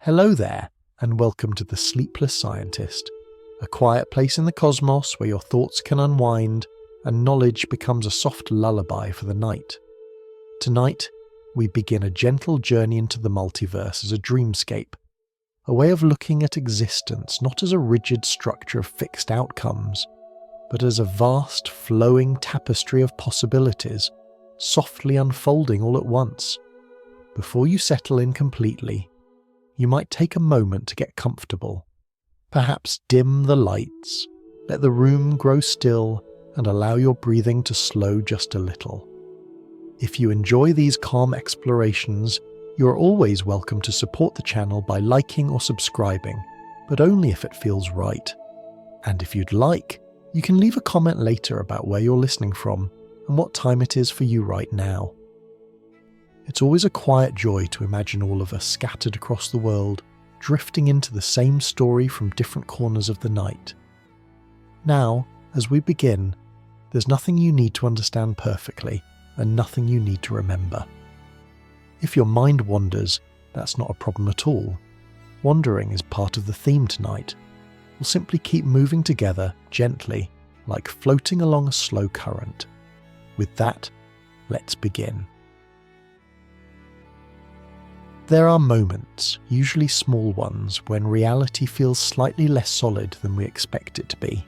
Hello there, and welcome to the Sleepless Scientist, a quiet place in the cosmos where your thoughts can unwind and knowledge becomes a soft lullaby for the night. Tonight, we begin a gentle journey into the multiverse as a dreamscape, a way of looking at existence not as a rigid structure of fixed outcomes, but as a vast, flowing tapestry of possibilities, softly unfolding all at once. Before you settle in completely, you might take a moment to get comfortable. Perhaps dim the lights, let the room grow still, and allow your breathing to slow just a little. If you enjoy these calm explorations, you are always welcome to support the channel by liking or subscribing, but only if it feels right. And if you'd like, you can leave a comment later about where you're listening from and what time it is for you right now. It's always a quiet joy to imagine all of us scattered across the world, drifting into the same story from different corners of the night. Now, as we begin, there's nothing you need to understand perfectly and nothing you need to remember. If your mind wanders, that's not a problem at all. Wandering is part of the theme tonight. We'll simply keep moving together gently, like floating along a slow current. With that, let's begin. There are moments, usually small ones, when reality feels slightly less solid than we expect it to be.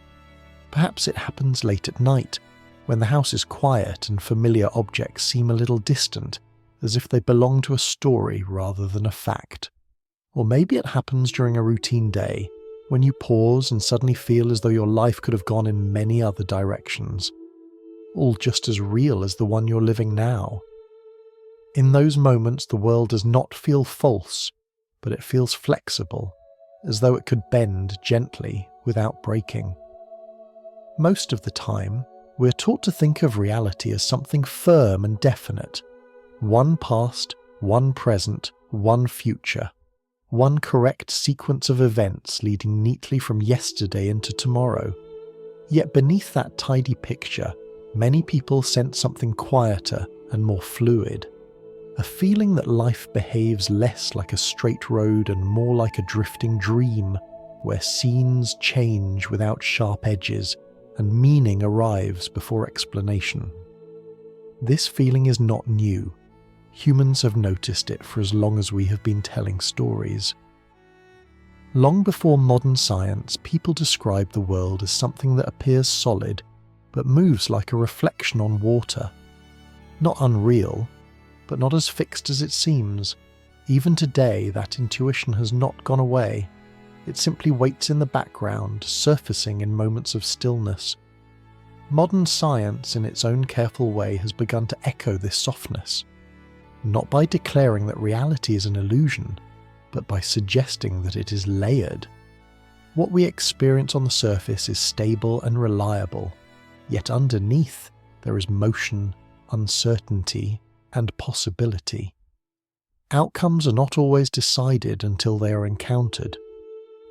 Perhaps it happens late at night, when the house is quiet and familiar objects seem a little distant, as if they belong to a story rather than a fact. Or maybe it happens during a routine day, when you pause and suddenly feel as though your life could have gone in many other directions, all just as real as the one you're living now. In those moments, the world does not feel false, but it feels flexible, as though it could bend gently without breaking. Most of the time, we're taught to think of reality as something firm and definite. One past, one present, one future. One correct sequence of events leading neatly from yesterday into tomorrow. Yet beneath that tidy picture, many people sense something quieter and more fluid. A feeling that life behaves less like a straight road and more like a drifting dream, where scenes change without sharp edges and meaning arrives before explanation. This feeling is not new. Humans have noticed it for as long as we have been telling stories. Long before modern science, people described the world as something that appears solid, but moves like a reflection on water. Not unreal, but not as fixed as it seems. Even today, that intuition has not gone away. It simply waits in the background, surfacing in moments of stillness. Modern science, in its own careful way, has begun to echo this softness. Not by declaring that reality is an illusion, but by suggesting that it is layered. What we experience on the surface is stable and reliable, yet underneath there is motion, uncertainty, and possibility. Outcomes are not always decided until they are encountered.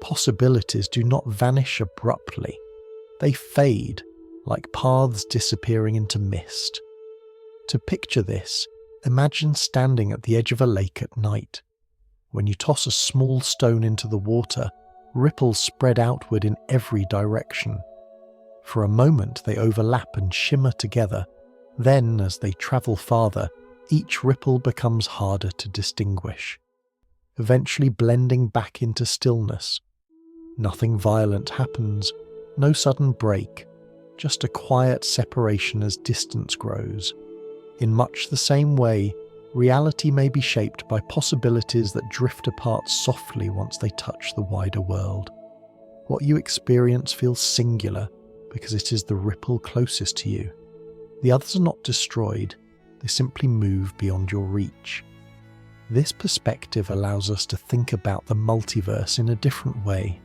Possibilities do not vanish abruptly. They fade, like paths disappearing into mist. To picture this, imagine standing at the edge of a lake at night. When you toss a small stone into the water, ripples spread outward in every direction. For a moment they overlap and shimmer together. Then, as they travel farther, each ripple becomes harder to distinguish, eventually blending back into stillness. Nothing violent happens, no sudden break, just a quiet separation as distance grows. In much the same way, reality may be shaped by possibilities that drift apart softly once they touch the wider world. What you experience feels singular because it is the ripple closest to you. The others are not destroyed, they simply move beyond your reach. This perspective allows us to think about the multiverse in a different way.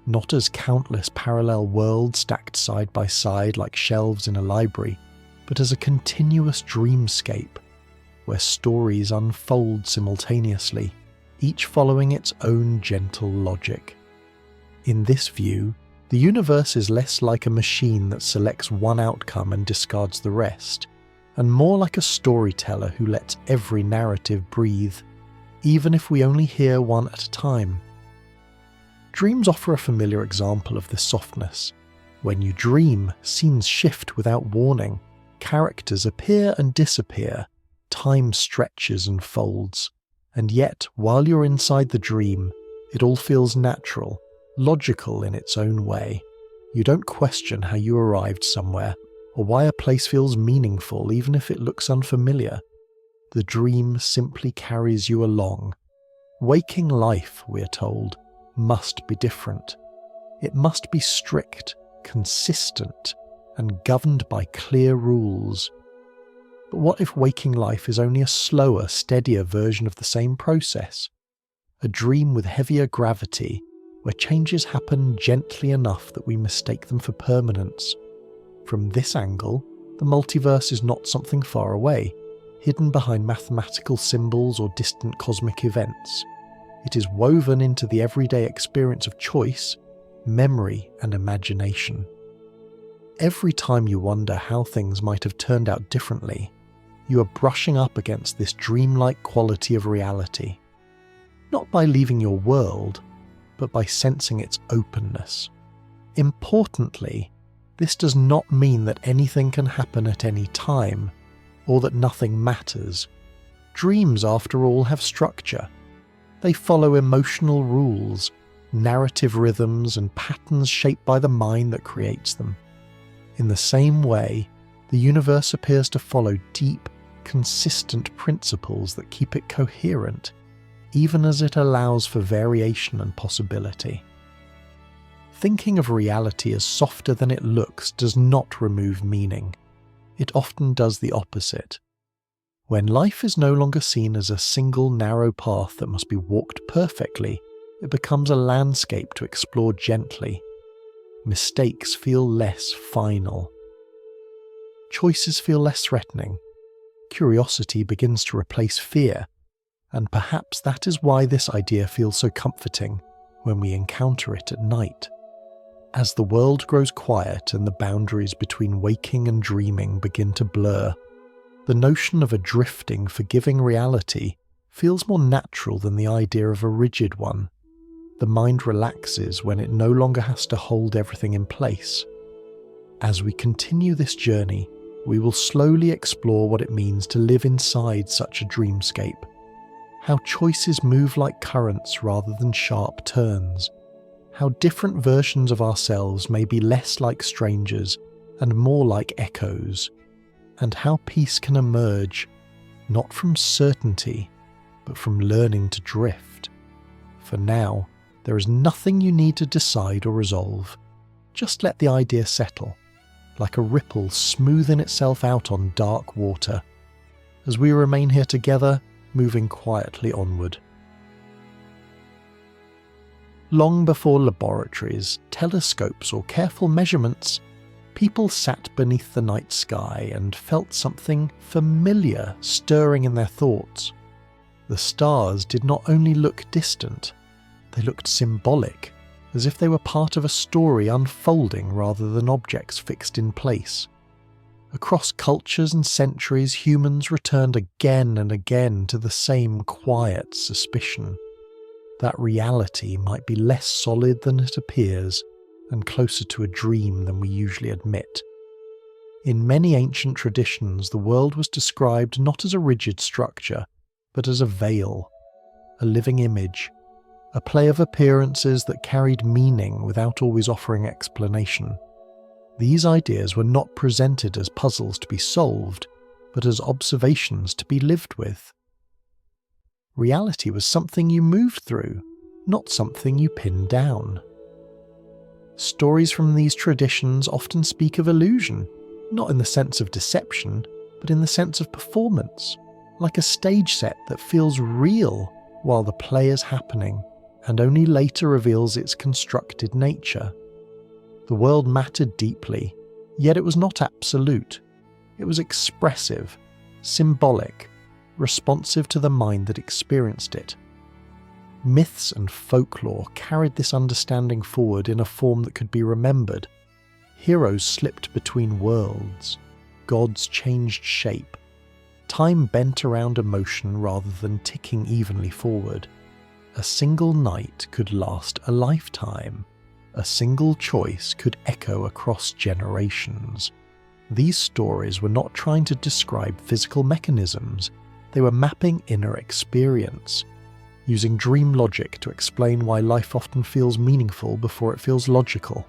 Not as countless parallel worlds stacked side by side like shelves in a library, but as a continuous dreamscape, where stories unfold simultaneously, each following its own gentle logic. In this view, the universe is less like a machine that selects one outcome and discards the rest, and more like a storyteller who lets every narrative breathe. even if we only hear one at a time. Dreams offer a familiar example of this softness. When you dream, scenes shift without warning, characters appear and disappear, time stretches and folds, and yet, while you're inside the dream, it all feels natural, logical in its own way. You don't question how you arrived somewhere, or why a place feels meaningful even if it looks unfamiliar. The dream simply carries you along. Waking life, we're told, must be different. It must be strict, consistent, and governed by clear rules. But what if waking life is only a slower, steadier version of the same process? A dream with heavier gravity, where changes happen gently enough that we mistake them for permanence. From this angle, the multiverse is not something far away, hidden behind mathematical symbols or distant cosmic events. It is woven into the everyday experience of choice, memory, and imagination. Every time you wonder how things might have turned out differently, you are brushing up against this dreamlike quality of reality. Not by leaving your world, but by sensing its openness. Importantly, this does not mean that anything can happen at any time, or that nothing matters. Dreams, after all, have structure. They follow emotional rules, narrative rhythms, and patterns shaped by the mind that creates them. In the same way, the universe appears to follow deep, consistent principles that keep it coherent, even as it allows for variation and possibility. Thinking of reality as softer than it looks does not remove meaning. It often does the opposite. When life is no longer seen as a single narrow path that must be walked perfectly, it becomes a landscape to explore gently. Mistakes feel less final. Choices feel less threatening. Curiosity begins to replace fear, and perhaps that is why this idea feels so comforting when we encounter it at night. As the world grows quiet and the boundaries between waking and dreaming begin to blur, the notion of a drifting, forgiving reality feels more natural than the idea of a rigid one. The mind relaxes when it no longer has to hold everything in place. As we continue this journey, we will slowly explore what it means to live inside such a dreamscape, how choices move like currents rather than sharp turns, how different versions of ourselves may be less like strangers and more like echoes, and how peace can emerge, not from certainty, but from learning to drift. For now, there is nothing you need to decide or resolve. Just let the idea settle, like a ripple smoothing itself out on dark water, as we remain here together, moving quietly onward. Long before laboratories, telescopes, or careful measurements, people sat beneath the night sky and felt something familiar stirring in their thoughts. The stars did not only look distant, they looked symbolic, as if they were part of a story unfolding rather than objects fixed in place. Across cultures and centuries, humans returned again and again to the same quiet suspicion that reality might be less solid than it appears and closer to a dream than we usually admit. In many ancient traditions, the world was described not as a rigid structure, but as a veil, a living image, a play of appearances that carried meaning without always offering explanation. These ideas were not presented as puzzles to be solved, but as observations to be lived with. Reality was something you moved through, not something you pinned down. Stories from these traditions often speak of illusion, not in the sense of deception, but in the sense of performance, like a stage set that feels real while the play is happening, and only later reveals its constructed nature. The world mattered deeply, yet it was not absolute. It was expressive, symbolic, responsive to the mind that experienced it. Myths and folklore carried this understanding forward in a form that could be remembered. Heroes slipped between worlds. Gods changed shape. time bent around emotion rather than ticking evenly forward. A single night could last a lifetime. A single choice could echo across generations. These stories were not trying to describe physical mechanisms, they were mapping inner experience, using dream logic to explain why life often feels meaningful before it feels logical.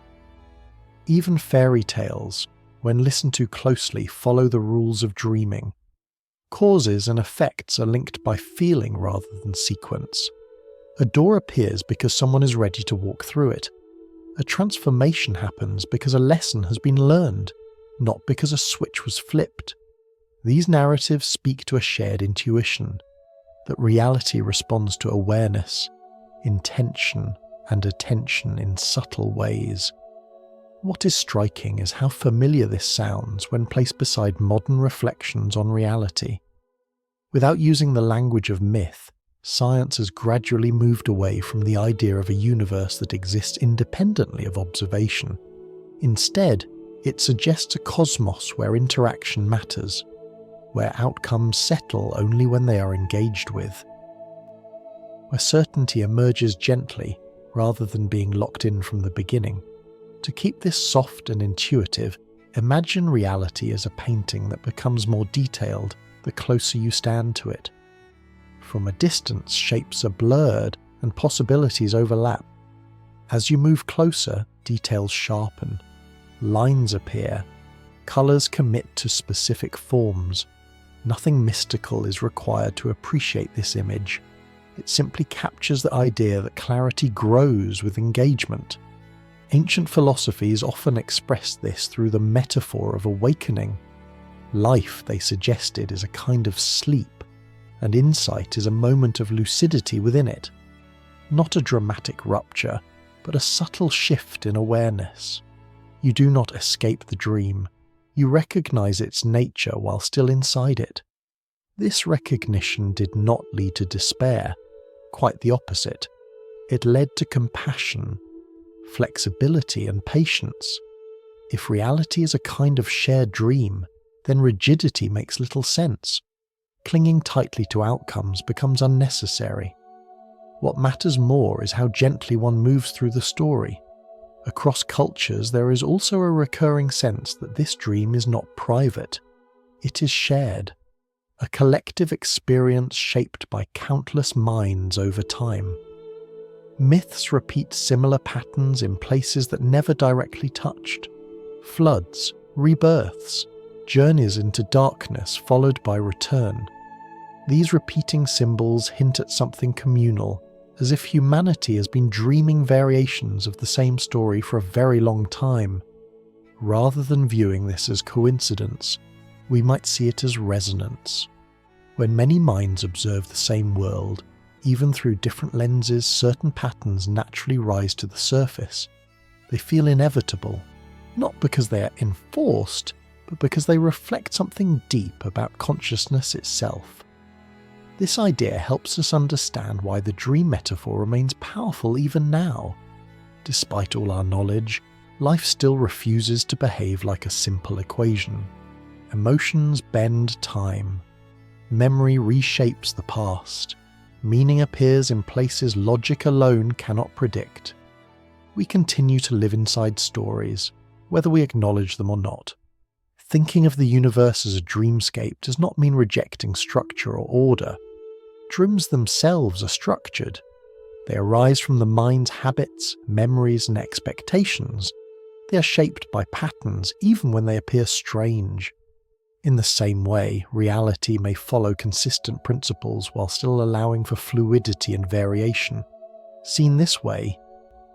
Even fairy tales, when listened to closely, follow the rules of dreaming. Causes and effects are linked by feeling rather than sequence. A door appears because someone is ready to walk through it. A transformation happens because a lesson has been learned, not because a switch was flipped. These narratives speak to a shared intuition, that reality responds to awareness, intention, and attention in subtle ways. What is striking is how familiar this sounds when placed beside modern reflections on reality. Without using the language of myth, science has gradually moved away from the idea of a universe that exists independently of observation. Instead, it suggests a cosmos where interaction matters, where outcomes settle only when they are engaged with, where certainty emerges gently rather than being locked in from the beginning. To keep this soft and intuitive, imagine reality as a painting that becomes more detailed the closer you stand to it. From a distance, shapes are blurred and possibilities overlap. As you move closer, details sharpen, lines appear, colours commit to specific forms. Nothing mystical is required to appreciate this image. It simply captures the idea that clarity grows with engagement. Ancient philosophies often expressed this through the metaphor of awakening. Life, they suggested, is a kind of sleep, and insight is a moment of lucidity within it. Not a dramatic rupture, but a subtle shift in awareness. You do not escape the dream. You recognize its nature while still inside it. This recognition did not lead to despair. Quite the opposite. It led to compassion, flexibility, and patience. If reality is a kind of shared dream, then rigidity makes little sense. Clinging tightly to outcomes becomes unnecessary. What matters more is how gently one moves through the story. Across cultures, there is also a recurring sense that this dream is not private. It is shared, a collective experience shaped by countless minds over time. Myths repeat similar patterns in places that never directly touched. Floods, rebirths, journeys into darkness followed by return. These repeating symbols hint at something communal, as if humanity has been dreaming variations of the same story for a very long time. Rather than viewing this as coincidence, we might see it as resonance. When many minds observe the same world, even through different lenses, certain patterns naturally rise to the surface. They feel inevitable, not because they are enforced, but because they reflect something deep about consciousness itself. This idea helps us understand why the dream metaphor remains powerful even now. Despite all our knowledge, life still refuses to behave like a simple equation. Emotions bend time. Memory reshapes the past. Meaning appears in places logic alone cannot predict. We continue to live inside stories, whether we acknowledge them or not. Thinking of the universe as a dreamscape does not mean rejecting structure or order. Dreams themselves are structured. They arise from the mind's habits, memories, and expectations. They are shaped by patterns even when they appear strange. In the same way, reality may follow consistent principles while still allowing for fluidity and variation. Seen this way,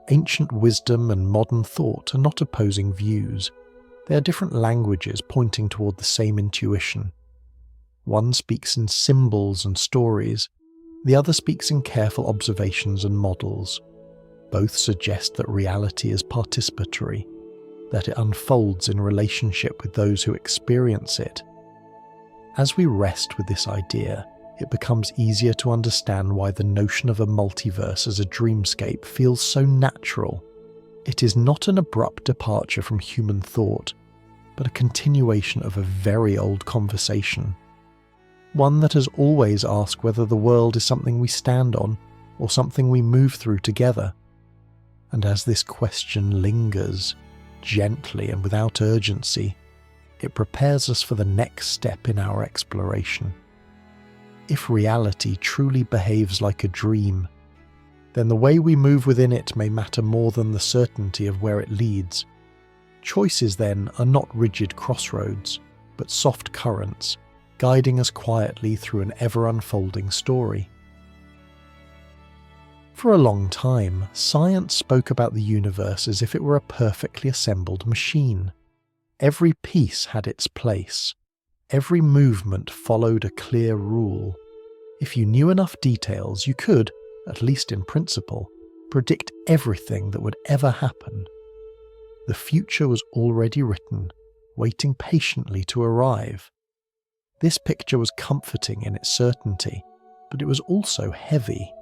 ancient wisdom and modern thought are not opposing views. They are different languages pointing toward the same intuition. One speaks in symbols and stories, the other speaks in careful observations and models. Both suggest that reality is participatory, that it unfolds in relationship with those who experience it. As we rest with this idea, it becomes easier to understand why the notion of a multiverse as a dreamscape feels so natural. It is not an abrupt departure from human thought, but a continuation of a very old conversation. one that has always asked whether the world is something we stand on or something we move through together. And as this question lingers, gently and without urgency, it prepares us for the next step in our exploration. If reality truly behaves like a dream, then the way we move within it may matter more than the certainty of where it leads. Choices then are not rigid crossroads, but soft currents, guiding us quietly through an ever-unfolding story. For a long time, science spoke about the universe as if it were a perfectly assembled machine. Every piece had its place. Every movement followed a clear rule. If you knew enough details, you could, at least in principle, predict everything that would ever happen. The future was already written, waiting patiently to arrive. This picture was comforting in its certainty, but it was also heavy.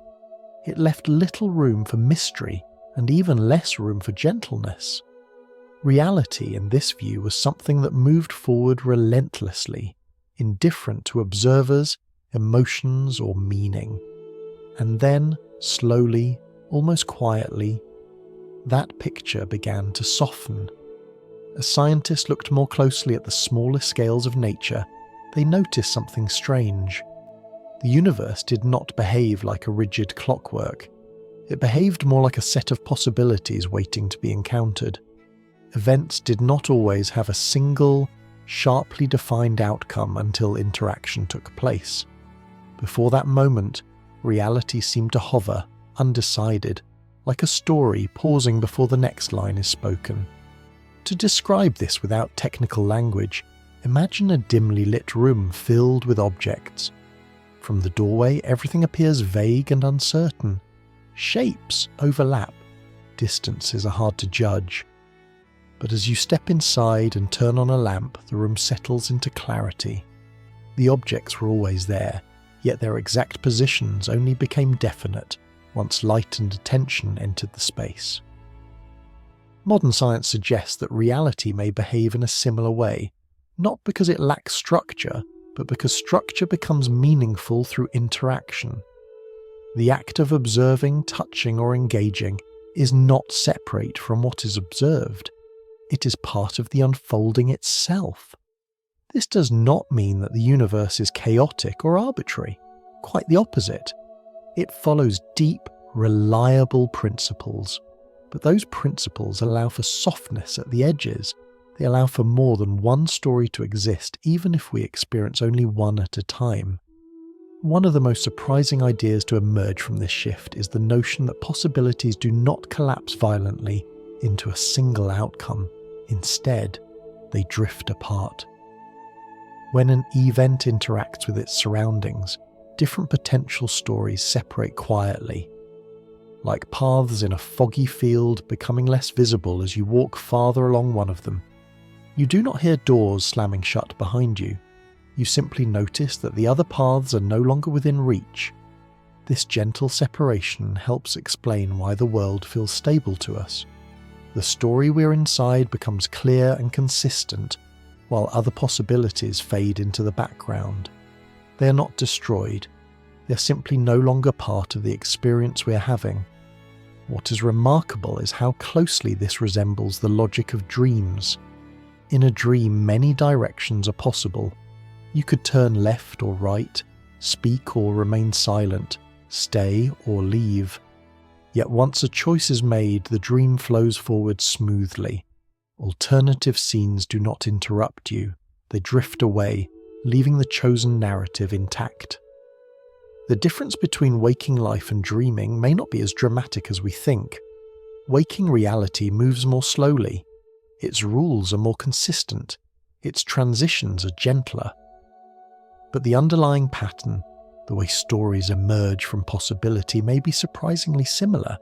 It left little room for mystery and even less room for gentleness. Reality in this view was something that moved forward relentlessly, indifferent to observers, emotions, or meaning. And then, slowly, almost quietly, that picture began to soften. As scientists looked more closely at the smaller scales of nature, they noticed something strange. The universe did not behave like a rigid clockwork. It behaved more like a set of possibilities waiting to be encountered. Events did not always have a single, sharply defined outcome until interaction took place. Before that moment, reality seemed to hover, undecided, like a story pausing before the next line is spoken. To describe this without technical language, imagine a dimly lit room filled with objects. From the doorway, everything appears vague and uncertain. Shapes overlap. Distances are hard to judge. But as you step inside and turn on a lamp, the room settles into clarity. The objects were always there, yet their exact positions only became definite once light and attention entered the space. Modern science suggests that reality may behave in a similar way, not because it lacks structure, but because structure becomes meaningful through interaction. The act of observing, touching, or engaging is not separate from what is observed. It is part of the unfolding itself. This does not mean that the universe is chaotic or arbitrary. Quite the opposite. It follows deep, reliable principles. But those principles allow for softness at the edges. They allow for more than one story to exist, even if we experience only one at a time. One of the most surprising ideas to emerge from this shift is the notion that possibilities do not collapse violently into a single outcome. Instead, they drift apart. When an event interacts with its surroundings, different potential stories separate quietly, like paths in a foggy field becoming less visible as you walk farther along one of them. You do not hear doors slamming shut behind you. You simply notice that the other paths are no longer within reach. This gentle separation helps explain why the world feels stable to us. The story we're inside becomes clear and consistent, while other possibilities fade into the background. They are not destroyed. They're simply no longer part of the experience we're having. What is remarkable is how closely this resembles the logic of dreams. In a dream, many directions are possible. You could turn left or right, speak or remain silent, stay or leave. Yet once a choice is made, the dream flows forward smoothly. Alternative scenes do not interrupt you. They drift away, leaving the chosen narrative intact. The difference between waking life and dreaming may not be as dramatic as we think. Waking reality moves more slowly. Its rules are more consistent. Its transitions are gentler. But the underlying pattern, the way stories emerge from possibility, may be surprisingly similar.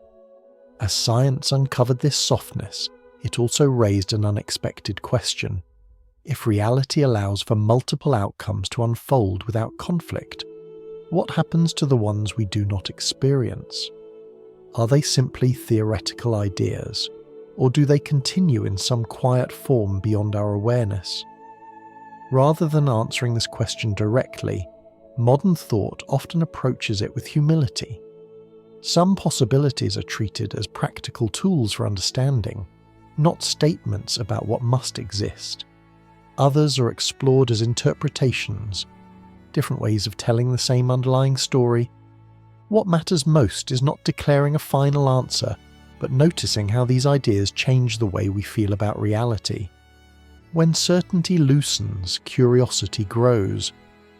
As science uncovered this softness, it also raised an unexpected question. If reality allows for multiple outcomes to unfold without conflict, what happens to the ones we do not experience? Are they simply theoretical ideas, or do they continue in some quiet form beyond our awareness? Rather than answering this question directly, modern thought often approaches it with humility. Some possibilities are treated as practical tools for understanding, not statements about what must exist. Others are explored as interpretations, different ways of telling the same underlying story. What matters most is not declaring a final answer, but noticing how these ideas change the way we feel about reality. When certainty loosens, curiosity grows.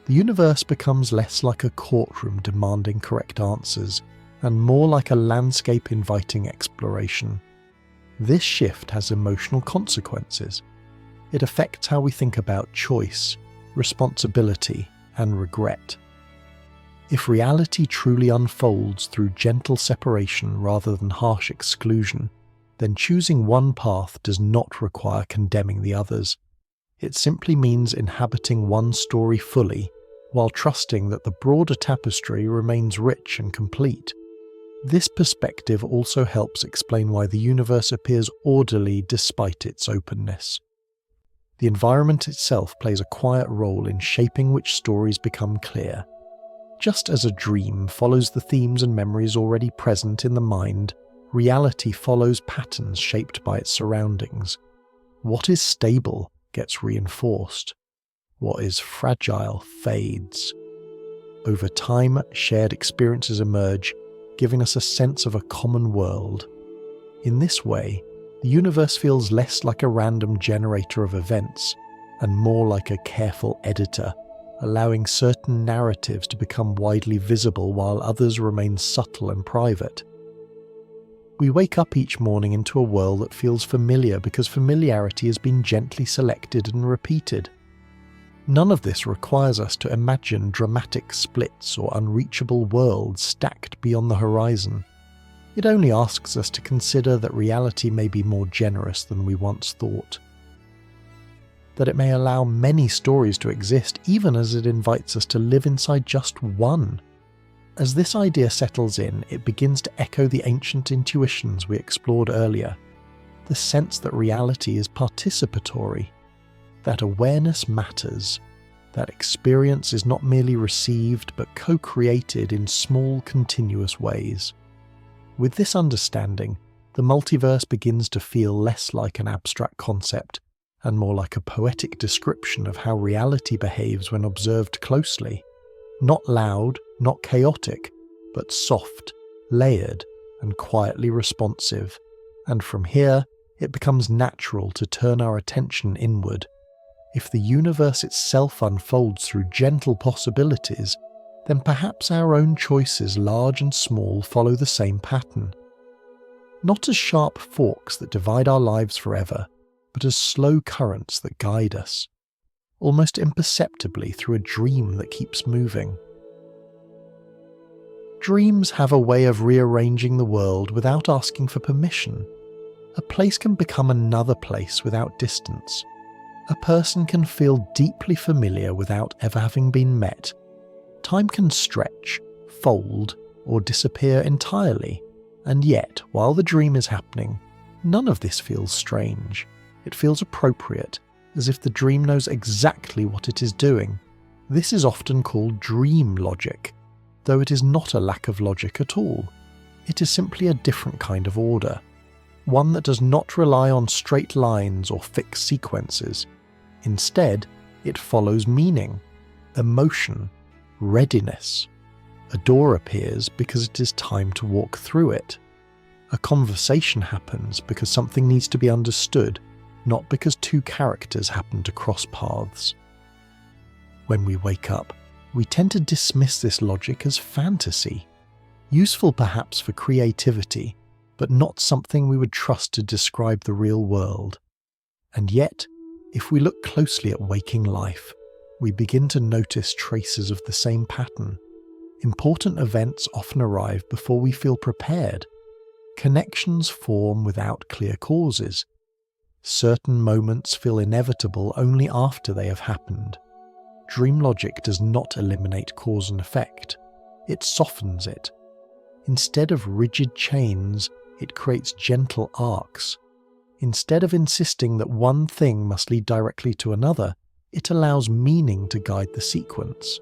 The universe becomes less like a courtroom demanding correct answers, and more like a landscape inviting exploration. This shift has emotional consequences. It affects how we think about choice, responsibility, and regret. If reality truly unfolds through gentle separation rather than harsh exclusion, then choosing one path does not require condemning the others. It simply means inhabiting one story fully, while trusting that the broader tapestry remains rich and complete. This perspective also helps explain why the universe appears orderly despite its openness. The environment itself plays a quiet role in shaping which stories become clear. Just as a dream follows the themes and memories already present in the mind, reality follows patterns shaped by its surroundings. What is stable gets reinforced. What is fragile fades. Over time, shared experiences emerge, giving us a sense of a common world. In this way, the universe feels less like a random generator of events, and more like a careful editor, allowing certain narratives to become widely visible while others remain subtle and private. We wake up each morning into a world that feels familiar because familiarity has been gently selected and repeated. None of this requires us to imagine dramatic splits or unreachable worlds stacked beyond the horizon. It only asks us to consider that reality may be more generous than we once thought. That it may allow many stories to exist even as it invites us to live inside just one. As this idea settles in, it begins to echo the ancient intuitions we explored earlier. The sense that reality is participatory, that awareness matters, that experience is not merely received but co-created in small, continuous ways. With this understanding, the multiverse begins to feel less like an abstract concept and more like a poetic description of how reality behaves when observed closely. Not loud, not chaotic, but soft, layered, and quietly responsive. And from here, it becomes natural to turn our attention inward. If the universe itself unfolds through gentle possibilities, then perhaps our own choices, large and small, follow the same pattern. Not as sharp forks that divide our lives forever, but as slow currents that guide us, almost imperceptibly through a dream that keeps moving. Dreams have a way of rearranging the world without asking for permission. A place can become another place without distance. A person can feel deeply familiar without ever having been met. Time can stretch, fold, or disappear entirely, and yet, while the dream is happening, none of this feels strange. It feels appropriate, as if the dream knows exactly what it is doing. This is often called dream logic, though it is not a lack of logic at all. It is simply a different kind of order, one that does not rely on straight lines or fixed sequences. Instead, it follows meaning, emotion, readiness. A door appears because it is time to walk through it. A conversation happens because something needs to be understood, not because two characters happen to cross paths. When we wake up, we tend to dismiss this logic as fantasy, useful perhaps for creativity, but not something we would trust to describe the real world. And yet, if we look closely at waking life, we begin to notice traces of the same pattern. Important events often arrive before we feel prepared. Connections form without clear causes. Certain moments feel inevitable only after they have happened. Dream logic does not eliminate cause and effect. It softens it. Instead of rigid chains, it creates gentle arcs. Instead of insisting that one thing must lead directly to another, it allows meaning to guide the sequence.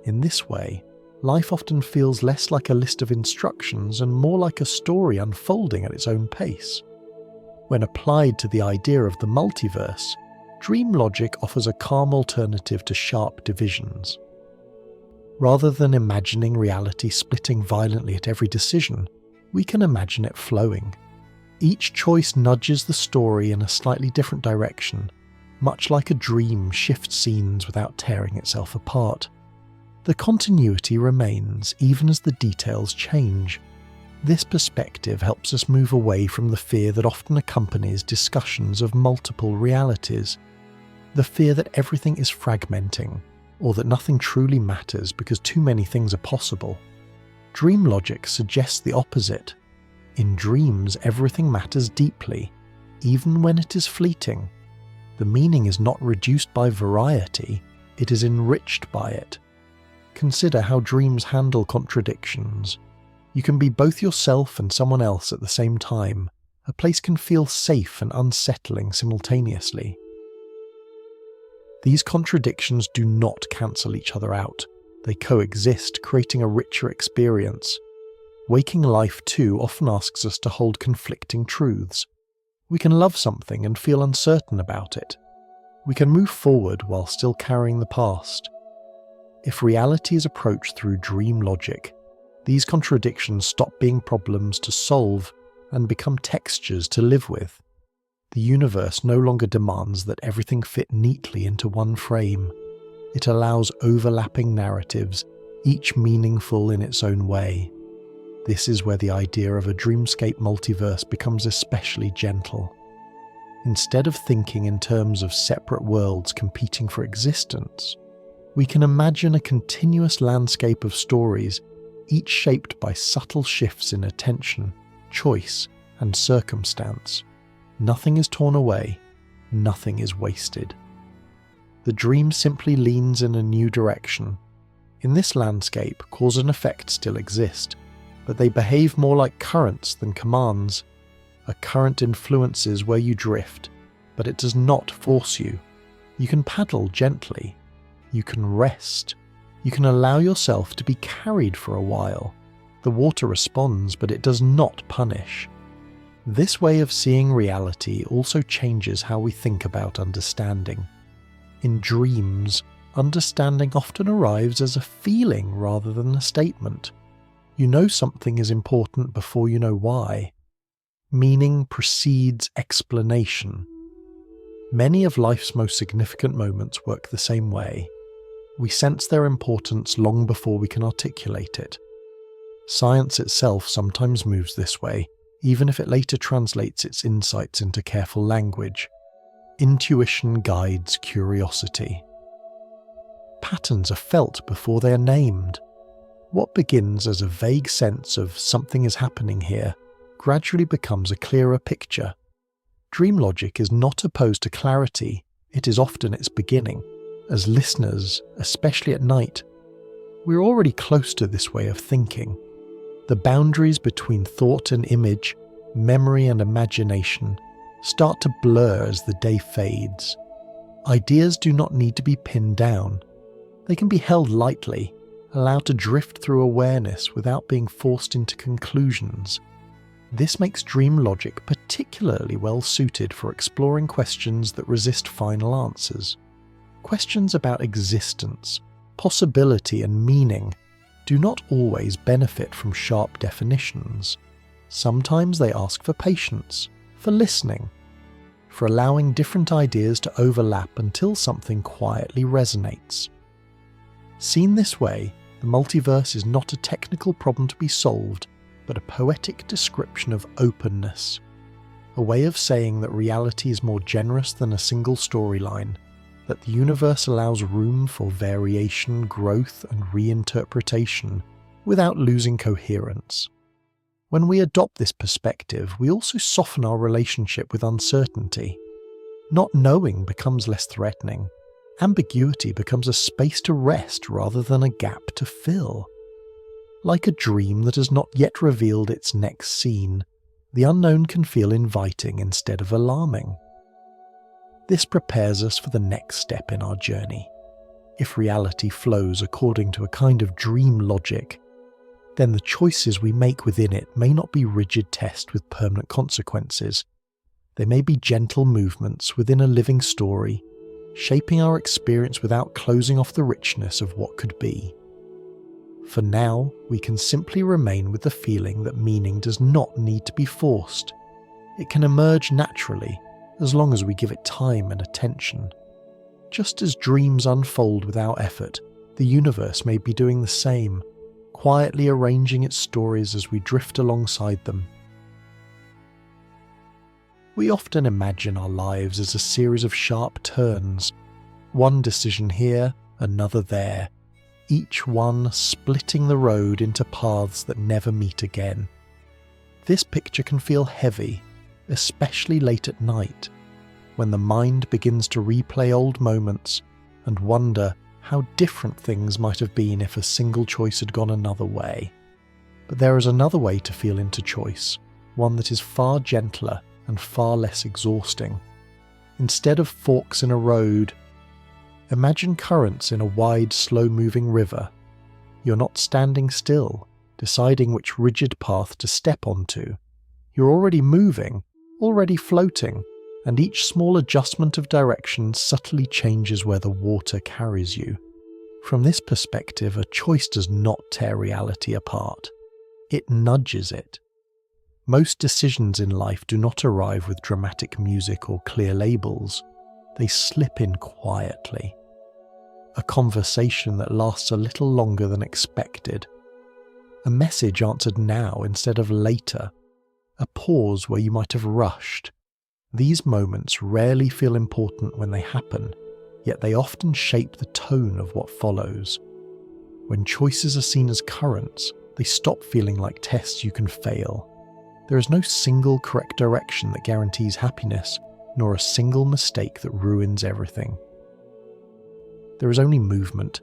In this way, life often feels less like a list of instructions and more like a story unfolding at its own pace. When applied to the idea of the multiverse, dream logic offers a calm alternative to sharp divisions. Rather than imagining reality splitting violently at every decision, we can imagine it flowing. Each choice nudges the story in a slightly different direction, much like a dream shifts scenes without tearing itself apart. The continuity remains even as the details change. This perspective helps us move away from the fear that often accompanies discussions of multiple realities. The fear that everything is fragmenting, or that nothing truly matters because too many things are possible. Dream logic suggests the opposite. In dreams, everything matters deeply, even when it is fleeting. The meaning is not reduced by variety, it is enriched by it. Consider how dreams handle contradictions. You can be both yourself and someone else at the same time. A place can feel safe and unsettling simultaneously. These contradictions do not cancel each other out. They coexist, creating a richer experience. Waking life too often asks us to hold conflicting truths. We can love something and feel uncertain about it. We can move forward while still carrying the past. If reality is approached through dream logic, these contradictions stop being problems to solve and become textures to live with. The universe no longer demands that everything fit neatly into one frame. It allows overlapping narratives, each meaningful in its own way. This is where the idea of a dreamscape multiverse becomes especially gentle. Instead of thinking in terms of separate worlds competing for existence, we can imagine a continuous landscape of stories, each shaped by subtle shifts in attention, choice, and circumstance. Nothing is torn away, nothing is wasted. The dream simply leans in a new direction. In this landscape, cause and effect still exist, but they behave more like currents than commands. A current influences where you drift, but it does not force you. You can paddle gently. You can rest. You can allow yourself to be carried for a while. The water responds, but it does not punish. This way of seeing reality also changes how we think about understanding. In dreams, understanding often arrives as a feeling rather than a statement. You know something is important before you know why. Meaning precedes explanation. Many of life's most significant moments work the same way. We sense their importance long before we can articulate it. Science itself sometimes moves this way, even if it later translates its insights into careful language. Intuition guides curiosity. Patterns are felt before they are named. What begins as a vague sense of something is happening here gradually becomes a clearer picture. Dream logic is not opposed to clarity, it is often its beginning. As listeners, especially at night, we're already close to this way of thinking. The boundaries between thought and image, memory and imagination, start to blur as the day fades. Ideas do not need to be pinned down. They can be held lightly, allowed to drift through awareness without being forced into conclusions. This makes dream logic particularly well suited for exploring questions that resist final answers. Questions about existence, possibility and meaning do not always benefit from sharp definitions. Sometimes they ask for patience, for listening, for allowing different ideas to overlap until something quietly resonates. Seen this way, the multiverse is not a technical problem to be solved, but a poetic description of openness, a way of saying that reality is more generous than a single storyline, that the universe allows room for variation, growth, and reinterpretation without losing coherence. When we adopt this perspective, we also soften our relationship with uncertainty. Not knowing becomes less threatening. Ambiguity becomes a space to rest rather than a gap to fill. Like a dream that has not yet revealed its next scene, the unknown can feel inviting instead of alarming. This prepares us for the next step in our journey. If reality flows according to a kind of dream logic, then the choices we make within it may not be rigid tests with permanent consequences. They may be gentle movements within a living story, shaping our experience without closing off the richness of what could be. For now, we can simply remain with the feeling that meaning does not need to be forced. It can emerge naturally, as long as we give it time and attention. Just as dreams unfold without effort, the universe may be doing the same, quietly arranging its stories as we drift alongside them. We often imagine our lives as a series of sharp turns, one decision here, another there, each one splitting the road into paths that never meet again. This picture can feel heavy, especially late at night, when the mind begins to replay old moments and wonder how different things might have been if a single choice had gone another way. But there is another way to feel into choice, one that is far gentler and far less exhausting. Instead of forks in a road, imagine currents in a wide, slow-moving river. You're not standing still, deciding which rigid path to step onto. You're already moving, already floating, and each small adjustment of direction subtly changes where the water carries you. From this perspective, a choice does not tear reality apart. It nudges it. Most decisions in life do not arrive with dramatic music or clear labels. They slip in quietly. A conversation that lasts a little longer than expected. A message answered now instead of later. A pause where you might have rushed. These moments rarely feel important when they happen, yet they often shape the tone of what follows. When choices are seen as currents, they stop feeling like tests you can fail. There is no single correct direction that guarantees happiness, nor a single mistake that ruins everything. There is only movement,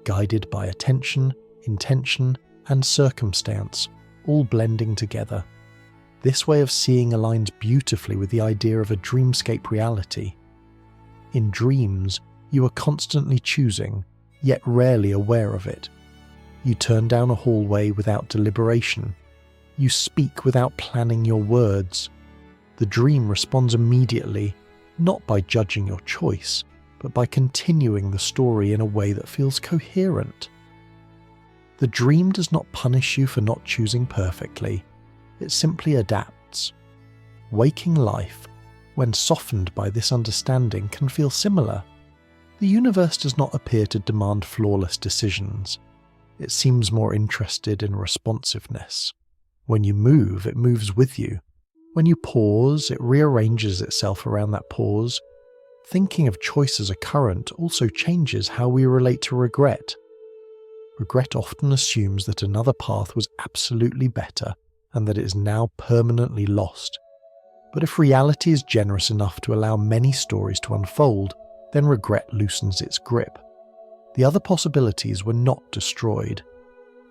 guided by attention, intention, and circumstance, all blending together. This way of seeing aligns beautifully with the idea of a dreamscape reality. In dreams, you are constantly choosing, yet rarely aware of it. You turn down a hallway without deliberation. You speak without planning your words. The dream responds immediately, not by judging your choice, but by continuing the story in a way that feels coherent. The dream does not punish you for not choosing perfectly. It simply adapts. Waking life, when softened by this understanding, can feel similar. The universe does not appear to demand flawless decisions. It seems more interested in responsiveness. When you move, it moves with you. When you pause, it rearranges itself around that pause. Thinking of choice as a current also changes how we relate to regret. Regret often assumes that another path was absolutely better and that it is now permanently lost. But if reality is generous enough to allow many stories to unfold, then regret loosens its grip. The other possibilities were not destroyed.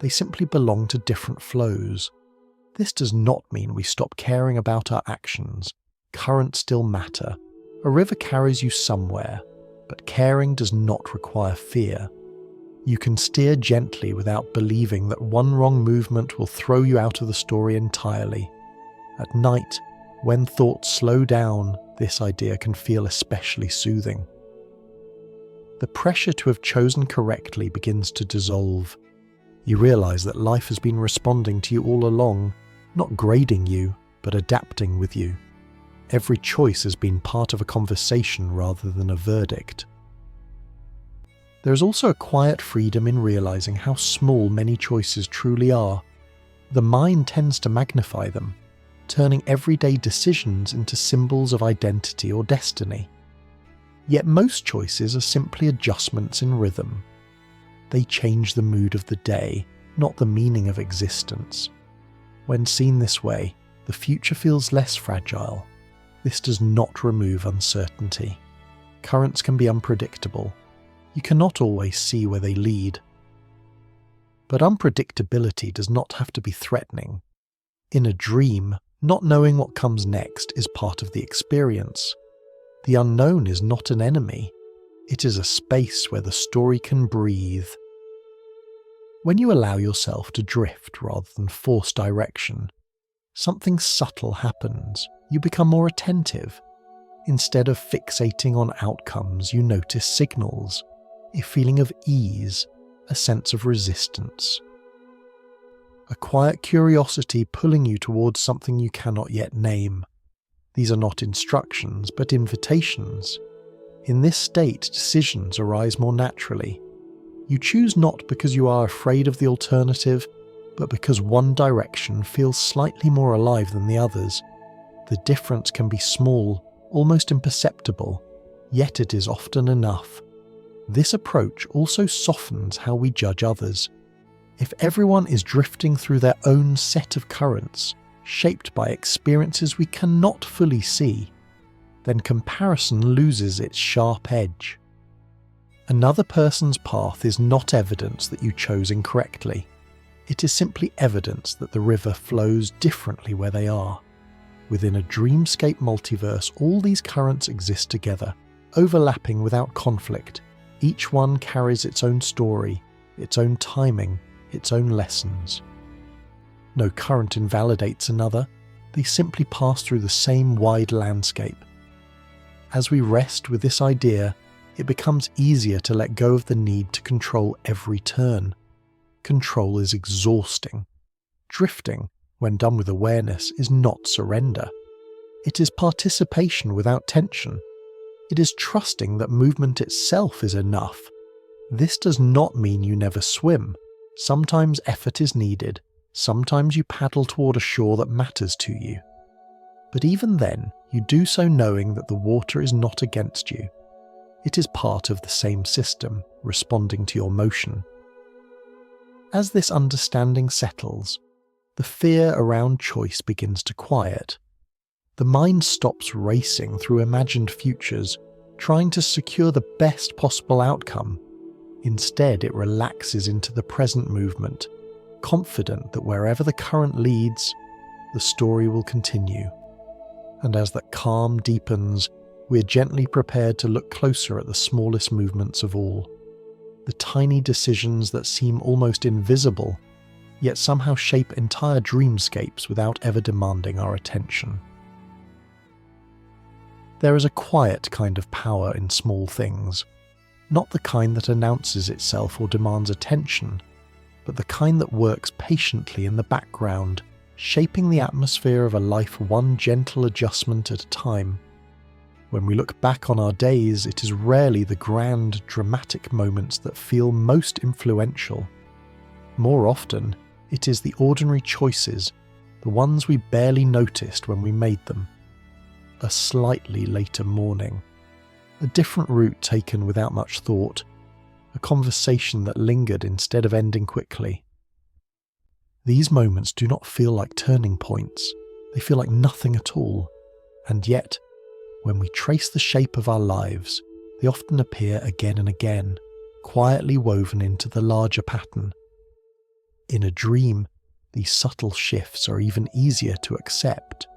They simply belong to different flows. This does not mean we stop caring about our actions. Currents still matter. A river carries you somewhere, but caring does not require fear. You can steer gently without believing that one wrong movement will throw you out of the story entirely. At night, when thoughts slow down, this idea can feel especially soothing. The pressure to have chosen correctly begins to dissolve. You realize that life has been responding to you all along, not grading you, but adapting with you. Every choice has been part of a conversation rather than a verdict. There is also a quiet freedom in realizing how small many choices truly are. The mind tends to magnify them, turning everyday decisions into symbols of identity or destiny. Yet most choices are simply adjustments in rhythm. They change the mood of the day, not the meaning of existence. When seen this way, the future feels less fragile. This does not remove uncertainty. Currents can be unpredictable. You cannot always see where they lead. But unpredictability does not have to be threatening. In a dream, not knowing what comes next is part of the experience. The unknown is not an enemy. It is a space where the story can breathe. When you allow yourself to drift rather than force direction, something subtle happens. You become more attentive. Instead of fixating on outcomes, you notice signals, a feeling of ease, a sense of resistance. A quiet curiosity pulling you towards something you cannot yet name. These are not instructions, but invitations. In this state, decisions arise more naturally. You choose not because you are afraid of the alternative, but because one direction feels slightly more alive than the others. The difference can be small, almost imperceptible, yet it is often enough. This approach also softens how we judge others. If everyone is drifting through their own set of currents, shaped by experiences we cannot fully see, then comparison loses its sharp edge. Another person's path is not evidence that you chose incorrectly. It is simply evidence that the river flows differently where they are. Within a dreamscape multiverse, all these currents exist together, overlapping without conflict. Each one carries its own story, its own timing, its own lessons. No current invalidates another, they simply pass through the same wide landscape. As we rest with this idea, it becomes easier to let go of the need to control every turn. Control is exhausting. Drifting, when done with awareness, is not surrender. It is participation without tension. It is trusting that movement itself is enough. This does not mean you never swim. Sometimes effort is needed. Sometimes you paddle toward a shore that matters to you. But even then, you do so knowing that the water is not against you. It is part of the same system, responding to your motion. As this understanding settles, the fear around choice begins to quiet. The mind stops racing through imagined futures, trying to secure the best possible outcome. Instead, it relaxes into the present movement, confident that wherever the current leads, the story will continue. And as that calm deepens, we are gently prepared to look closer at the smallest movements of all. The tiny decisions that seem almost invisible, yet somehow shape entire dreamscapes without ever demanding our attention. There is a quiet kind of power in small things, not the kind that announces itself or demands attention, but the kind that works patiently in the background, shaping the atmosphere of a life one gentle adjustment at a time. When we look back on our days, it is rarely the grand, dramatic moments that feel most influential. More often, it is the ordinary choices, the ones we barely noticed when we made them. A slightly later morning, a different route taken without much thought, a conversation that lingered instead of ending quickly. These moments do not feel like turning points, they feel like nothing at all, and yet, when we trace the shape of our lives, they often appear again and again, quietly woven into the larger pattern. In a dream, these subtle shifts are even easier to accept.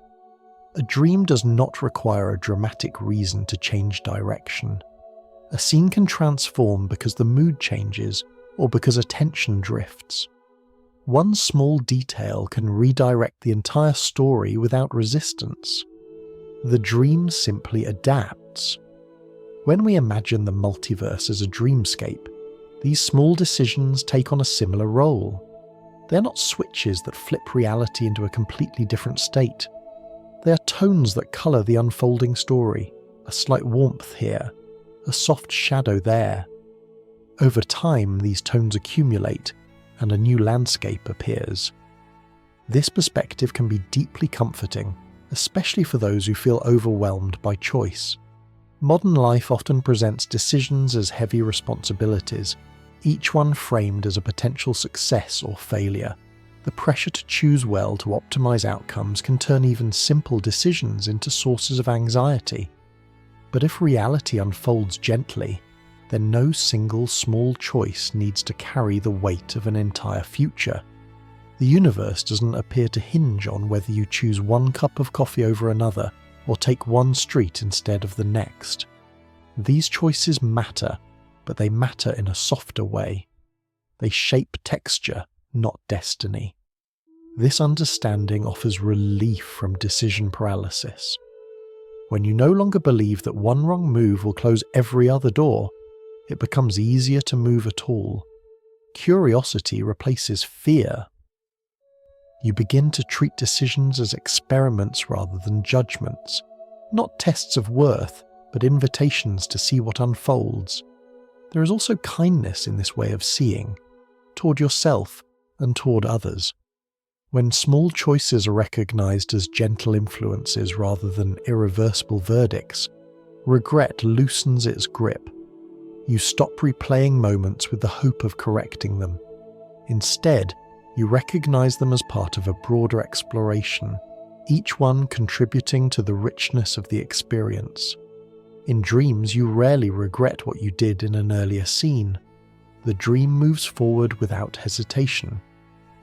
A dream does not require a dramatic reason to change direction. A scene can transform because the mood changes or because attention drifts. One small detail can redirect the entire story without resistance. The dream simply adapts. When we imagine the multiverse as a dreamscape, these small decisions take on a similar role. They're not switches that flip reality into a completely different state. They are tones that colour the unfolding story, a slight warmth here, a soft shadow there. Over time, these tones accumulate, and a new landscape appears. This perspective can be deeply comforting, especially for those who feel overwhelmed by choice. Modern life often presents decisions as heavy responsibilities, each one framed as a potential success or failure. The pressure to choose well to optimize outcomes can turn even simple decisions into sources of anxiety. But if reality unfolds gently, then no single small choice needs to carry the weight of an entire future. The universe doesn't appear to hinge on whether you choose one cup of coffee over another or take one street instead of the next. These choices matter, but they matter in a softer way. They shape texture, not destiny. This understanding offers relief from decision paralysis. When you no longer believe that one wrong move will close every other door, it becomes easier to move at all. Curiosity replaces fear. You begin to treat decisions as experiments rather than judgments, not tests of worth, but invitations to see what unfolds. There is also kindness in this way of seeing, toward yourself and toward others. When small choices are recognized as gentle influences rather than irreversible verdicts, regret loosens its grip. You stop replaying moments with the hope of correcting them. Instead, you recognize them as part of a broader exploration, each one contributing to the richness of the experience. In dreams, you rarely regret what you did in an earlier scene. The dream moves forward without hesitation.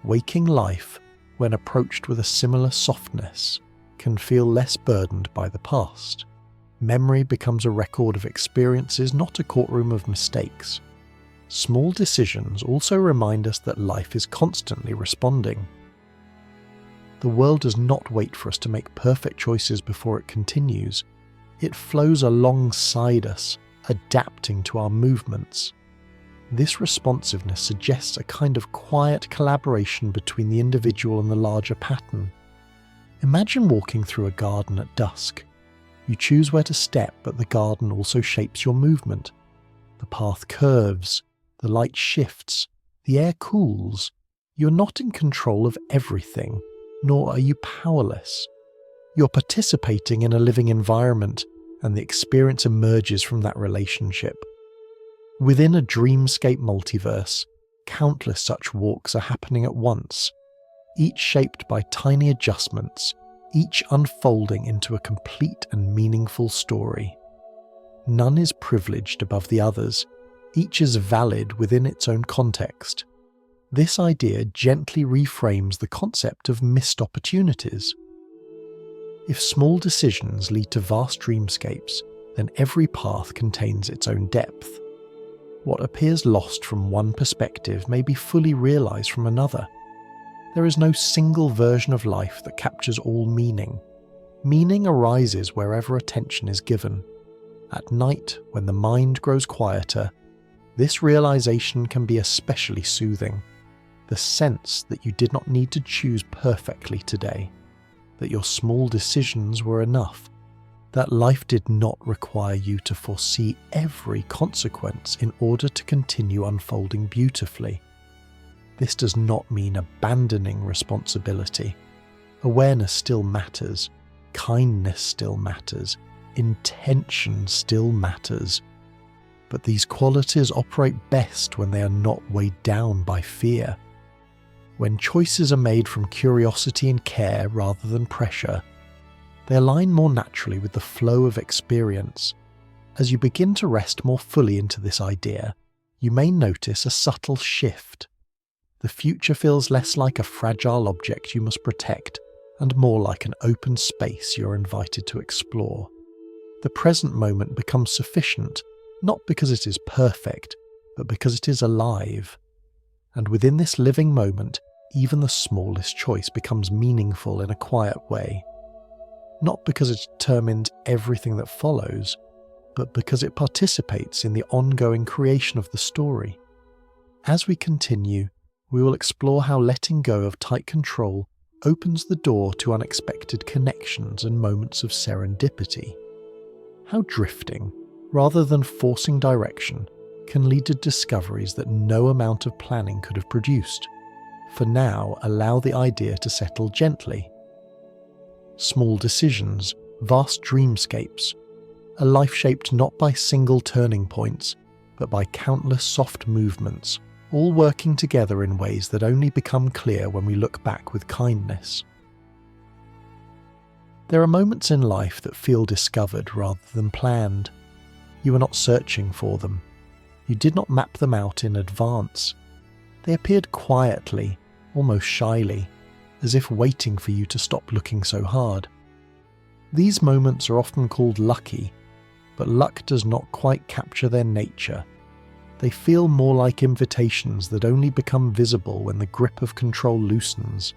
Waking life, when approached with a similar softness, can feel less burdened by the past. Memory becomes a record of experiences, not a courtroom of mistakes. Small decisions also remind us that life is constantly responding. The world does not wait for us to make perfect choices before it continues. It flows alongside us, adapting to our movements. This responsiveness suggests a kind of quiet collaboration between the individual and the larger pattern. Imagine walking through a garden at dusk. You choose where to step, but the garden also shapes your movement. The path curves, the light shifts, the air cools. You're not in control of everything, nor are you powerless. You're participating in a living environment, and the experience emerges from that relationship. Within a dreamscape multiverse, countless such walks are happening at once, each shaped by tiny adjustments, each unfolding into a complete and meaningful story. None is privileged above the others, each is valid within its own context. This idea gently reframes the concept of missed opportunities. If small decisions lead to vast dreamscapes, then every path contains its own depth. What appears lost from one perspective may be fully realized from another. There is no single version of life that captures all meaning. Meaning arises wherever attention is given. At night, when the mind grows quieter, this realization can be especially soothing. The sense that you did not need to choose perfectly today, that your small decisions were enough, that life did not require you to foresee every consequence in order to continue unfolding beautifully. This does not mean abandoning responsibility. Awareness still matters, kindness still matters, intention still matters. But these qualities operate best when they are not weighed down by fear. When choices are made from curiosity and care rather than pressure, they align more naturally with the flow of experience. As you begin to rest more fully into this idea, you may notice a subtle shift. The future feels less like a fragile object you must protect and more like an open space you're invited to explore. The present moment becomes sufficient, not because it is perfect, but because it is alive. And within this living moment, even the smallest choice becomes meaningful in a quiet way. Not because it determines everything that follows, but because it participates in the ongoing creation of the story. As we continue, we will explore how letting go of tight control opens the door to unexpected connections and moments of serendipity. How drifting, rather than forcing direction, can lead to discoveries that no amount of planning could have produced. For now, allow the idea to settle gently. Small decisions, vast dreamscapes, a life shaped not by single turning points, but by countless soft movements, all working together in ways that only become clear when we look back with kindness. There are moments in life that feel discovered rather than planned. You are not searching for them. You did not map them out in advance. They appeared quietly, almost shyly, as if waiting for you to stop looking so hard. These moments are often called lucky. but luck does not quite capture their nature. They feel more like invitations that only become visible when the grip of control loosens.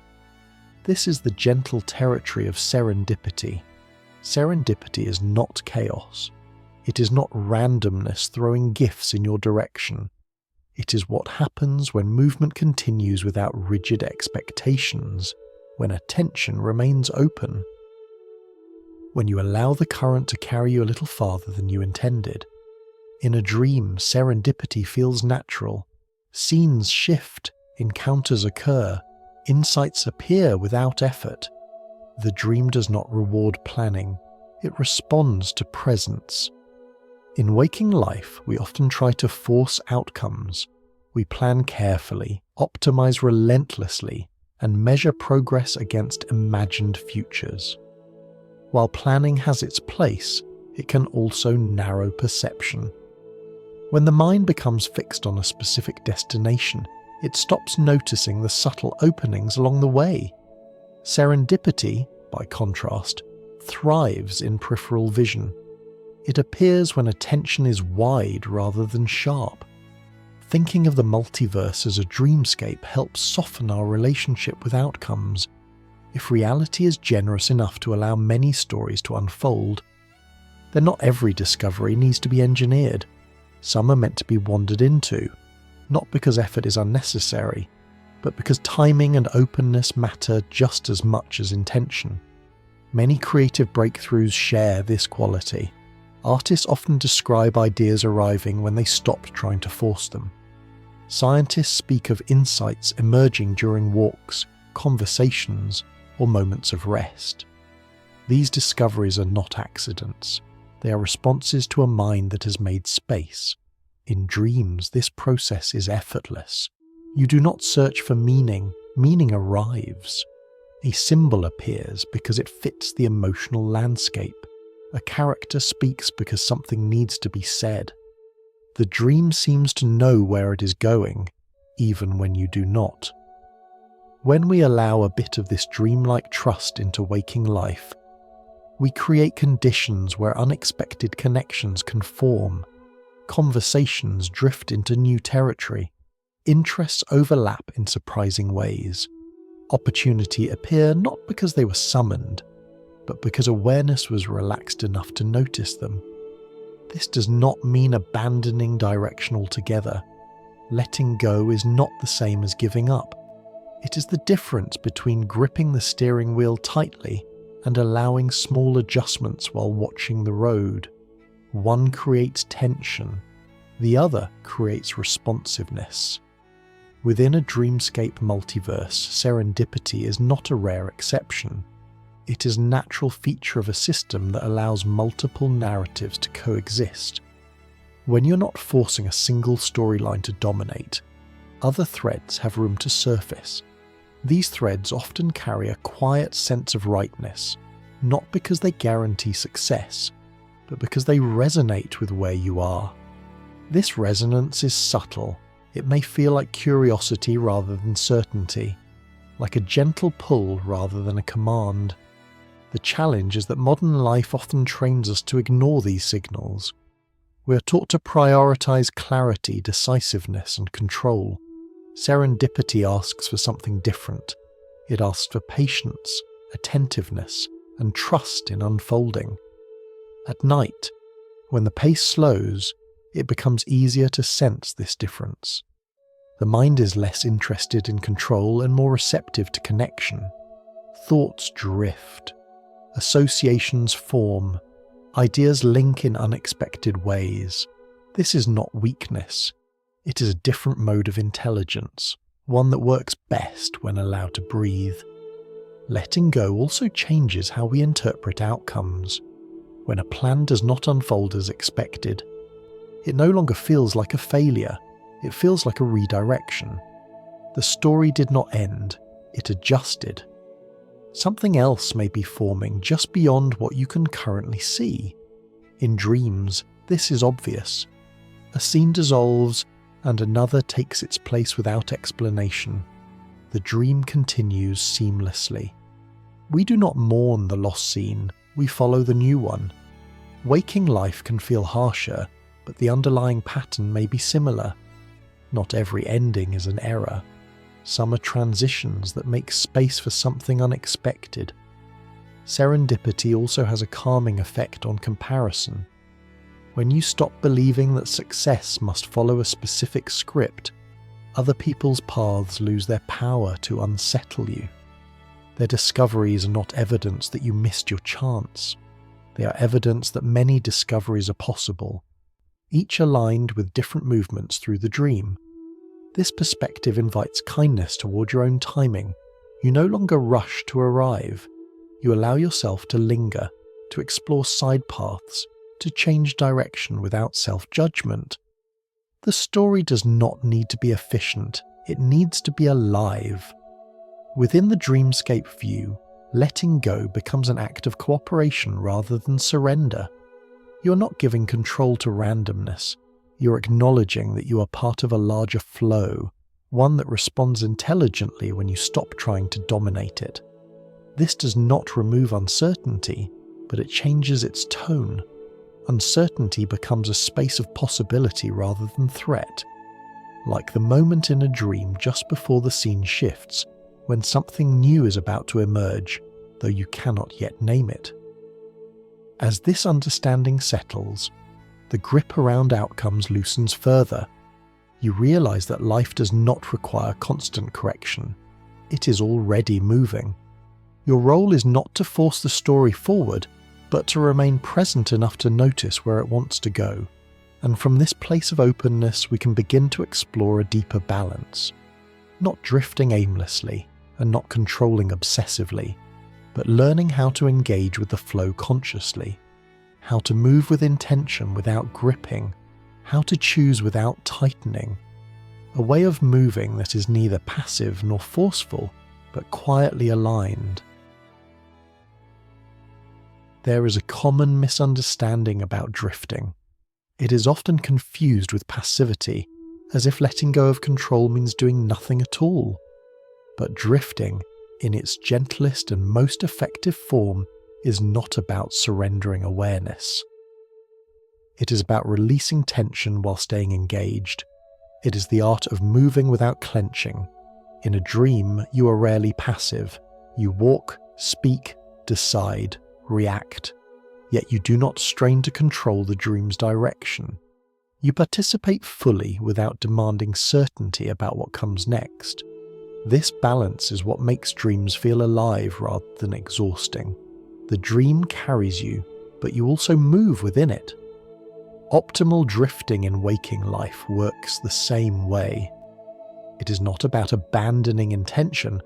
This is the gentle territory of serendipity. Serendipity is not chaos. It is not randomness throwing gifts in your direction. It is what happens when movement continues without rigid expectations, when attention remains open. When you allow the current to carry you a little farther than you intended. In a dream, serendipity feels natural. Scenes shift, encounters occur, insights appear without effort. The dream does not reward planning, it responds to presence. In waking life, we often try to force outcomes. We plan carefully, optimize relentlessly, and measure progress against imagined futures. While planning has its place, it can also narrow perception. When the mind becomes fixed on a specific destination, it stops noticing the subtle openings along the way. Serendipity, by contrast, thrives in peripheral vision. It appears when attention is wide rather than sharp. Thinking of the multiverse as a dreamscape helps soften our relationship with outcomes. If reality is generous enough to allow many stories to unfold, then not every discovery needs to be engineered. Some are meant to be wandered into, not because effort is unnecessary, but because timing and openness matter just as much as intention. Many creative breakthroughs share this quality. Artists often describe ideas arriving when they stop trying to force them. Scientists speak of insights emerging during walks, conversations, or moments of rest. These discoveries are not accidents. They are responses to a mind that has made space. In dreams, this process is effortless. You do not search for meaning. Meaning arrives. A symbol appears because it fits the emotional landscape. A character speaks because something needs to be said. The dream seems to know where it is going, even when you do not. When we allow a bit of this dreamlike trust into waking life, we create conditions where unexpected connections can form. Conversations drift into new territory. Interests overlap in surprising ways. Opportunity appear not because they were summoned, but because awareness was relaxed enough to notice them. This does not mean abandoning direction altogether. Letting go is not the same as giving up. It is the difference between gripping the steering wheel tightly and allowing small adjustments while watching the road. One creates tension, the other creates responsiveness. Within a dreamscape multiverse, serendipity is not a rare exception. It is a natural feature of a system that allows multiple narratives to coexist. When you're not forcing a single storyline to dominate, other threads have room to surface. These threads often carry a quiet sense of rightness, not because they guarantee success, but because they resonate with where you are. This resonance is subtle. It may feel like curiosity rather than certainty, like a gentle pull rather than a command. The challenge is that modern life often trains us to ignore these signals. We are taught to prioritize clarity, decisiveness, and control. Serendipity asks for something different. It asks for patience, attentiveness, and trust in unfolding. At night, when the pace slows, it becomes easier to sense this difference. The mind is less interested in control and more receptive to connection. Thoughts drift. Associations form. Ideas link in unexpected ways. This is not weakness. It is a different mode of intelligence, one that works best when allowed to breathe. Letting go also changes how we interpret outcomes. When a plan does not unfold as expected, it no longer feels like a failure, it feels like a redirection. The story did not end, it adjusted. Something else may be forming just beyond what you can currently see. In dreams, this is obvious. A scene dissolves, and another takes its place without explanation. The dream continues seamlessly. We do not mourn the lost scene, we follow the new one. Waking life can feel harsher, but the underlying pattern may be similar. Not every ending is an error. Some are transitions that make space for something unexpected. Serendipity also has a calming effect on comparison. When you stop believing that success must follow a specific script, other people's paths lose their power to unsettle you. Their discoveries are not evidence that you missed your chance. They are evidence that many discoveries are possible, each aligned with different movements through the dream. This perspective invites kindness toward your own timing. You no longer rush to arrive. You allow yourself to linger, to explore side paths, to change direction without self-judgment. The story does not need to be efficient, it needs to be alive. Within the Dreamscape view, letting go becomes an act of cooperation rather than surrender. You're not giving control to randomness, you're acknowledging that you are part of a larger flow, one that responds intelligently when you stop trying to dominate it. This does not remove uncertainty, but it changes its tone. Uncertainty becomes a space of possibility rather than threat. Like the moment in a dream just before the scene shifts, when something new is about to emerge, though you cannot yet name it. As this understanding settles, the grip around outcomes loosens further. You realize that life does not require constant correction. It is already moving. Your role is not to force the story forward, but to remain present enough to notice where it wants to go. And from this place of openness, we can begin to explore a deeper balance. Not drifting aimlessly, and not controlling obsessively, but learning how to engage with the flow consciously, how to move with intention without gripping, how to choose without tightening. A way of moving that is neither passive nor forceful, but quietly aligned. There is a common misunderstanding about drifting. It is often confused with passivity, as if letting go of control means doing nothing at all. But drifting, in its gentlest and most effective form, is not about surrendering awareness. It is about releasing tension while staying engaged. It is the art of moving without clenching. In a dream, you are rarely passive. You walk, speak, decide, react, yet you do not strain to control the dream's direction. You participate fully without demanding certainty about what comes next. This balance is what makes dreams feel alive rather than exhausting. The dream carries you, but you also move within it. Optimal drifting in waking life works the same way. It is not about abandoning intention,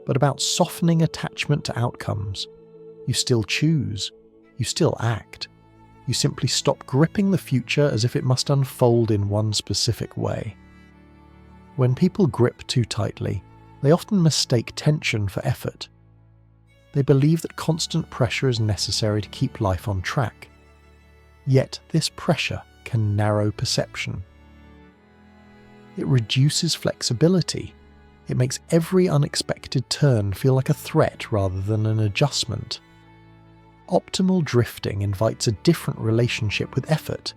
but about softening attachment to outcomes. You still choose, you still act. You simply stop gripping the future as if it must unfold in one specific way. When people grip too tightly, they often mistake tension for effort. They believe that constant pressure is necessary to keep life on track. Yet this pressure can narrow perception. It reduces flexibility. It makes every unexpected turn feel like a threat rather than an adjustment. Optimal drifting invites a different relationship with effort.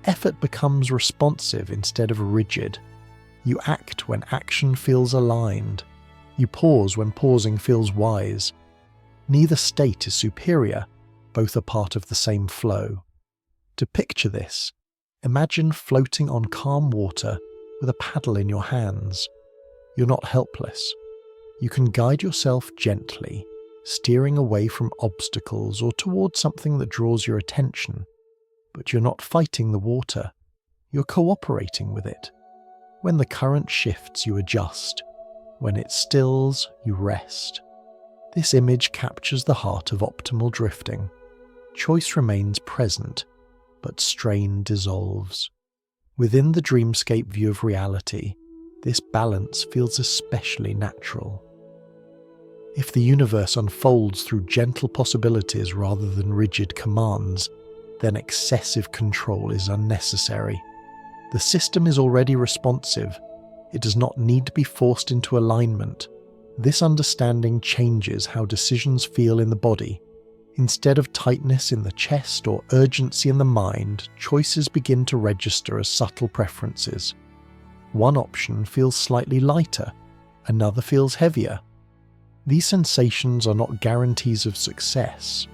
Effort becomes responsive instead of rigid. You act when action feels aligned. You pause when pausing feels wise. Neither state is superior, both are part of the same flow. To picture this, imagine floating on calm water with a paddle in your hands. You're not helpless. You can guide yourself gently, steering away from obstacles or towards something that draws your attention. But you're not fighting the water. You're cooperating with it. When the current shifts, you adjust. When it stills, you rest. This image captures the heart of optimal drifting. Choice remains present, but strain dissolves. Within the Dreamscape view of reality, this balance feels especially natural. If the universe unfolds through gentle possibilities rather than rigid commands, then excessive control is unnecessary. The system is already responsive. It does not need to be forced into alignment. This understanding changes how decisions feel in the body. Instead of tightness in the chest or urgency in the mind, choices begin to register as subtle preferences. One option feels slightly lighter, another feels heavier. These sensations are not guarantees of success.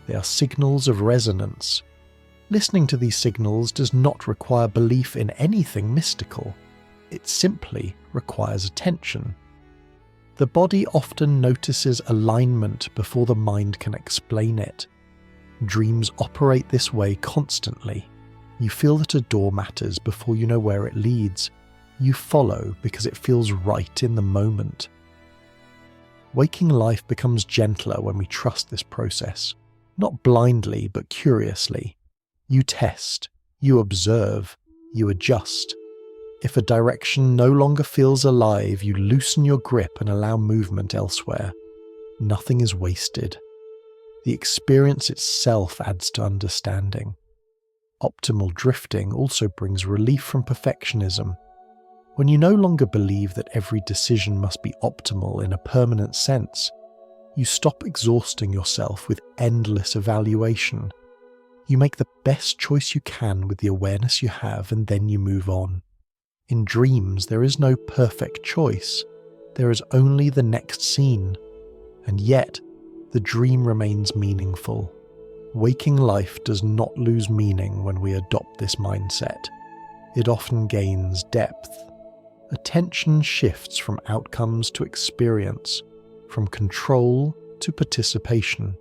They are signals of resonance. Listening to these signals does not require belief in anything mystical. It simply requires attention. The body often notices alignment before the mind can explain it. Dreams operate this way constantly. You feel that a door matters before you know where it leads. You follow because it feels right in the moment. Waking life becomes gentler when we trust this process, not blindly but curiously. You test, you observe, you adjust. If a direction no longer feels alive, you loosen your grip and allow movement elsewhere. Nothing is wasted. The experience itself adds to understanding. Optimal drifting also brings relief from perfectionism. When you no longer believe that every decision must be optimal in a permanent sense, you stop exhausting yourself with endless evaluation. You make the best choice you can with the awareness you have, and then you move on. In dreams, there is no perfect choice. There is only the next scene. And yet, the dream remains meaningful. Waking life does not lose meaning when we adopt this mindset. It often gains depth. Attention shifts from outcomes to experience, from control to participation.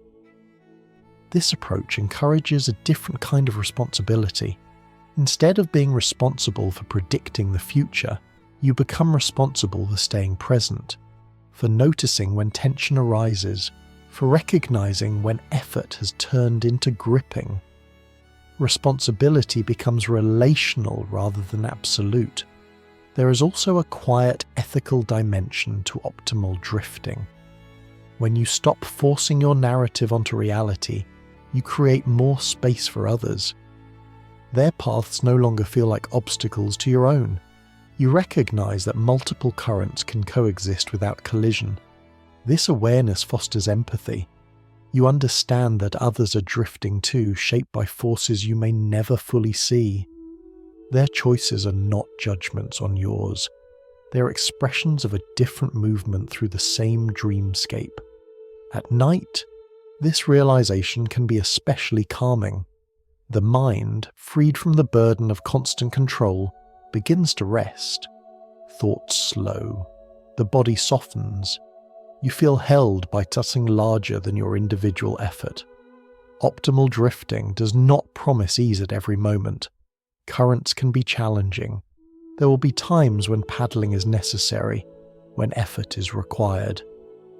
This approach encourages a different kind of responsibility. Instead of being responsible for predicting the future, you become responsible for staying present, for noticing when tension arises, for recognizing when effort has turned into gripping. Responsibility becomes relational rather than absolute. There is also a quiet ethical dimension to optimal drifting. When you stop forcing your narrative onto reality, you create more space for others. Their paths no longer feel like obstacles to your own. You recognize that multiple currents can coexist without collision. This awareness fosters empathy. You understand that others are drifting too, shaped by forces you may never fully see. Their choices are not judgments on yours. They are expressions of a different movement through the same dreamscape. At night, this realization can be especially calming. The mind, freed from the burden of constant control, begins to rest. Thoughts slow. The body softens. You feel held by something larger than your individual effort. Optimal drifting does not promise ease at every moment. Currents can be challenging. There will be times when paddling is necessary, when effort is required.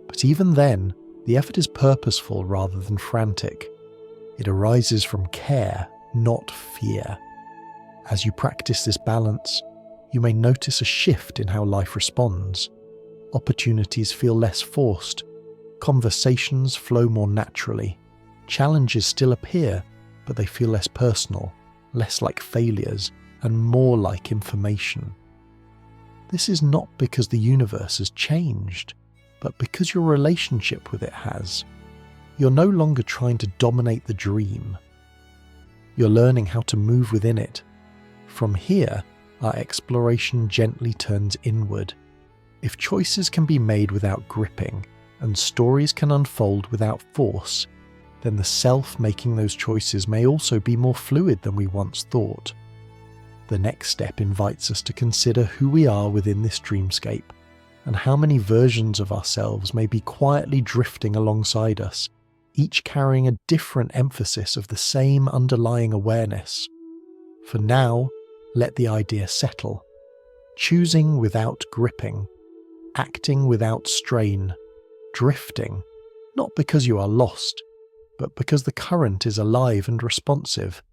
But even then, the effort is purposeful rather than frantic. It arises from care, not fear. As you practice this balance, you may notice a shift in how life responds. Opportunities feel less forced. Conversations flow more naturally. Challenges still appear, but they feel less personal, less like failures, and more like information. This is not because the universe has changed, but because your relationship with it has. You're no longer trying to dominate the dream. You're learning how to move within it. From here, our exploration gently turns inward. If choices can be made without gripping, and stories can unfold without force, then the self making those choices may also be more fluid than we once thought. The next step invites us to consider who we are within this dreamscape, and how many versions of ourselves may be quietly drifting alongside us, each carrying a different emphasis of the same underlying awareness. For now, let the idea settle. Choosing without gripping, acting without strain, drifting, not because you are lost, but because the current is alive and responsive.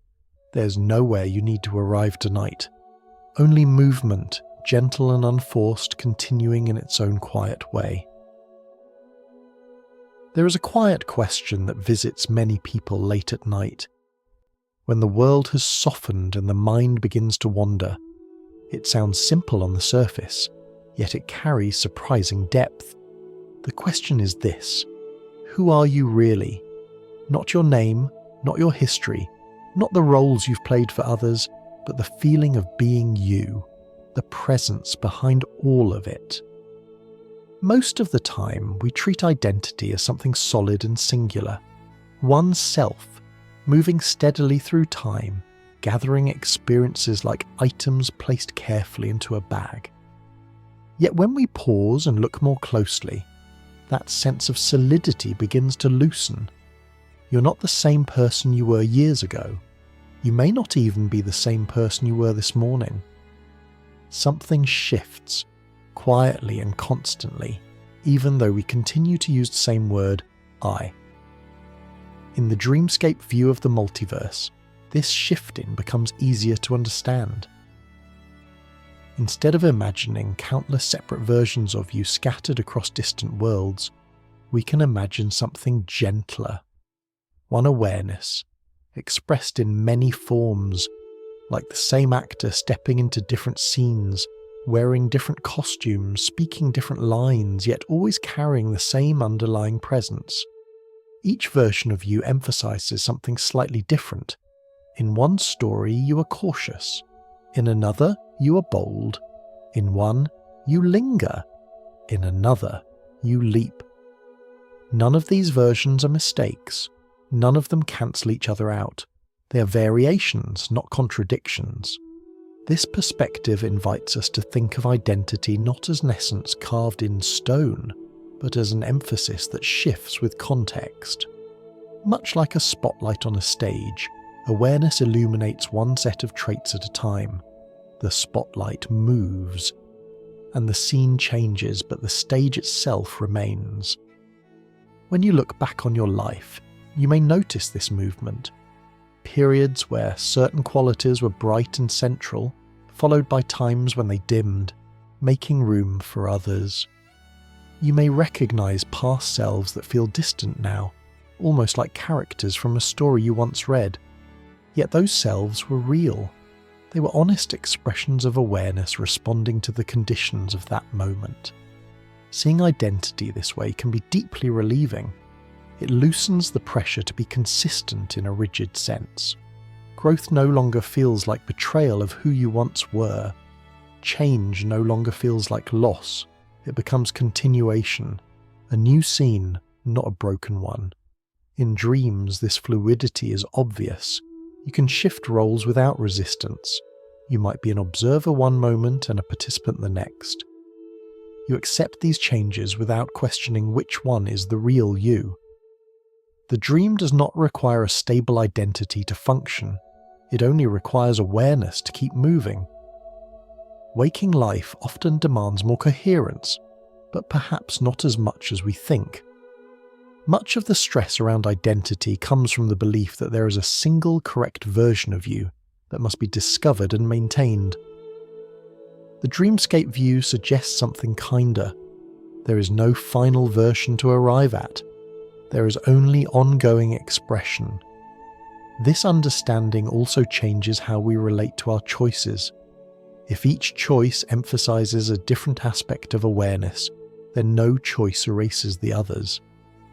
There's nowhere you need to arrive tonight. Only movement, gentle and unforced, continuing in its own quiet way. There is a quiet question that visits many people late at night. When the world has softened and the mind begins to wander, it sounds simple on the surface, yet it carries surprising depth. The question is this: who are you really? Not your name, not your history, not the roles you've played for others, but the feeling of being you, the presence behind all of it. Most of the time, we treat identity as something solid and singular, one self, moving steadily through time, gathering experiences like items placed carefully into a bag. Yet when we pause and look more closely, that sense of solidity begins to loosen. You're not the same person you were years ago. You may not even be the same person you were this morning. Something shifts, quietly and constantly, even though we continue to use the same word, I. In the Dreamscape view of the multiverse, this shifting becomes easier to understand. Instead of imagining countless separate versions of you scattered across distant worlds, we can imagine something gentler. One awareness, expressed in many forms, like the same actor stepping into different scenes, wearing different costumes, speaking different lines, yet always carrying the same underlying presence. Each version of you emphasizes something slightly different. In one story, you are cautious. In another, you are bold. In one, you linger. In another, you leap. None of these versions are mistakes. None of them cancel each other out. They are variations, not contradictions. This perspective invites us to think of identity not as an essence carved in stone, but as an emphasis that shifts with context. Much like a spotlight on a stage, awareness illuminates one set of traits at a time. The spotlight moves, and the scene changes, but the stage itself remains. When you look back on your life, you may notice this movement. Periods where certain qualities were bright and central, followed by times when they dimmed, making room for others. You may recognize past selves that feel distant now, almost like characters from a story you once read. Yet those selves were real. They were honest expressions of awareness responding to the conditions of that moment. Seeing identity this way can be deeply relieving. It loosens the pressure to be consistent in a rigid sense. Growth no longer feels like betrayal of who you once were. Change no longer feels like loss. It becomes continuation, a new scene, not a broken one. In dreams, this fluidity is obvious. You can shift roles without resistance. You might be an observer one moment and a participant the next. You accept these changes without questioning which one is the real you. The dream does not require a stable identity to function. It only requires awareness to keep moving. Waking life often demands more coherence, but perhaps not as much as we think. Much of the stress around identity comes from the belief that there is a single correct version of you that must be discovered and maintained. The Dreamscape view suggests something kinder. There is no final version to arrive at. There is only ongoing expression. This understanding also changes how we relate to our choices. If each choice emphasizes a different aspect of awareness, then no choice erases the others.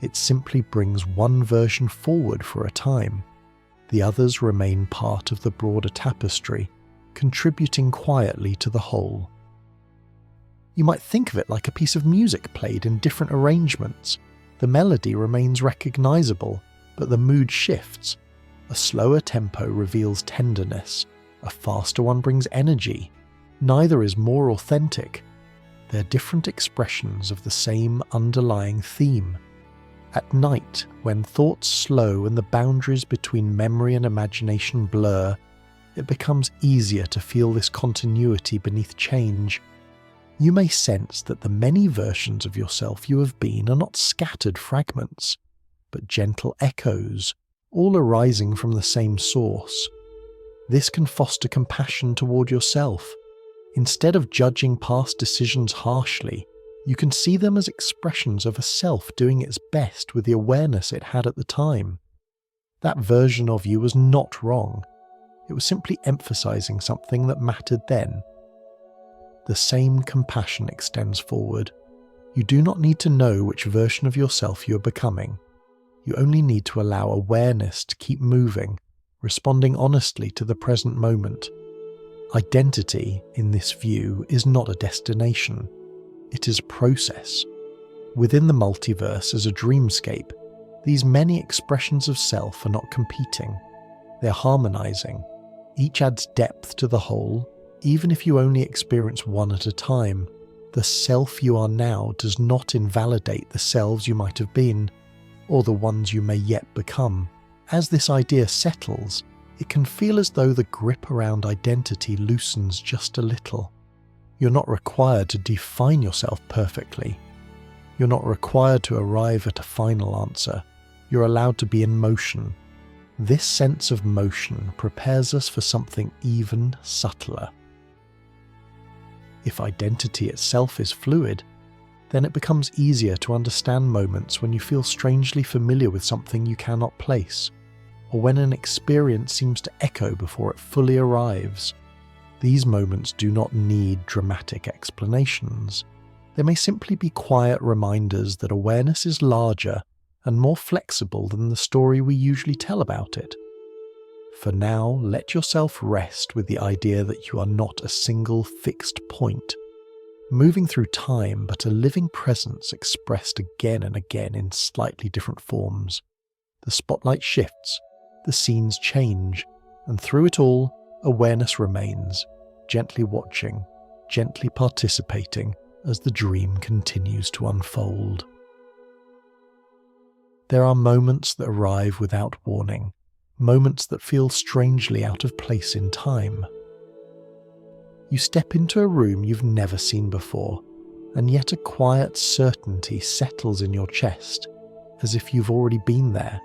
It simply brings one version forward for a time. The others remain part of the broader tapestry, contributing quietly to the whole. You might think of it like a piece of music played in different arrangements. The melody remains recognizable, but the mood shifts. A slower tempo reveals tenderness. A faster one brings energy. Neither is more authentic. They're different expressions of the same underlying theme. At night, when thoughts slow and the boundaries between memory and imagination blur, it becomes easier to feel this continuity beneath change. You may sense that the many versions of yourself you have been are not scattered fragments, but gentle echoes, all arising from the same source. This can foster compassion toward yourself. Instead of judging past decisions harshly, you can see them as expressions of a self doing its best with the awareness it had at the time. That version of you was not wrong. It was simply emphasizing something that mattered then. The same compassion extends forward. You do not need to know which version of yourself you are becoming. You only need to allow awareness to keep moving, responding honestly to the present moment. Identity, in this view, is not a destination. It is a process. Within the multiverse as a dreamscape, these many expressions of self are not competing. They're harmonizing. Each adds depth to the whole, even if you only experience one at a time. The self you are now does not invalidate the selves you might have been, or the ones you may yet become. As this idea settles, it can feel as though the grip around identity loosens just a little. You're not required to define yourself perfectly. You're not required to arrive at a final answer. You're allowed to be in motion. This sense of motion prepares us for something even subtler. If identity itself is fluid, then it becomes easier to understand moments when you feel strangely familiar with something you cannot place, or when an experience seems to echo before it fully arrives. These moments do not need dramatic explanations. They may simply be quiet reminders that awareness is larger and more flexible than the story we usually tell about it. For now, let yourself rest with the idea that you are not a single fixed point, moving through time but a living presence expressed again and again in slightly different forms. The spotlight shifts, the scenes change, and through it all, awareness remains, gently watching, gently participating as the dream continues to unfold. There are moments that arrive without warning, moments that feel strangely out of place in time. You step into a room you've never seen before, and yet a quiet certainty settles in your chest, as if you've already been there.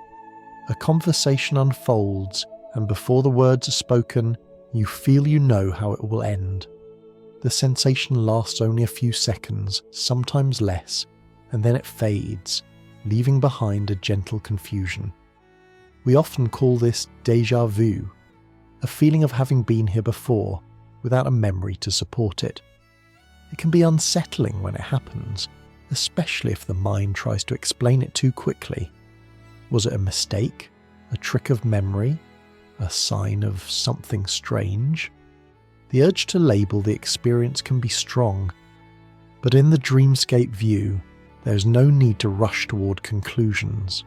A conversation unfolds, and before the words are spoken, you feel you know how it will end. The sensation lasts only a few seconds, sometimes less, and then it fades, leaving behind a gentle confusion. We often call this déjà vu, a feeling of having been here before, without a memory to support it. It can be unsettling when it happens, especially if the mind tries to explain it too quickly. Was it a mistake? A trick of memory? A sign of something strange? The urge to label the experience can be strong, but in the dreamscape view, there's no need to rush toward conclusions.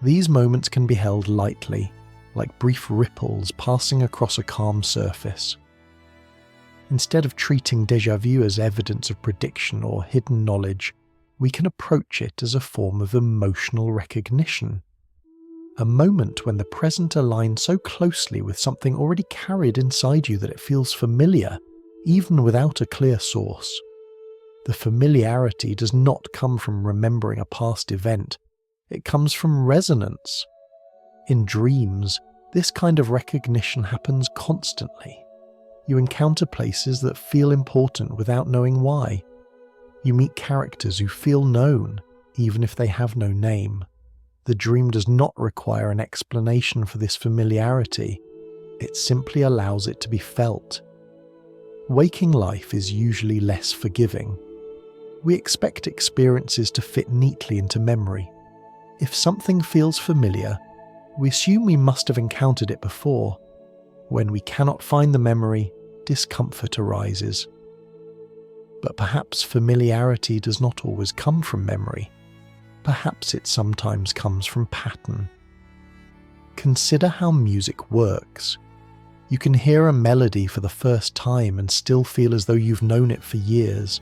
These moments can be held lightly, like brief ripples passing across a calm surface. Instead of treating déjà vu as evidence of prediction or hidden knowledge, we can approach it as a form of emotional recognition. A moment when the present aligns so closely with something already carried inside you that it feels familiar, even without a clear source. The familiarity does not come from remembering a past event, it comes from resonance. In dreams, this kind of recognition happens constantly. You encounter places that feel important without knowing why. You meet characters who feel known, even if they have no name. The dream does not require an explanation for this familiarity. It simply allows it to be felt. Waking life is usually less forgiving. We expect experiences to fit neatly into memory. If something feels familiar, we assume we must have encountered it before. When we cannot find the memory, discomfort arises. But perhaps familiarity does not always come from memory. Perhaps it sometimes comes from pattern. Consider how music works. You can hear a melody for the first time and still feel as though you've known it for years.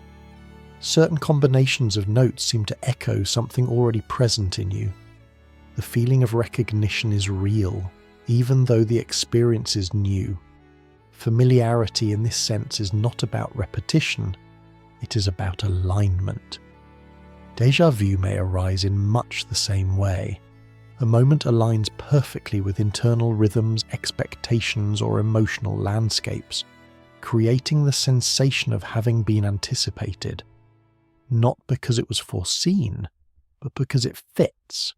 Certain combinations of notes seem to echo something already present in you. The feeling of recognition is real, even though the experience is new. Familiarity in this sense is not about repetition, it is about alignment. Déjà vu may arise in much the same way. A moment aligns perfectly with internal rhythms, expectations, or emotional landscapes, creating the sensation of having been anticipated. Not because it was foreseen, but because it fits.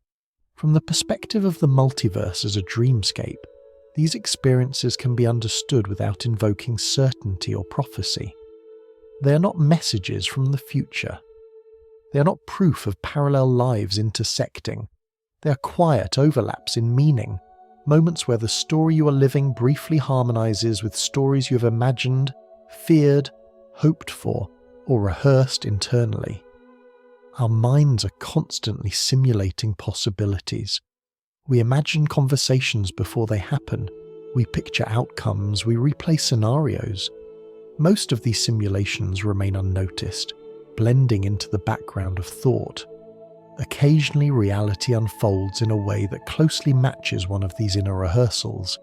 From the perspective of the multiverse as a dreamscape, these experiences can be understood without invoking certainty or prophecy. They are not messages from the future. They are not proof of parallel lives intersecting. They are quiet overlaps in meaning, moments where the story you are living briefly harmonizes with stories you have imagined, feared, hoped for, or rehearsed internally. Our minds are constantly simulating possibilities. We imagine conversations before they happen. We picture outcomes. We replay scenarios. Most of these simulations remain unnoticed, blending into the background of thought. Occasionally, reality unfolds in a way that closely matches one of these inner rehearsals,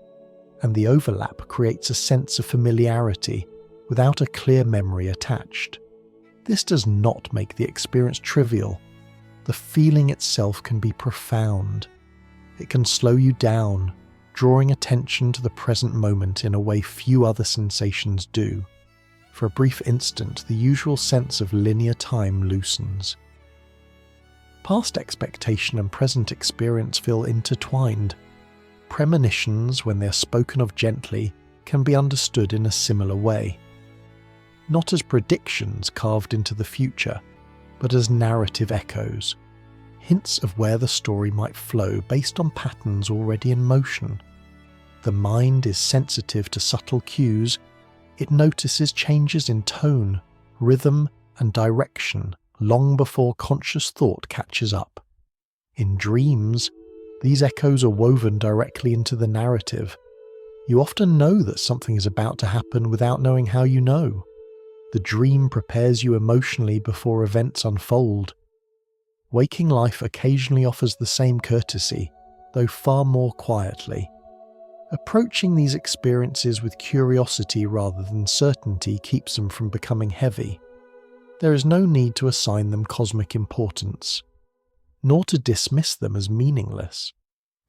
and the overlap creates a sense of familiarity without a clear memory attached. This does not make the experience trivial. The feeling itself can be profound. It can slow you down, drawing attention to the present moment in a way few other sensations do. For a brief instant, the usual sense of linear time loosens. Past expectation and present experience feel intertwined. Premonitions, when they are spoken of gently, can be understood in a similar way. Not as predictions carved into the future, but as narrative echoes, hints of where the story might flow based on patterns already in motion. The mind is sensitive to subtle cues. It notices changes in tone, rhythm, and direction long before conscious thought catches up. In dreams, these echoes are woven directly into the narrative. You often know that something is about to happen without knowing how you know. The dream prepares you emotionally before events unfold. Waking life occasionally offers the same courtesy, though far more quietly. Approaching these experiences with curiosity rather than certainty keeps them from becoming heavy. There is no need to assign them cosmic importance, nor to dismiss them as meaningless.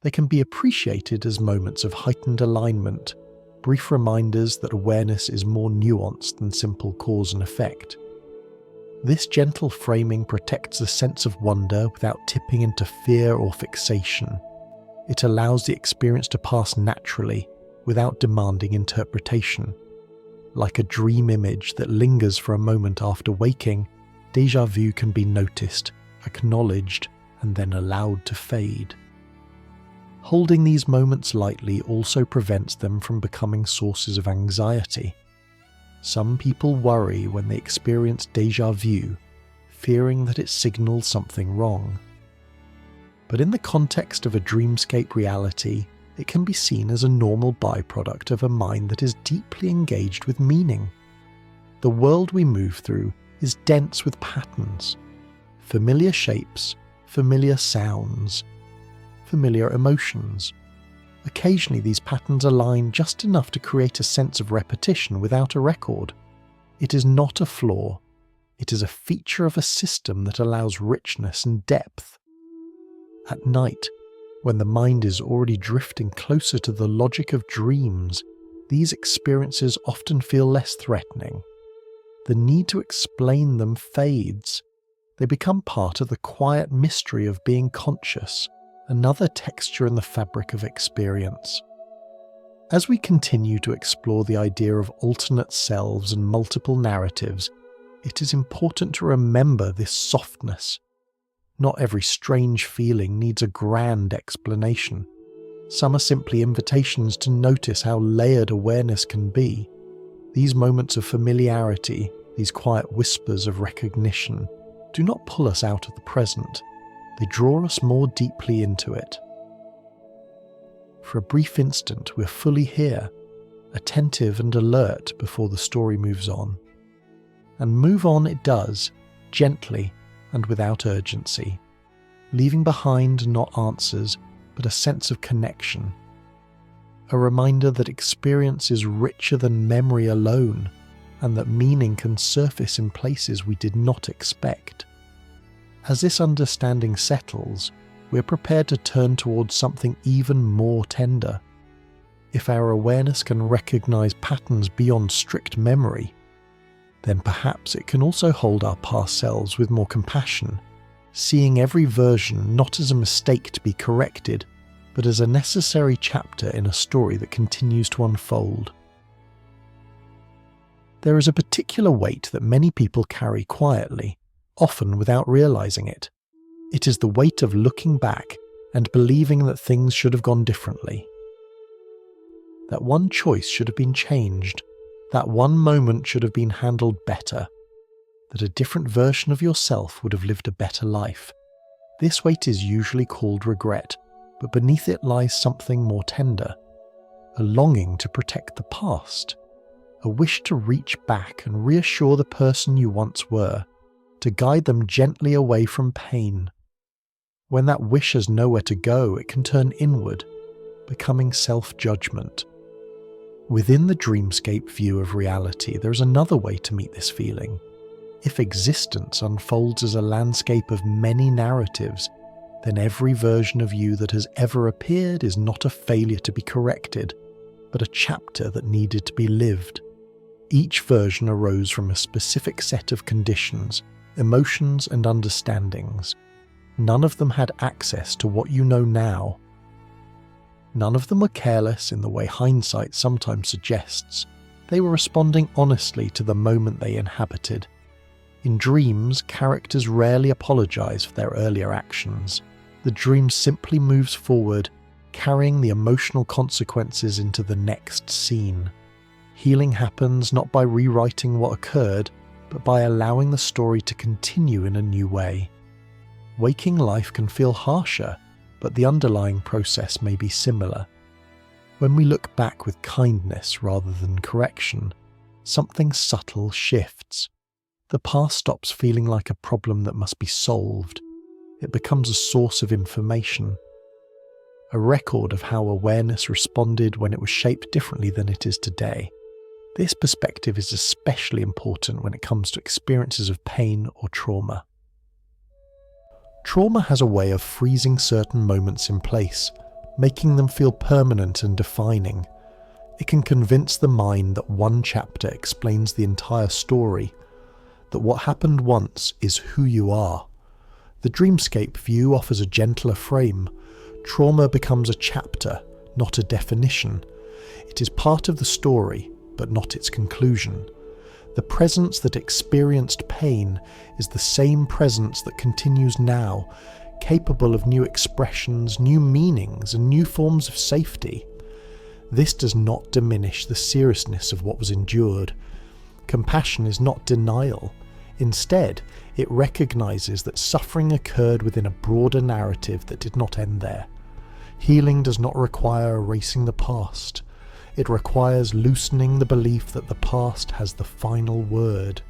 They can be appreciated as moments of heightened alignment, brief reminders that awareness is more nuanced than simple cause and effect. This gentle framing protects the sense of wonder without tipping into fear or fixation. It allows the experience to pass naturally, without demanding interpretation. Like a dream image that lingers for a moment after waking, déjà vu can be noticed, acknowledged, and then allowed to fade. Holding these moments lightly also prevents them from becoming sources of anxiety. Some people worry when they experience déjà vu, fearing that it signals something wrong. But in the context of a dreamscape reality, it can be seen as a normal byproduct of a mind that is deeply engaged with meaning. The world we move through is dense with patterns, familiar shapes, familiar sounds, familiar emotions. Occasionally these patterns align just enough to create a sense of repetition without a record. It is not a flaw. It is a feature of a system that allows richness and depth. At night, when the mind is already drifting closer to the logic of dreams, these experiences often feel less threatening. The need to explain them fades. They become part of the quiet mystery of being conscious, another texture in the fabric of experience. As we continue to explore the idea of alternate selves and multiple narratives, it is important to remember this softness. Not every strange feeling needs a grand explanation. Some are simply invitations to notice how layered awareness can be. These moments of familiarity, these quiet whispers of recognition, do not pull us out of the present. They draw us more deeply into it. For a brief instant, we're fully here, attentive and alert before the story moves on. And move on it does, gently and without urgency, leaving behind not answers, but a sense of connection. A reminder that experience is richer than memory alone, and that meaning can surface in places we did not expect. As this understanding settles, we're prepared to turn towards something even more tender. If our awareness can recognize patterns beyond strict memory, then perhaps it can also hold our past selves with more compassion, seeing every version not as a mistake to be corrected, but as a necessary chapter in a story that continues to unfold. There is a particular weight that many people carry quietly, often without realizing it. It is the weight of looking back and believing that things should have gone differently. That one choice should have been changed, that one moment should have been handled better, that a different version of yourself would have lived a better life. This weight is usually called regret, but beneath it lies something more tender, a longing to protect the past, a wish to reach back and reassure the person you once were, to guide them gently away from pain. When that wish has nowhere to go, it can turn inward, becoming self-judgment. Within the dreamscape view of reality, there is another way to meet this feeling. If existence unfolds as a landscape of many narratives, then every version of you that has ever appeared is not a failure to be corrected, but a chapter that needed to be lived. Each version arose from a specific set of conditions, emotions and understandings. None of them had access to what you know now. None of them were careless in the way hindsight sometimes suggests. They were responding honestly to the moment they inhabited. In dreams, characters rarely apologize for their earlier actions. The dream simply moves forward, carrying the emotional consequences into the next scene. Healing happens not by rewriting what occurred, but by allowing the story to continue in a new way. Waking life can feel harsher, but the underlying process may be similar. When we look back with kindness rather than correction, something subtle shifts. The past stops feeling like a problem that must be solved. It becomes a source of information, a record of how awareness responded when it was shaped differently than it is today. This perspective is especially important when it comes to experiences of pain or trauma. Trauma has a way of freezing certain moments in place, making them feel permanent and defining. It can convince the mind that one chapter explains the entire story, that what happened once is who you are. The dreamscape view offers a gentler frame. Trauma becomes a chapter, not a definition. It is part of the story, but not its conclusion. The presence that experienced pain is the same presence that continues now, capable of new expressions, new meanings, and new forms of safety. This does not diminish the seriousness of what was endured. Compassion is not denial. Instead, it recognizes that suffering occurred within a broader narrative that did not end there. Healing does not require erasing the past. It requires loosening the belief that the past has the final word.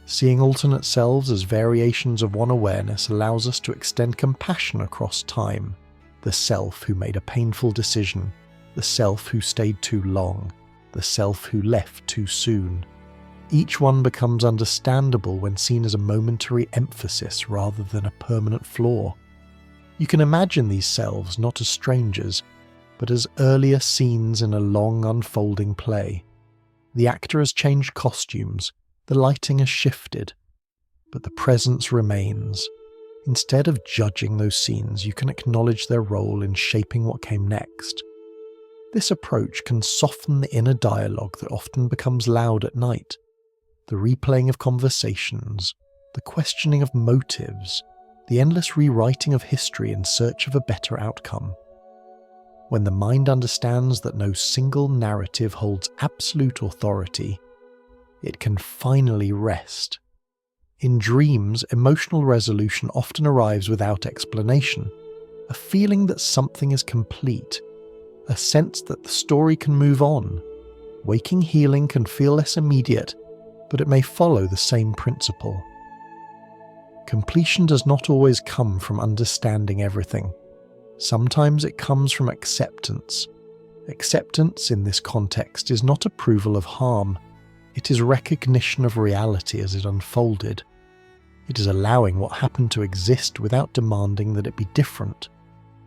Seeing alternate selves as variations of one awareness allows us to extend compassion across time. The self who made a painful decision, the self who stayed too long, the self who left too soon. Each one becomes understandable when seen as a momentary emphasis rather than a permanent flaw. You can imagine these selves not as strangers, but as earlier scenes in a long unfolding play. The actor has changed costumes, the lighting has shifted, but the presence remains. Instead of judging those scenes, you can acknowledge their role in shaping what came next. This approach can soften the inner dialogue that often becomes loud at night. The replaying of conversations, the questioning of motives, the endless rewriting of history in search of a better outcome. When the mind understands that no single narrative holds absolute authority, it can finally rest. In dreams, emotional resolution often arrives without explanation, a feeling that something is complete, a sense that the story can move on. Waking healing can feel less immediate, but it may follow the same principle. Completion does not always come from understanding everything. Sometimes it comes from acceptance. Acceptance in this context is not approval of harm. It is recognition of reality as it unfolded. It is allowing what happened to exist without demanding that it be different.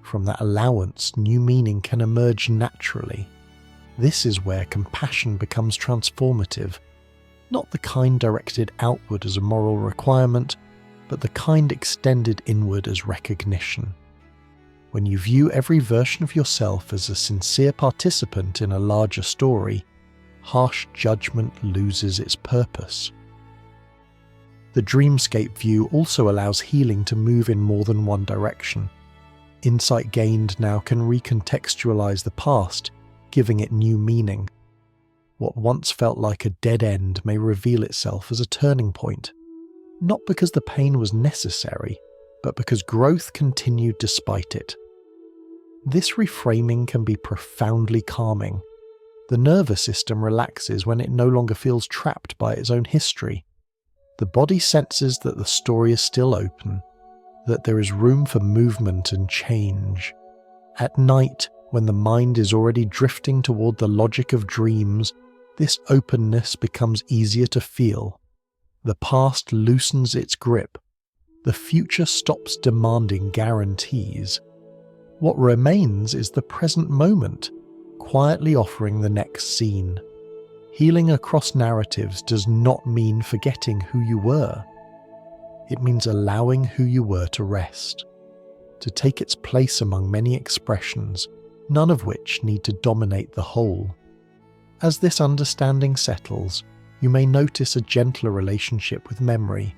From that allowance, new meaning can emerge naturally. This is where compassion becomes transformative, not the kind directed outward as a moral requirement, but the kind extended inward as recognition. When you view every version of yourself as a sincere participant in a larger story, harsh judgment loses its purpose. The Dreamscape view also allows healing to move in more than one direction. Insight gained now can recontextualize the past, giving it new meaning. What once felt like a dead end may reveal itself as a turning point, not because the pain was necessary, but because growth continued despite it. This reframing can be profoundly calming. The nervous system relaxes when it no longer feels trapped by its own history. The body senses that the story is still open, that there is room for movement and change. At night, when the mind is already drifting toward the logic of dreams, this openness becomes easier to feel. The past loosens its grip. The future stops demanding guarantees. What remains is the present moment, quietly offering the next scene. Healing across narratives does not mean forgetting who you were. It means allowing who you were to rest, to take its place among many expressions, none of which need to dominate the whole. As this understanding settles, you may notice a gentler relationship with memory.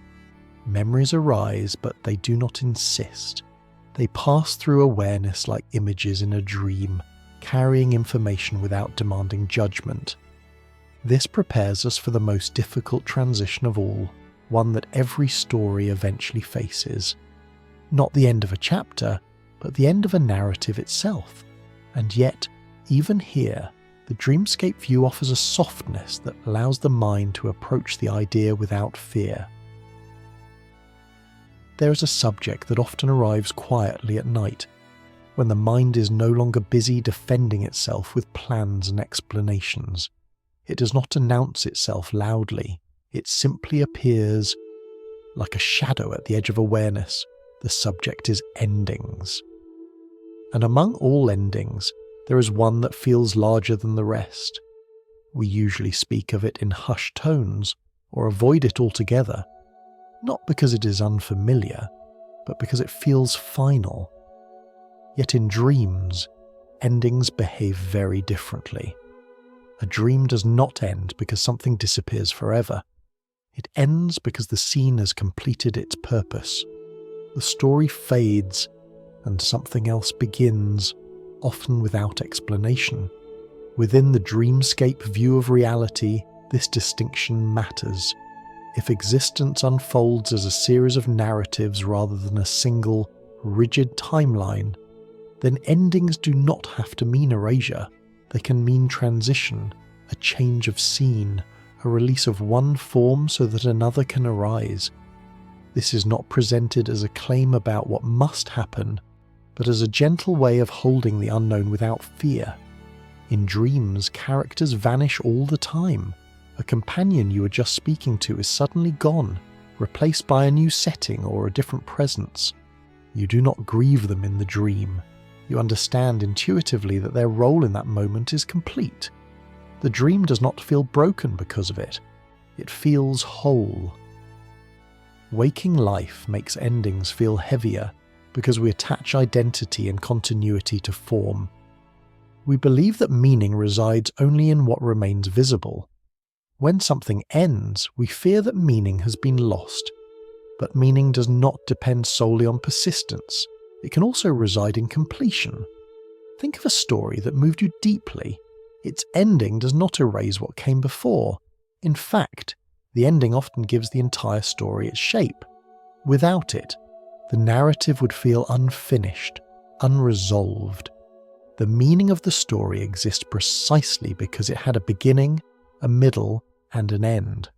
Memories arise, but they do not insist. They pass through awareness like images in a dream, carrying information without demanding judgment. This prepares us for the most difficult transition of all, one that every story eventually faces. Not the end of a chapter, but the end of a narrative itself. And yet, even here, the Dreamscape view offers a softness that allows the mind to approach the idea without fear. There is a subject that often arrives quietly at night, when the mind is no longer busy defending itself with plans and explanations. It does not announce itself loudly. It simply appears like a shadow at the edge of awareness. The subject is endings. And among all endings, there is one that feels larger than the rest. We usually speak of it in hushed tones or avoid it altogether, not because it is unfamiliar, but because it feels final. Yet in dreams, endings behave very differently. A dream does not end because something disappears forever. It ends because the scene has completed its purpose. The story fades and something else begins, often without explanation. Within the Dreamscape view of reality, this distinction matters. If existence unfolds as a series of narratives rather than a single, rigid timeline, then endings do not have to mean erasure. They can mean transition, a change of scene, a release of one form so that another can arise. This is not presented as a claim about what must happen, but as a gentle way of holding the unknown without fear. In dreams, characters vanish all the time. A companion you were just speaking to is suddenly gone, replaced by a new setting or a different presence. You do not grieve them in the dream. You understand intuitively that their role in that moment is complete. The dream does not feel broken because of it. It feels whole. Waking life makes endings feel heavier because we attach identity and continuity to form. We believe that meaning resides only in what remains visible. When something ends, we fear that meaning has been lost. But meaning does not depend solely on persistence. It can also reside in completion. Think of a story that moved you deeply. Its ending does not erase what came before. In fact, the ending often gives the entire story its shape. Without it, the narrative would feel unfinished, unresolved. The meaning of the story exists precisely because it had a beginning, a middle, and an end.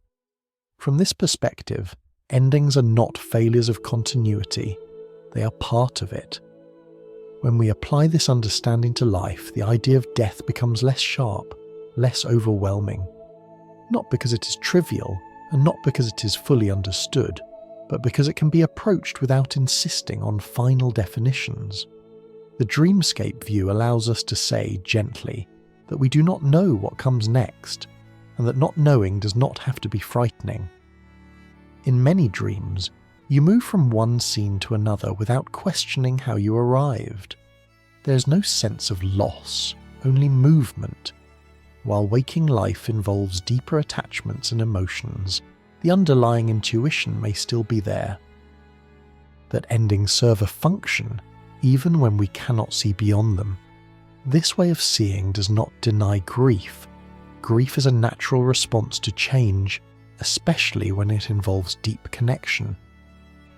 From this perspective, endings are not failures of continuity. They are part of it. When we apply this understanding to life, the idea of death becomes less sharp, less overwhelming. Not because it is trivial, and not because it is fully understood, but because it can be approached without insisting on final definitions. The Dreamscape view allows us to say gently that we do not know what comes next, and that not knowing does not have to be frightening. In many dreams, you move from one scene to another without questioning how you arrived. There's no sense of loss, only movement. While waking life involves deeper attachments and emotions, the underlying intuition may still be there. That endings serve a function, even when we cannot see beyond them. This way of seeing does not deny grief. Grief is a natural response to change, especially when it involves deep connection.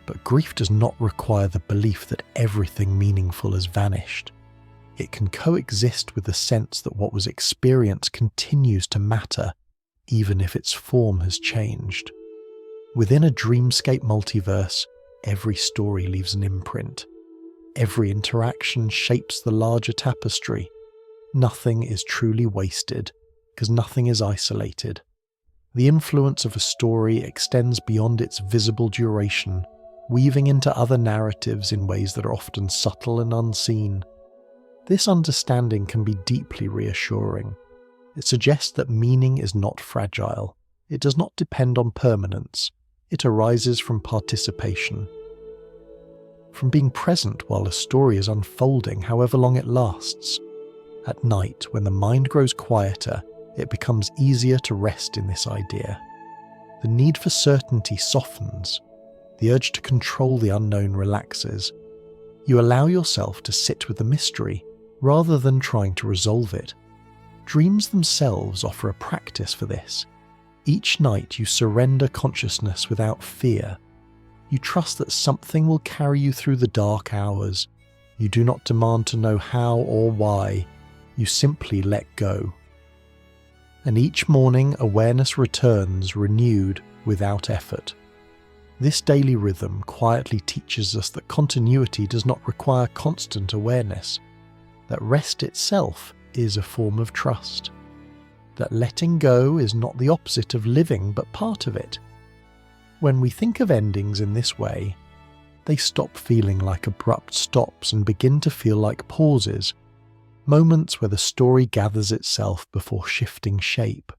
But grief does not require the belief that everything meaningful has vanished. It can coexist with the sense that what was experienced continues to matter, even if its form has changed. Within a dreamscape multiverse, every story leaves an imprint. Every interaction shapes the larger tapestry. Nothing is truly wasted, because nothing is isolated. The influence of a story extends beyond its visible duration, weaving into other narratives in ways that are often subtle and unseen. This understanding can be deeply reassuring. It suggests that meaning is not fragile. It does not depend on permanence. It arises from participation. From being present while a story is unfolding, however long it lasts. At night, when the mind grows quieter, it becomes easier to rest in this idea. The need for certainty softens. The urge to control the unknown relaxes. You allow yourself to sit with the mystery, rather than trying to resolve it. Dreams themselves offer a practice for this. Each night you surrender consciousness without fear. You trust that something will carry you through the dark hours. You do not demand to know how or why. You simply let go. And each morning awareness returns renewed without effort. This daily rhythm quietly teaches us that continuity does not require constant awareness, that rest itself is a form of trust, that letting go is not the opposite of living but part of it. When we think of endings in this way, they stop feeling like abrupt stops and begin to feel like pauses, moments where the story gathers itself before shifting shape.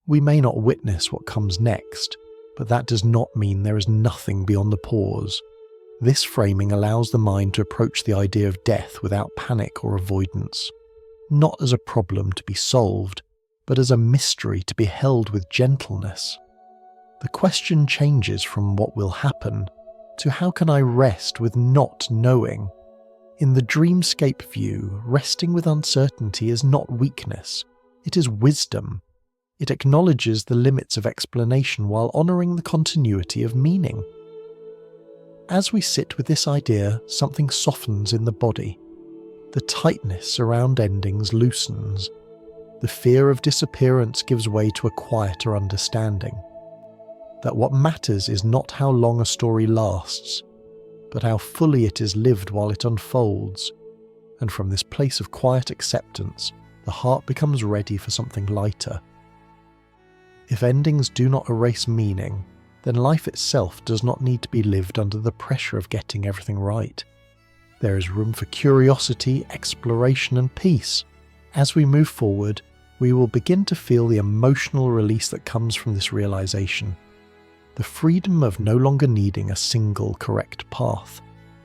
We may not witness what comes next, but that does not mean there is nothing beyond the pause. This framing allows the mind to approach the idea of death without panic or avoidance, not as a problem to be solved, but as a mystery to be held with gentleness. The question changes from what will happen to how can I rest with not knowing. In the dreamscape view, resting with uncertainty is not weakness, it is wisdom. It acknowledges the limits of explanation while honouring the continuity of meaning. As we sit with this idea, something softens in the body. The tightness around endings loosens. The fear of disappearance gives way to a quieter understanding. That what matters is not how long a story lasts, but how fully it is lived while it unfolds. And from this place of quiet acceptance, the heart becomes ready for something lighter. If endings do not erase meaning, then life itself does not need to be lived under the pressure of getting everything right. There is room for curiosity, exploration, and peace. As we move forward, we will begin to feel the emotional release that comes from this realization. The freedom of no longer needing a single correct path.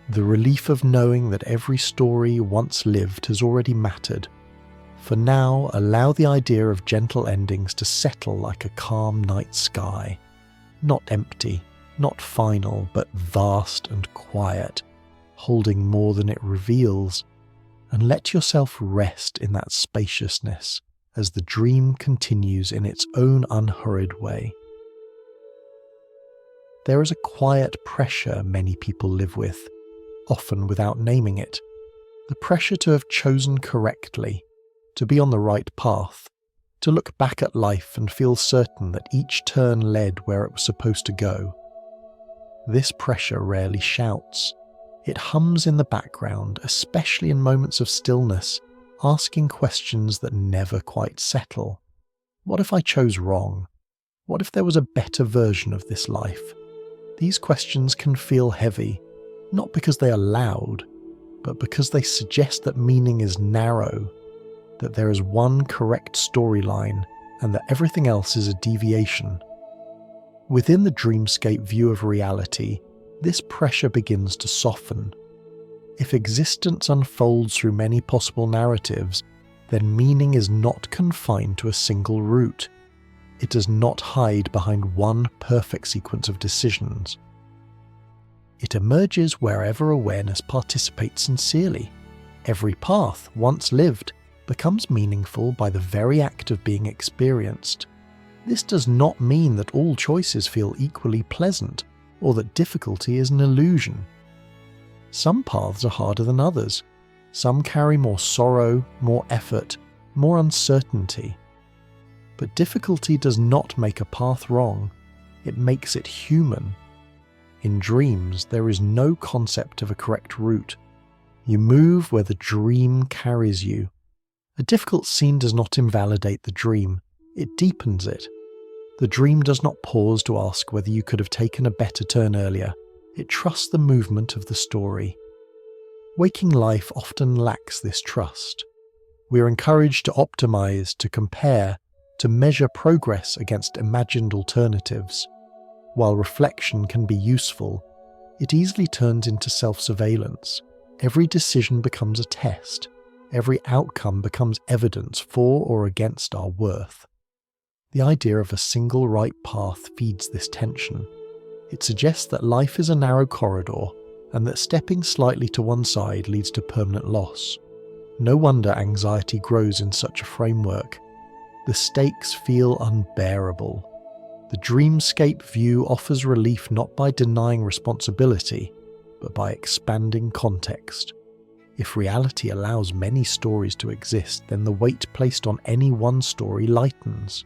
The relief of knowing that every story once lived has already mattered. For now, allow the idea of gentle endings to settle like a calm night sky. Not empty, not final, but vast and quiet, holding more than it reveals. And let yourself rest in that spaciousness as the dream continues in its own unhurried way. There is a quiet pressure many people live with, often without naming it. The pressure to have chosen correctly, to be on the right path, to look back at life and feel certain that each turn led where it was supposed to go. This pressure rarely shouts. It hums in the background, especially in moments of stillness, asking questions that never quite settle. What if I chose wrong? What if there was a better version of this life? These questions can feel heavy, not because they are loud, but because they suggest that meaning is narrow, that there is one correct storyline and that everything else is a deviation. Within the dreamscape view of reality, this pressure begins to soften. If existence unfolds through many possible narratives, then meaning is not confined to a single route. it does not hide behind one perfect sequence of decisions. It emerges wherever awareness participates sincerely. Every path, once lived, becomes meaningful by the very act of being experienced. This does not mean that all choices feel equally pleasant, or that difficulty is an illusion. Some paths are harder than others. Some carry more sorrow, more effort, more uncertainty. But difficulty does not make a path wrong. It makes it human. In dreams, there is no concept of a correct route. You move where the dream carries you. A difficult scene does not invalidate the dream. It deepens it. The dream does not pause to ask whether you could have taken a better turn earlier. It trusts the movement of the story. Waking life often lacks this trust. We are encouraged to optimize, to compare, to measure progress against imagined alternatives. While reflection can be useful, it easily turns into self-surveillance. Every decision becomes a test. Every outcome becomes evidence for or against our worth. The idea of a single right path feeds this tension. It suggests that life is a narrow corridor, and that stepping slightly to one side leads to permanent loss. No wonder anxiety grows in such a framework. The stakes feel unbearable. The dreamscape view offers relief not by denying responsibility, but by expanding context. If reality allows many stories to exist, then the weight placed on any one story lightens.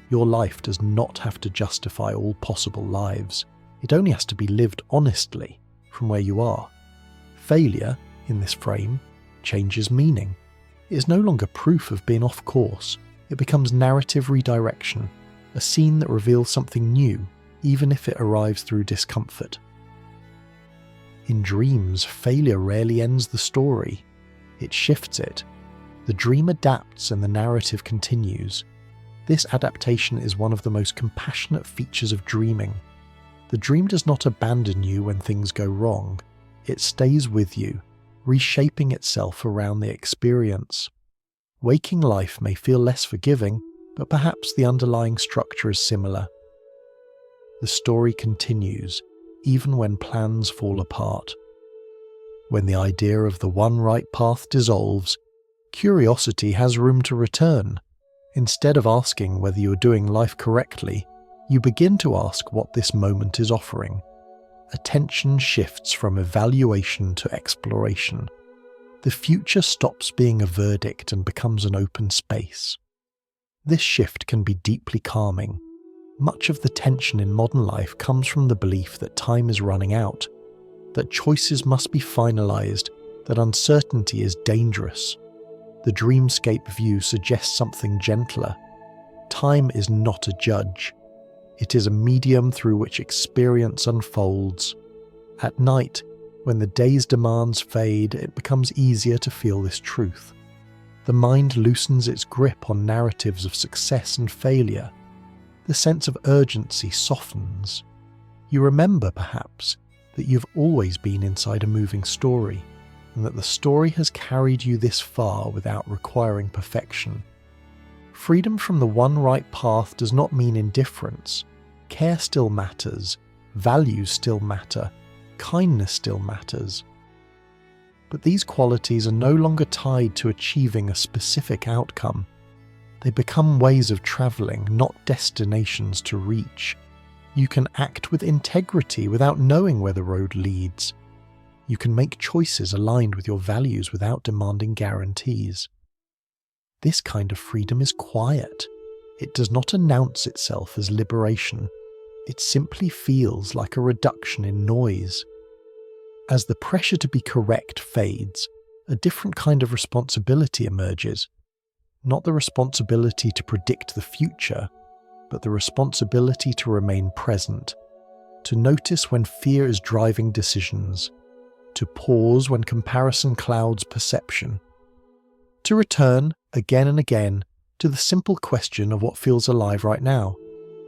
Your life does not have to justify all possible lives. It only has to be lived honestly from where you are. Failure, in this frame, changes meaning. It is no longer proof of being off course. It becomes narrative redirection, a scene that reveals something new, even if it arrives through discomfort. In dreams, failure rarely ends the story. It shifts it. The dream adapts and the narrative continues. This adaptation is one of the most compassionate features of dreaming. The dream does not abandon you when things go wrong. It stays with you, reshaping itself around the experience. Waking life may feel less forgiving, but perhaps the underlying structure is similar. The story continues, even when plans fall apart. When the idea of the one right path dissolves, curiosity has room to return. Instead of asking whether you're doing life correctly, you begin to ask what this moment is offering. Attention shifts from evaluation to exploration. The future stops being a verdict and becomes an open space. This shift can be deeply calming. Much of the tension in modern life comes from the belief that time is running out, that choices must be finalized, that uncertainty is dangerous. The dreamscape view suggests something gentler. Time is not a judge. It is a medium through which experience unfolds. At night, when the day's demands fade, it becomes easier to feel this truth. The mind loosens its grip on narratives of success and failure. The sense of urgency softens. You remember, perhaps, that you've always been inside a moving story, and that the story has carried you this far without requiring perfection. Freedom from the one right path does not mean indifference. Care still matters, values still matter, kindness still matters. But these qualities are no longer tied to achieving a specific outcome. They become ways of travelling, not destinations to reach. You can act with integrity without knowing where the road leads. You can make choices aligned with your values without demanding guarantees. This kind of freedom is quiet. It does not announce itself as liberation. It simply feels like a reduction in noise. As the pressure to be correct fades, a different kind of responsibility emerges. Not the responsibility to predict the future, but the responsibility to remain present, to notice when fear is driving decisions, to pause when comparison clouds perception, to return again and again to the simple question of what feels alive right now.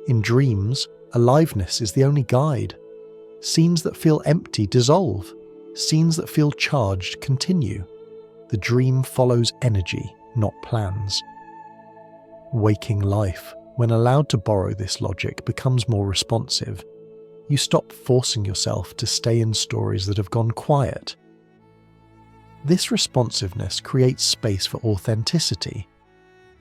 In dreams, aliveness is the only guide. Scenes that feel empty dissolve. Scenes that feel charged continue. The dream follows energy, not plans. Waking life when allowed to borrow this logic, becomes more responsive. You stop forcing yourself to stay in stories that have gone quiet. This responsiveness creates space for authenticity.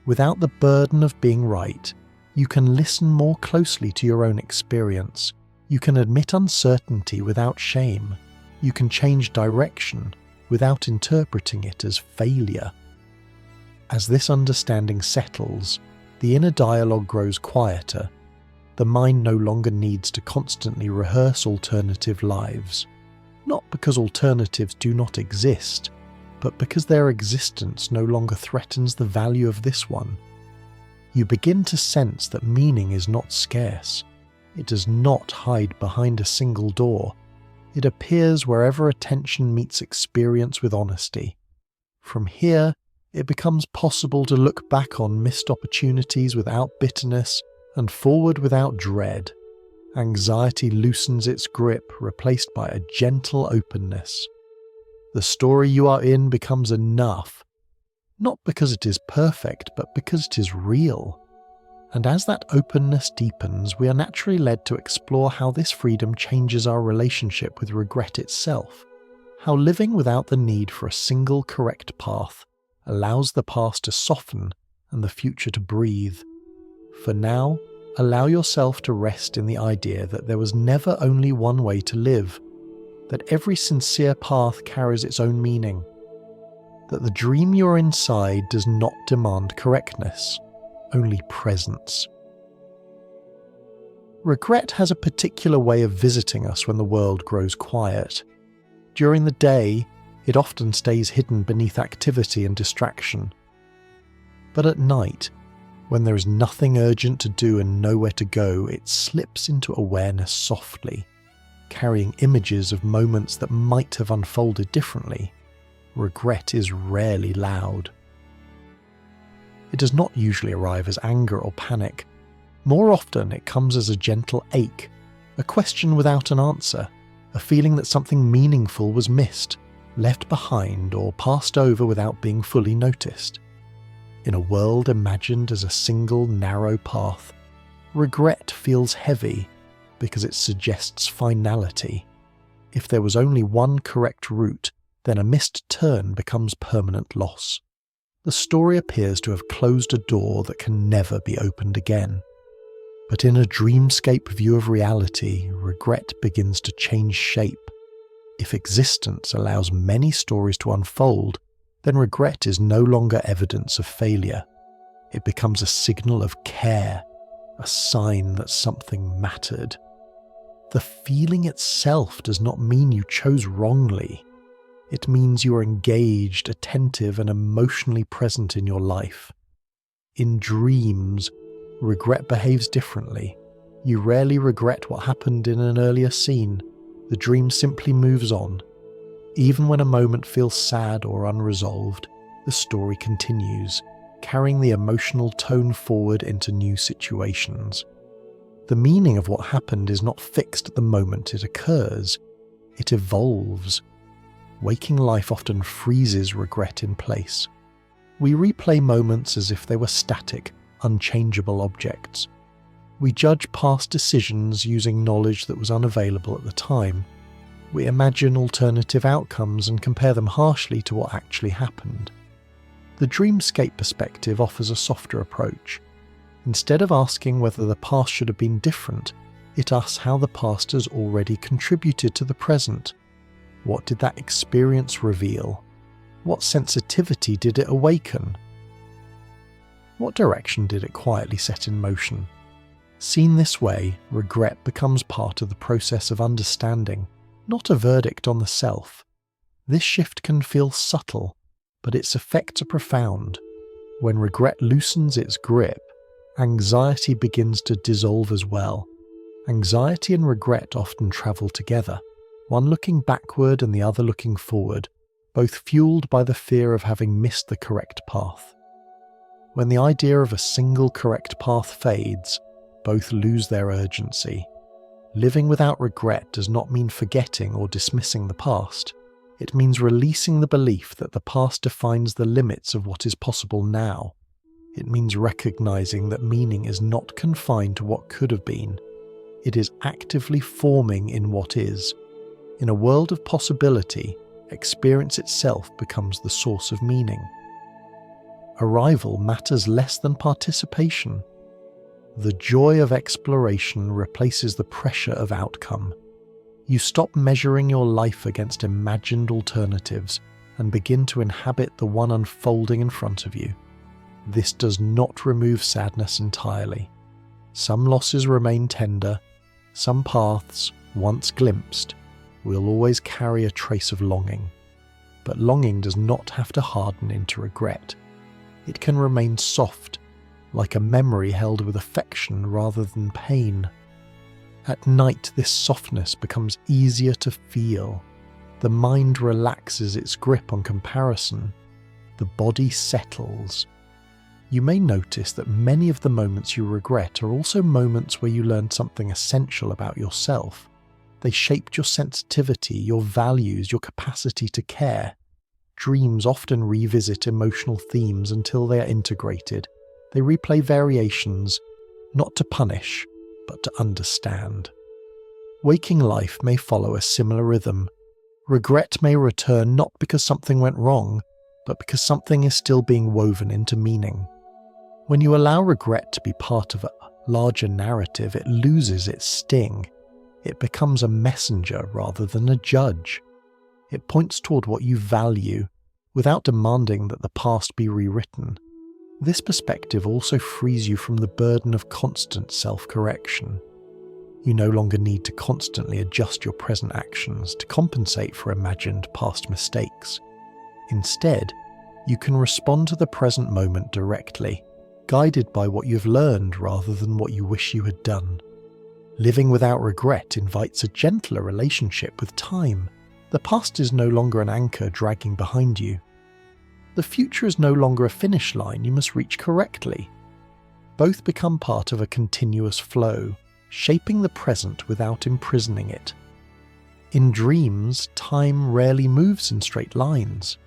Without the burden of being right, you can listen more closely to your own experience. You can admit uncertainty without shame. You can change direction without interpreting it as failure. As this understanding settles, the inner dialogue grows quieter. The mind no longer needs to constantly rehearse alternative lives. Not because alternatives do not exist, but because their existence no longer threatens the value of this one. You begin to sense that meaning is not scarce. It does not hide behind a single door. It appears wherever attention meets experience with honesty. From here, it becomes possible to look back on missed opportunities without bitterness and forward without dread. Anxiety loosens its grip, replaced by a gentle openness. The story you are in becomes enough, not because it is perfect, but because it is real. And as that openness deepens, we are naturally led to explore how this freedom changes our relationship with regret itself, how living without the need for a single correct path allows the past to soften and the future to breathe. For now, allow yourself to rest in the idea that there was never only one way to live, that every sincere path carries its own meaning, that the dream you're inside does not demand correctness, only presence. Regret has a particular way of visiting us when the world grows quiet. During the day, it often stays hidden beneath activity and distraction. But at night, when there is nothing urgent to do and nowhere to go, it slips into awareness softly, carrying images of moments that might have unfolded differently. Regret is rarely loud. It does not usually arrive as anger or panic. More often it comes as a gentle ache, a question without an answer, a feeling that something meaningful was missed, left behind, or passed over without being fully noticed. In a world imagined as a single narrow path, regret feels heavy because it suggests finality. If there was only one correct route, then a missed turn becomes permanent loss. The story appears to have closed a door that can never be opened again. But in a dreamscape view of reality, regret begins to change shape. If existence allows many stories to unfold, then regret is no longer evidence of failure. It becomes a signal of care, a sign that something mattered. The feeling itself does not mean you chose wrongly. It means you are engaged, attentive, and emotionally present in your life. In dreams, regret behaves differently. You rarely regret what happened in an earlier scene. The dream simply moves on. Even when a moment feels sad or unresolved, the story continues, carrying the emotional tone forward into new situations. The meaning of what happened is not fixed at the moment it occurs. It evolves. Waking life often freezes regret in place. We replay moments as if they were static, unchangeable objects. We judge past decisions using knowledge that was unavailable at the time. We imagine alternative outcomes and compare them harshly to what actually happened. The dreamscape perspective offers a softer approach. Instead of asking whether the past should have been different, it asks how the past has already contributed to the present. What did that experience reveal? What sensitivity did it awaken? What direction did it quietly set in motion? Seen this way, regret becomes part of the process of understanding, not a verdict on the self. This shift can feel subtle, but its effects are profound. When regret loosens its grip, anxiety begins to dissolve as well. Anxiety and regret often travel together, one looking backward and the other looking forward, both fueled by the fear of having missed the correct path. When the idea of a single correct path fades, both lose their urgency. Living without regret does not mean forgetting or dismissing the past. It means releasing the belief that the past defines the limits of what is possible now. It means recognizing that meaning is not confined to what could have been. It is actively forming in what is. In a world of possibility, experience itself becomes the source of meaning. Arrival matters less than participation. The joy of exploration replaces the pressure of outcome. You stop measuring your life against imagined alternatives and begin to inhabit the one unfolding in front of you. This does not remove sadness entirely. Some losses remain tender. Some paths, once glimpsed, will always carry a trace of longing. But longing does not have to harden into regret. It can remain soft, like a memory held with affection rather than pain. At night, this softness becomes easier to feel. The mind relaxes its grip on comparison. The body settles. You may notice that many of the moments you regret are also moments where you learned something essential about yourself. They shaped your sensitivity, your values, your capacity to care. Dreams often revisit emotional themes until they are integrated. They replay variations, not to punish, but to understand. Waking life may follow a similar rhythm. Regret may return not because something went wrong, but because something is still being woven into meaning. When you allow regret to be part of a larger narrative, it loses its sting. It becomes a messenger rather than a judge. It points toward what you value, without demanding that the past be rewritten. This perspective also frees you from the burden of constant self-correction. You no longer need to constantly adjust your present actions to compensate for imagined past mistakes. Instead, you can respond to the present moment directly, guided by what you've learned rather than what you wish you had done. Living without regret invites a gentler relationship with time. The past is no longer an anchor dragging behind you. The future is no longer a finish line you must reach correctly. Both become part of a continuous flow, shaping the present without imprisoning it. In dreams, time rarely moves in straight lines.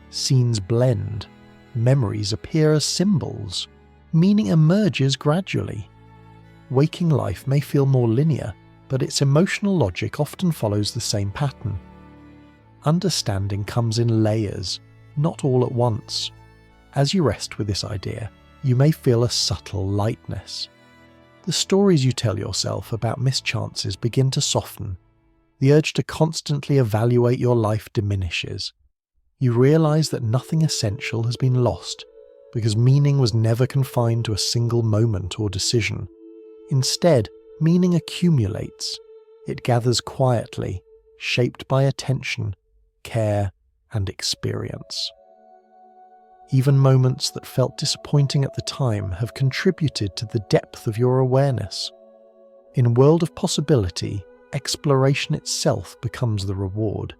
Scenes blend, memories appear as symbols, meaning emerges gradually. Waking life may feel more linear, but its emotional logic often follows the same pattern. Understanding comes in layers, not all at once. As you rest with this idea, you may feel a subtle lightness. The stories you tell yourself about mischances begin to soften. The urge to constantly evaluate your life diminishes. You realize that nothing essential has been lost, because meaning was never confined to a single moment or decision. Instead, meaning accumulates. It gathers quietly, shaped by attention, care, and experience. Even moments that felt disappointing at the time have contributed to the depth of your awareness. In a world of possibility, exploration itself becomes the reward.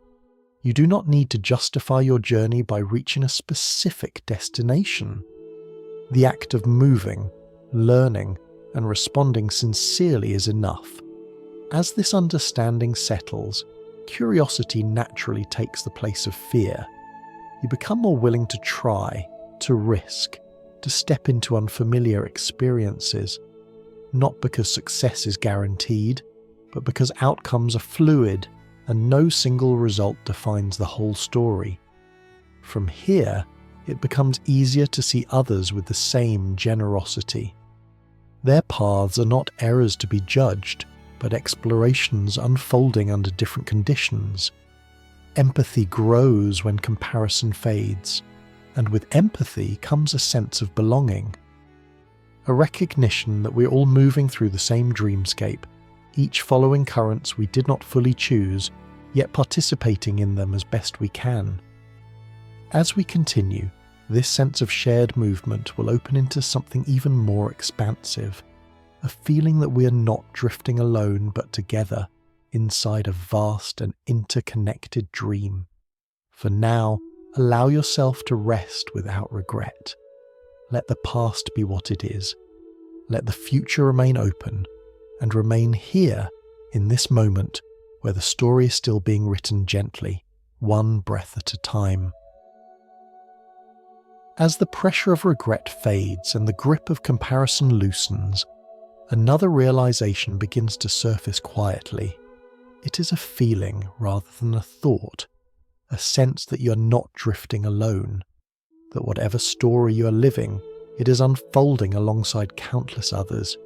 You do not need to justify your journey by reaching a specific destination. The act of moving, learning, and responding sincerely is enough. As this understanding settles, curiosity naturally takes the place of fear. You become more willing to try, to risk, to step into unfamiliar experiences, not because success is guaranteed, but because outcomes are fluid and no single result defines the whole story. From here, it becomes easier to see others with the same generosity. Their paths are not errors to be judged, but explorations unfolding under different conditions. Empathy grows when comparison fades, and with empathy comes a sense of belonging. A recognition that we're all moving through the same dreamscape, each following currents we did not fully choose, yet participating in them as best we can. As we continue, this sense of shared movement will open into something even more expansive, a feeling that we are not drifting alone but together inside a vast and interconnected dream. For now, allow yourself to rest without regret. Let the past be what it is. Let the future remain open, and remain here in this moment where the story is still being written gently, one breath at a time. As the pressure of regret fades and the grip of comparison loosens, another realization begins to surface quietly. It is a feeling rather than a thought, a sense that you're not drifting alone, that whatever story you are living, it is unfolding alongside countless others,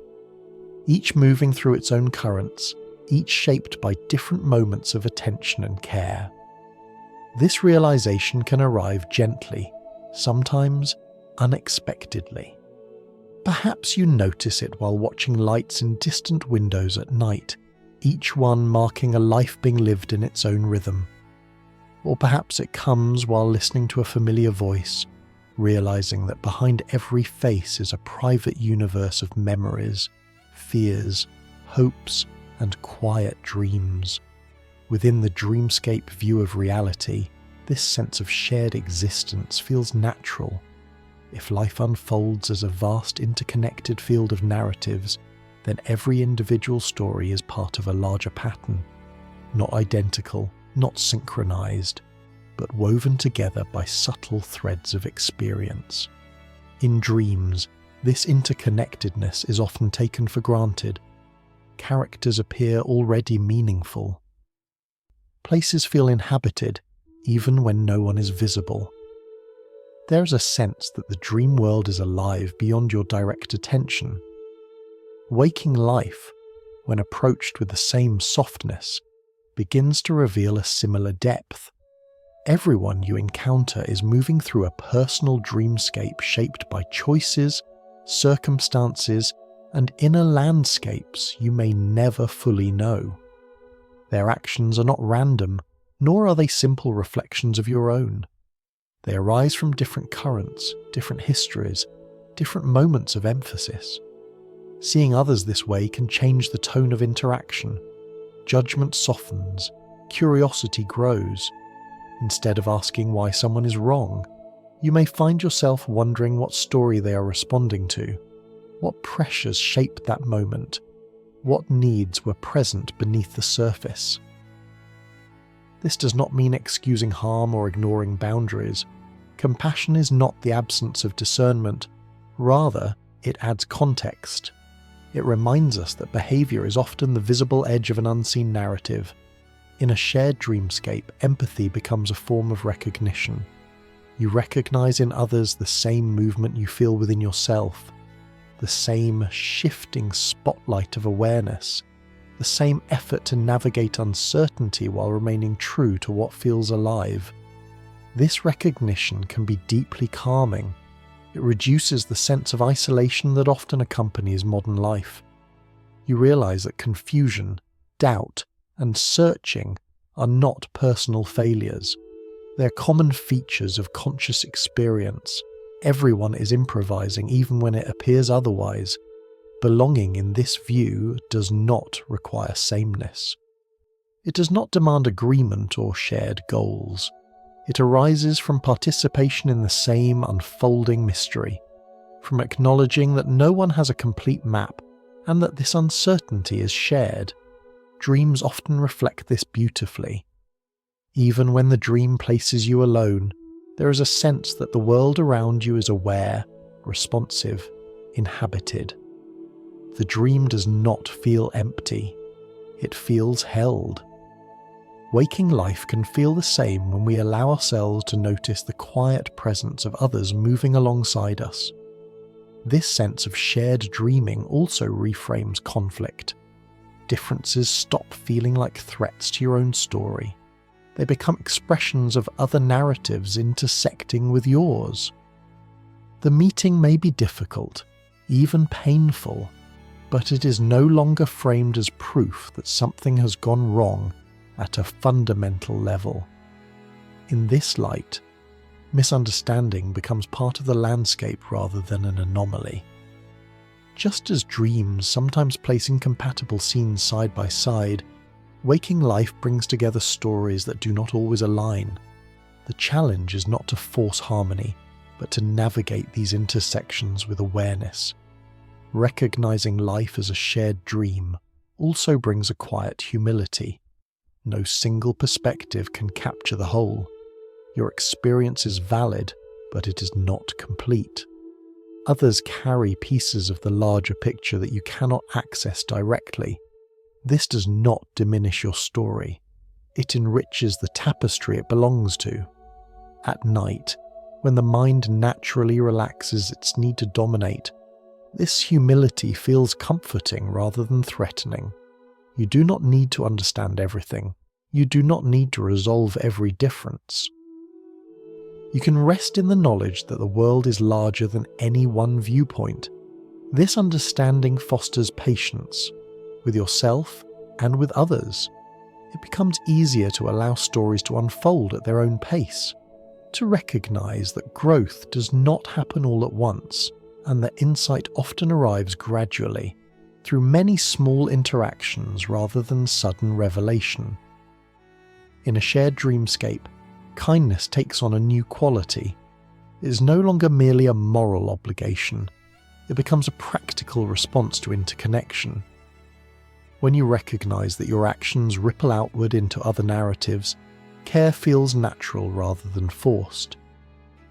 each moving through its own currents, each shaped by different moments of attention and care. This realization can arrive gently, sometimes unexpectedly. Perhaps you notice it while watching lights in distant windows at night, each one marking a life being lived in its own rhythm. Or perhaps it comes while listening to a familiar voice, realizing that behind every face is a private universe of memories, fears, hopes, and quiet dreams. Within the dreamscape view of reality, this sense of shared existence feels natural. If life unfolds as a vast interconnected field of narratives, then every individual story is part of a larger pattern, not identical, not synchronized, but woven together by subtle threads of experience. In dreams, this interconnectedness is often taken for granted. Characters appear already meaningful. Places feel inhabited, even when no one is visible. There is a sense that the dream world is alive beyond your direct attention. Waking life, when approached with the same softness, begins to reveal a similar depth. Everyone you encounter is moving through a personal dreamscape shaped by choices, circumstances, and inner landscapes you may never fully know. Their actions are not random, nor are they simple reflections of your own. They arise from different currents, different histories, different moments of emphasis. Seeing others this way can change the tone of interaction. Judgment softens, curiosity grows. Instead of asking why someone is wrong, you may find yourself wondering what story they are responding to, what pressures shaped that moment, what needs were present beneath the surface. This does not mean excusing harm or ignoring boundaries. Compassion is not the absence of discernment. Rather, it adds context. It reminds us that behavior is often the visible edge of an unseen narrative. In a shared dreamscape, empathy becomes a form of recognition. You recognize in others the same movement you feel within yourself, the same shifting spotlight of awareness, the same effort to navigate uncertainty while remaining true to what feels alive. This recognition can be deeply calming. It reduces the sense of isolation that often accompanies modern life. You realize that confusion, doubt, and searching are not personal failures. They're common features of conscious experience. Everyone is improvising even when it appears otherwise. Belonging in this view does not require sameness. It does not demand agreement or shared goals. It arises from participation in the same unfolding mystery, from acknowledging that no one has a complete map and that this uncertainty is shared. Dreams often reflect this beautifully. Even when the dream places you alone, there is a sense that the world around you is aware, responsive, inhabited. The dream does not feel empty. It feels held. Waking life can feel the same when we allow ourselves to notice the quiet presence of others moving alongside us. This sense of shared dreaming also reframes conflict. Differences stop feeling like threats to your own story. They become expressions of other narratives intersecting with yours. The meeting may be difficult, even painful, but it is no longer framed as proof that something has gone wrong at a fundamental level. In this light, misunderstanding becomes part of the landscape rather than an anomaly. Just as dreams sometimes place incompatible scenes side by side, waking life brings together stories that do not always align. The challenge is not to force harmony, but to navigate these intersections with awareness. Recognizing life as a shared dream also brings a quiet humility. No single perspective can capture the whole. Your experience is valid, but it is not complete. Others carry pieces of the larger picture that you cannot access directly. This does not diminish your story. It enriches the tapestry it belongs to. At night, when the mind naturally relaxes its need to dominate, this humility feels comforting rather than threatening. You do not need to understand everything. You do not need to resolve every difference. You can rest in the knowledge that the world is larger than any one viewpoint. This understanding fosters patience with yourself and with others. It becomes easier to allow stories to unfold at their own pace, to recognize that growth does not happen all at once, and that insight often arrives gradually, through many small interactions rather than sudden revelation. In a shared dreamscape, kindness takes on a new quality. It is no longer merely a moral obligation. It becomes a practical response to interconnection. When you recognize that your actions ripple outward into other narratives, care feels natural rather than forced.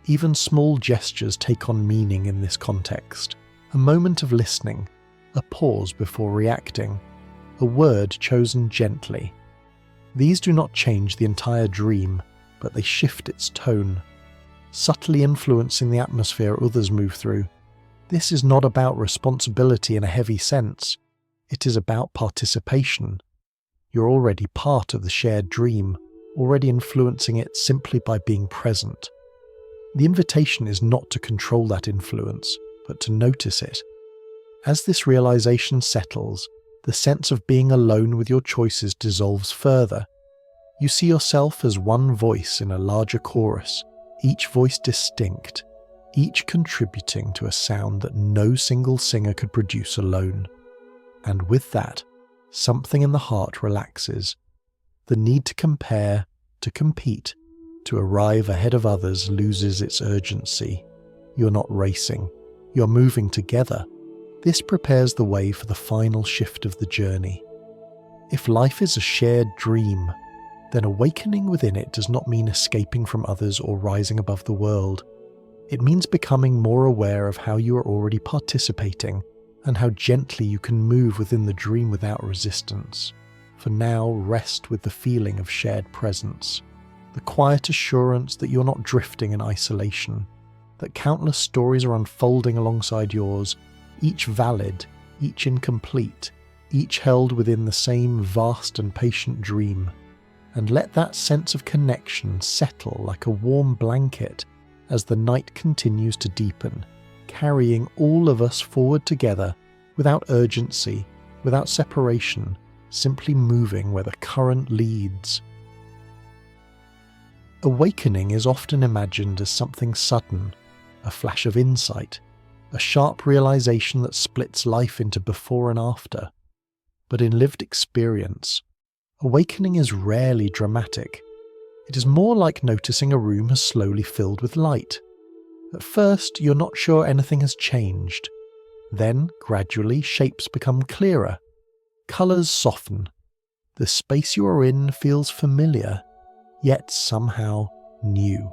Even small gestures take on meaning in this context. A moment of listening, a pause before reacting, a word chosen gently. These do not change the entire dream, but they shift its tone, subtly influencing the atmosphere others move through. This is not about responsibility in a heavy sense. It is about participation. You're already part of the shared dream, already influencing it simply by being present. The invitation is not to control that influence, but to notice it. As this realization settles, the sense of being alone with your choices dissolves further. You see yourself as one voice in a larger chorus, each voice distinct, each contributing to a sound that no single singer could produce alone. And with that, something in the heart relaxes. The need to compare, to compete, to arrive ahead of others loses its urgency. You're not racing, you're moving together. This prepares the way for the final shift of the journey. If life is a shared dream, then awakening within it does not mean escaping from others or rising above the world. It means becoming more aware of how you are already participating and how gently you can move within the dream without resistance. For now, rest with the feeling of shared presence, the quiet assurance that you're not drifting in isolation, that countless stories are unfolding alongside yours, each valid, each incomplete, each held within the same vast and patient dream. And let that sense of connection settle like a warm blanket as the night continues to deepen, carrying all of us forward together without urgency, without separation, simply moving where the current leads. Awakening is often imagined as something sudden, a flash of insight, a sharp realization that splits life into before and after. But in lived experience, awakening is rarely dramatic. It is more like noticing a room has slowly filled with light. At first, you're not sure anything has changed. Then, gradually, shapes become clearer. Colours soften. The space you are in feels familiar, yet somehow new.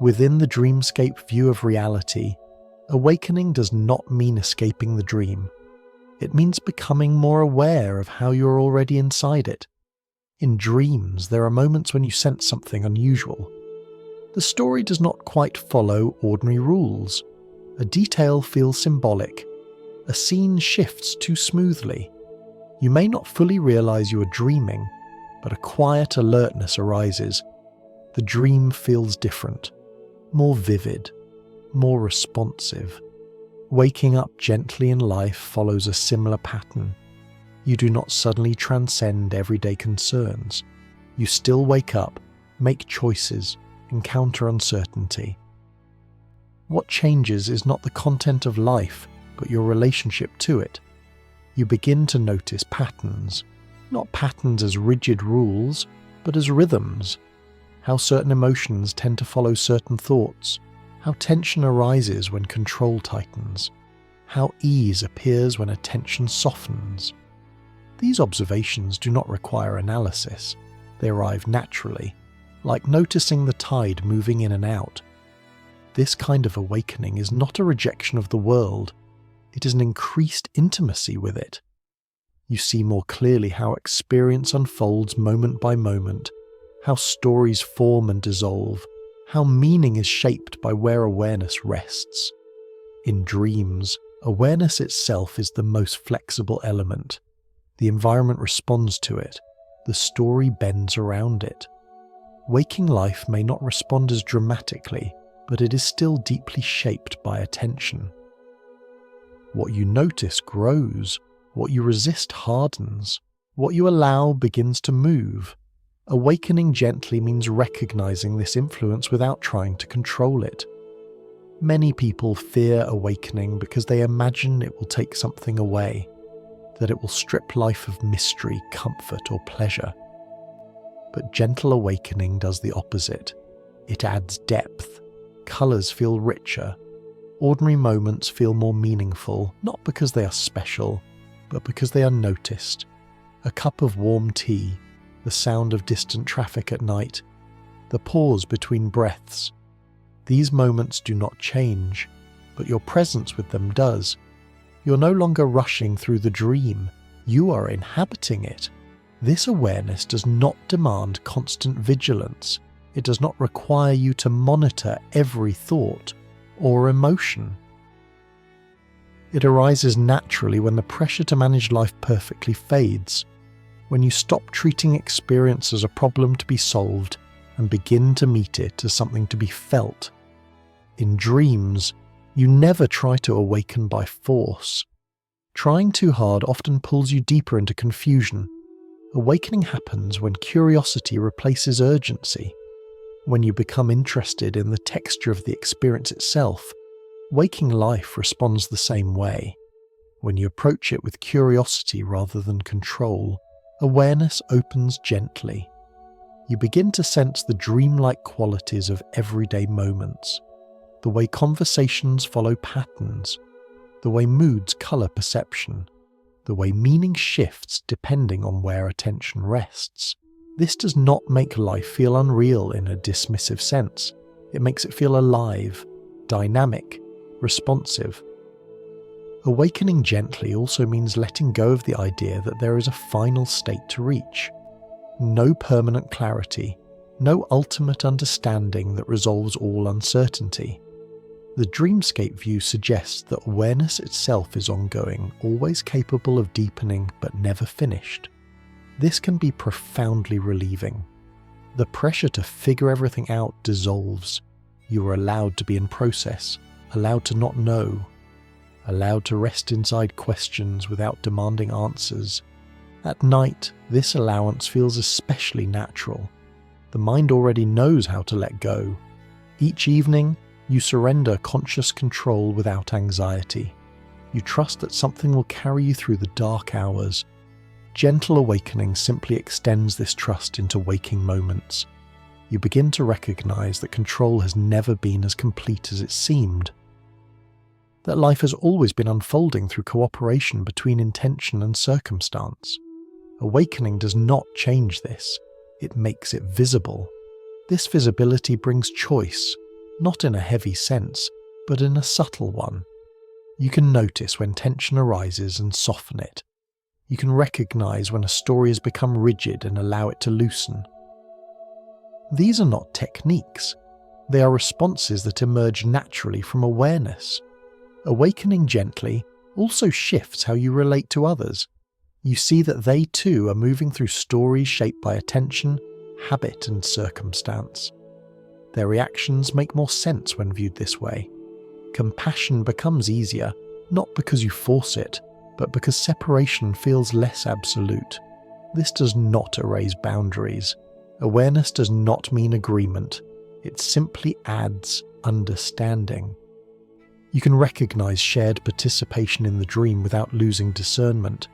Within the dreamscape view of reality, awakening does not mean escaping the dream. It means becoming more aware of how you're already inside it. In dreams, there are moments when you sense something unusual. The story does not quite follow ordinary rules. A detail feels symbolic. A scene shifts too smoothly. You may not fully realize you are dreaming, but a quiet alertness arises. The dream feels different, more vivid, more responsive. Waking up gently in life follows a similar pattern. You do not suddenly transcend everyday concerns. You still wake up, make choices, encounter uncertainty. What changes is not the content of life, but your relationship to it. You begin to notice patterns, not patterns as rigid rules, but as rhythms. How certain emotions tend to follow certain thoughts, how tension arises when control tightens, how ease appears when attention softens. These observations do not require analysis. They arrive naturally, like noticing the tide moving in and out. This kind of awakening is not a rejection of the world, it is an increased intimacy with it. You see more clearly how experience unfolds moment by moment, how stories form and dissolve, how meaning is shaped by where awareness rests. In dreams, awareness itself is the most flexible element. The environment responds to it, the story bends around it. Waking life may not respond as dramatically, but it is still deeply shaped by attention. What you notice grows, what you resist hardens, what you allow begins to move. Awakening gently means recognizing this influence without trying to control it. Many people fear awakening because they imagine it will take something away, that it will strip life of mystery, comfort, or pleasure. But gentle awakening does the opposite. It adds depth. Colours feel richer. Ordinary moments feel more meaningful, not because they are special, but because they are noticed. A cup of warm tea, the sound of distant traffic at night, the pause between breaths. These moments do not change, but your presence with them does. You're no longer rushing through the dream, you are inhabiting it. This awareness does not demand constant vigilance. It does not require you to monitor every thought or emotion. It arises naturally when the pressure to manage life perfectly fades, when you stop treating experience as a problem to be solved and begin to meet it as something to be felt. In dreams, you never try to awaken by force. Trying too hard often pulls you deeper into confusion. Awakening happens when curiosity replaces urgency. When you become interested in the texture of the experience itself, waking life responds the same way. When you approach it with curiosity rather than control, awareness opens gently. You begin to sense the dreamlike qualities of everyday moments, the way conversations follow patterns, the way moods colour perception, the way meaning shifts depending on where attention rests. This does not make life feel unreal in a dismissive sense. It makes it feel alive, dynamic, responsive. Awakening gently also means letting go of the idea that there is a final state to reach. No permanent clarity, no ultimate understanding that resolves all uncertainty. The Dreamscape view suggests that awareness itself is ongoing, always capable of deepening but never finished. This can be profoundly relieving. The pressure to figure everything out dissolves. You are allowed to be in process, allowed to not know, allowed to rest inside questions without demanding answers. At night, this allowance feels especially natural. The mind already knows how to let go. Each evening, you surrender conscious control without anxiety. You trust that something will carry you through the dark hours. Gentle awakening simply extends this trust into waking moments. You begin to recognize that control has never been as complete as it seemed. That life has always been unfolding through cooperation between intention and circumstance. Awakening does not change this, it makes it visible. This visibility brings choice, not in a heavy sense, but in a subtle one. You can notice when tension arises and soften it. You can recognize when a story has become rigid and allow it to loosen. These are not techniques. They are responses that emerge naturally from awareness. Awakening gently also shifts how you relate to others. You see that they too are moving through stories shaped by attention, habit, and circumstance. Their reactions make more sense when viewed this way. Compassion becomes easier, not because you force it, but because separation feels less absolute. This does not erase boundaries. Awareness does not mean agreement. It simply adds understanding. You can recognize shared participation in the dream without losing discernment.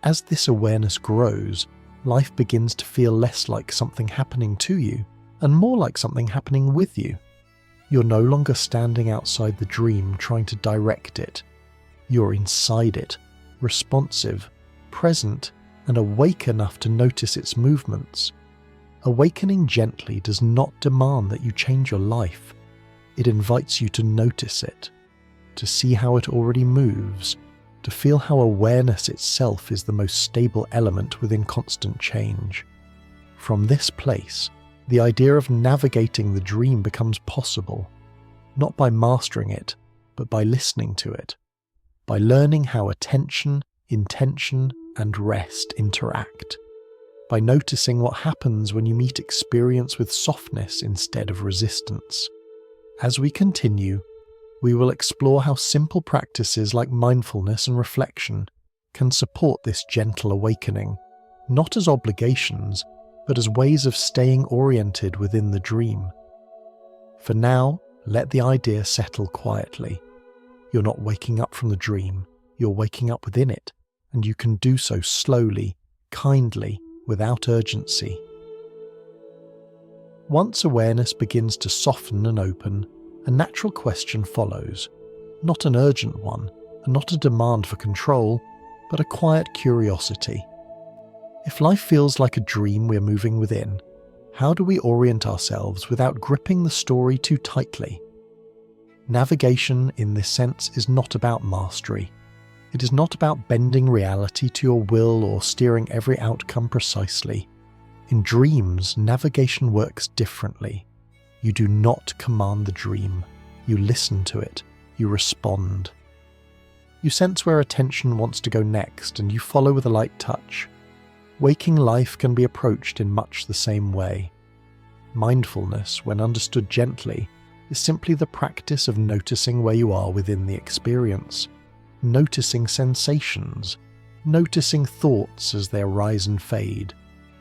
As this awareness grows, life begins to feel less like something happening to you, and more like something happening with you. You're no longer standing outside the dream trying to direct it. You're inside it, responsive, present, and awake enough to notice its movements. Awakening gently does not demand that you change your life. It invites you to notice it, to see how it already moves, to feel how awareness itself is the most stable element within constant change. From this place, the idea of navigating the dream becomes possible, not by mastering it, but by listening to it, by learning how attention, intention, and rest interact, by noticing what happens when you meet experience with softness instead of resistance. As we continue, we will explore how simple practices like mindfulness and reflection can support this gentle awakening, not as obligations, but as ways of staying oriented within the dream. For now, let the idea settle quietly. You're not waking up from the dream, you're waking up within it, and you can do so slowly, kindly, without urgency. Once awareness begins to soften and open, a natural question follows, not an urgent one, and not a demand for control, but a quiet curiosity. If life feels like a dream we're moving within, how do we orient ourselves without gripping the story too tightly? Navigation, in this sense, is not about mastery. It is not about bending reality to your will or steering every outcome precisely. In dreams, navigation works differently. You do not command the dream. You listen to it. You respond. You sense where attention wants to go next, and you follow with a light touch. Waking life can be approached in much the same way. Mindfulness, when understood gently, is simply the practice of noticing where you are within the experience, noticing sensations, noticing thoughts as they arise and fade,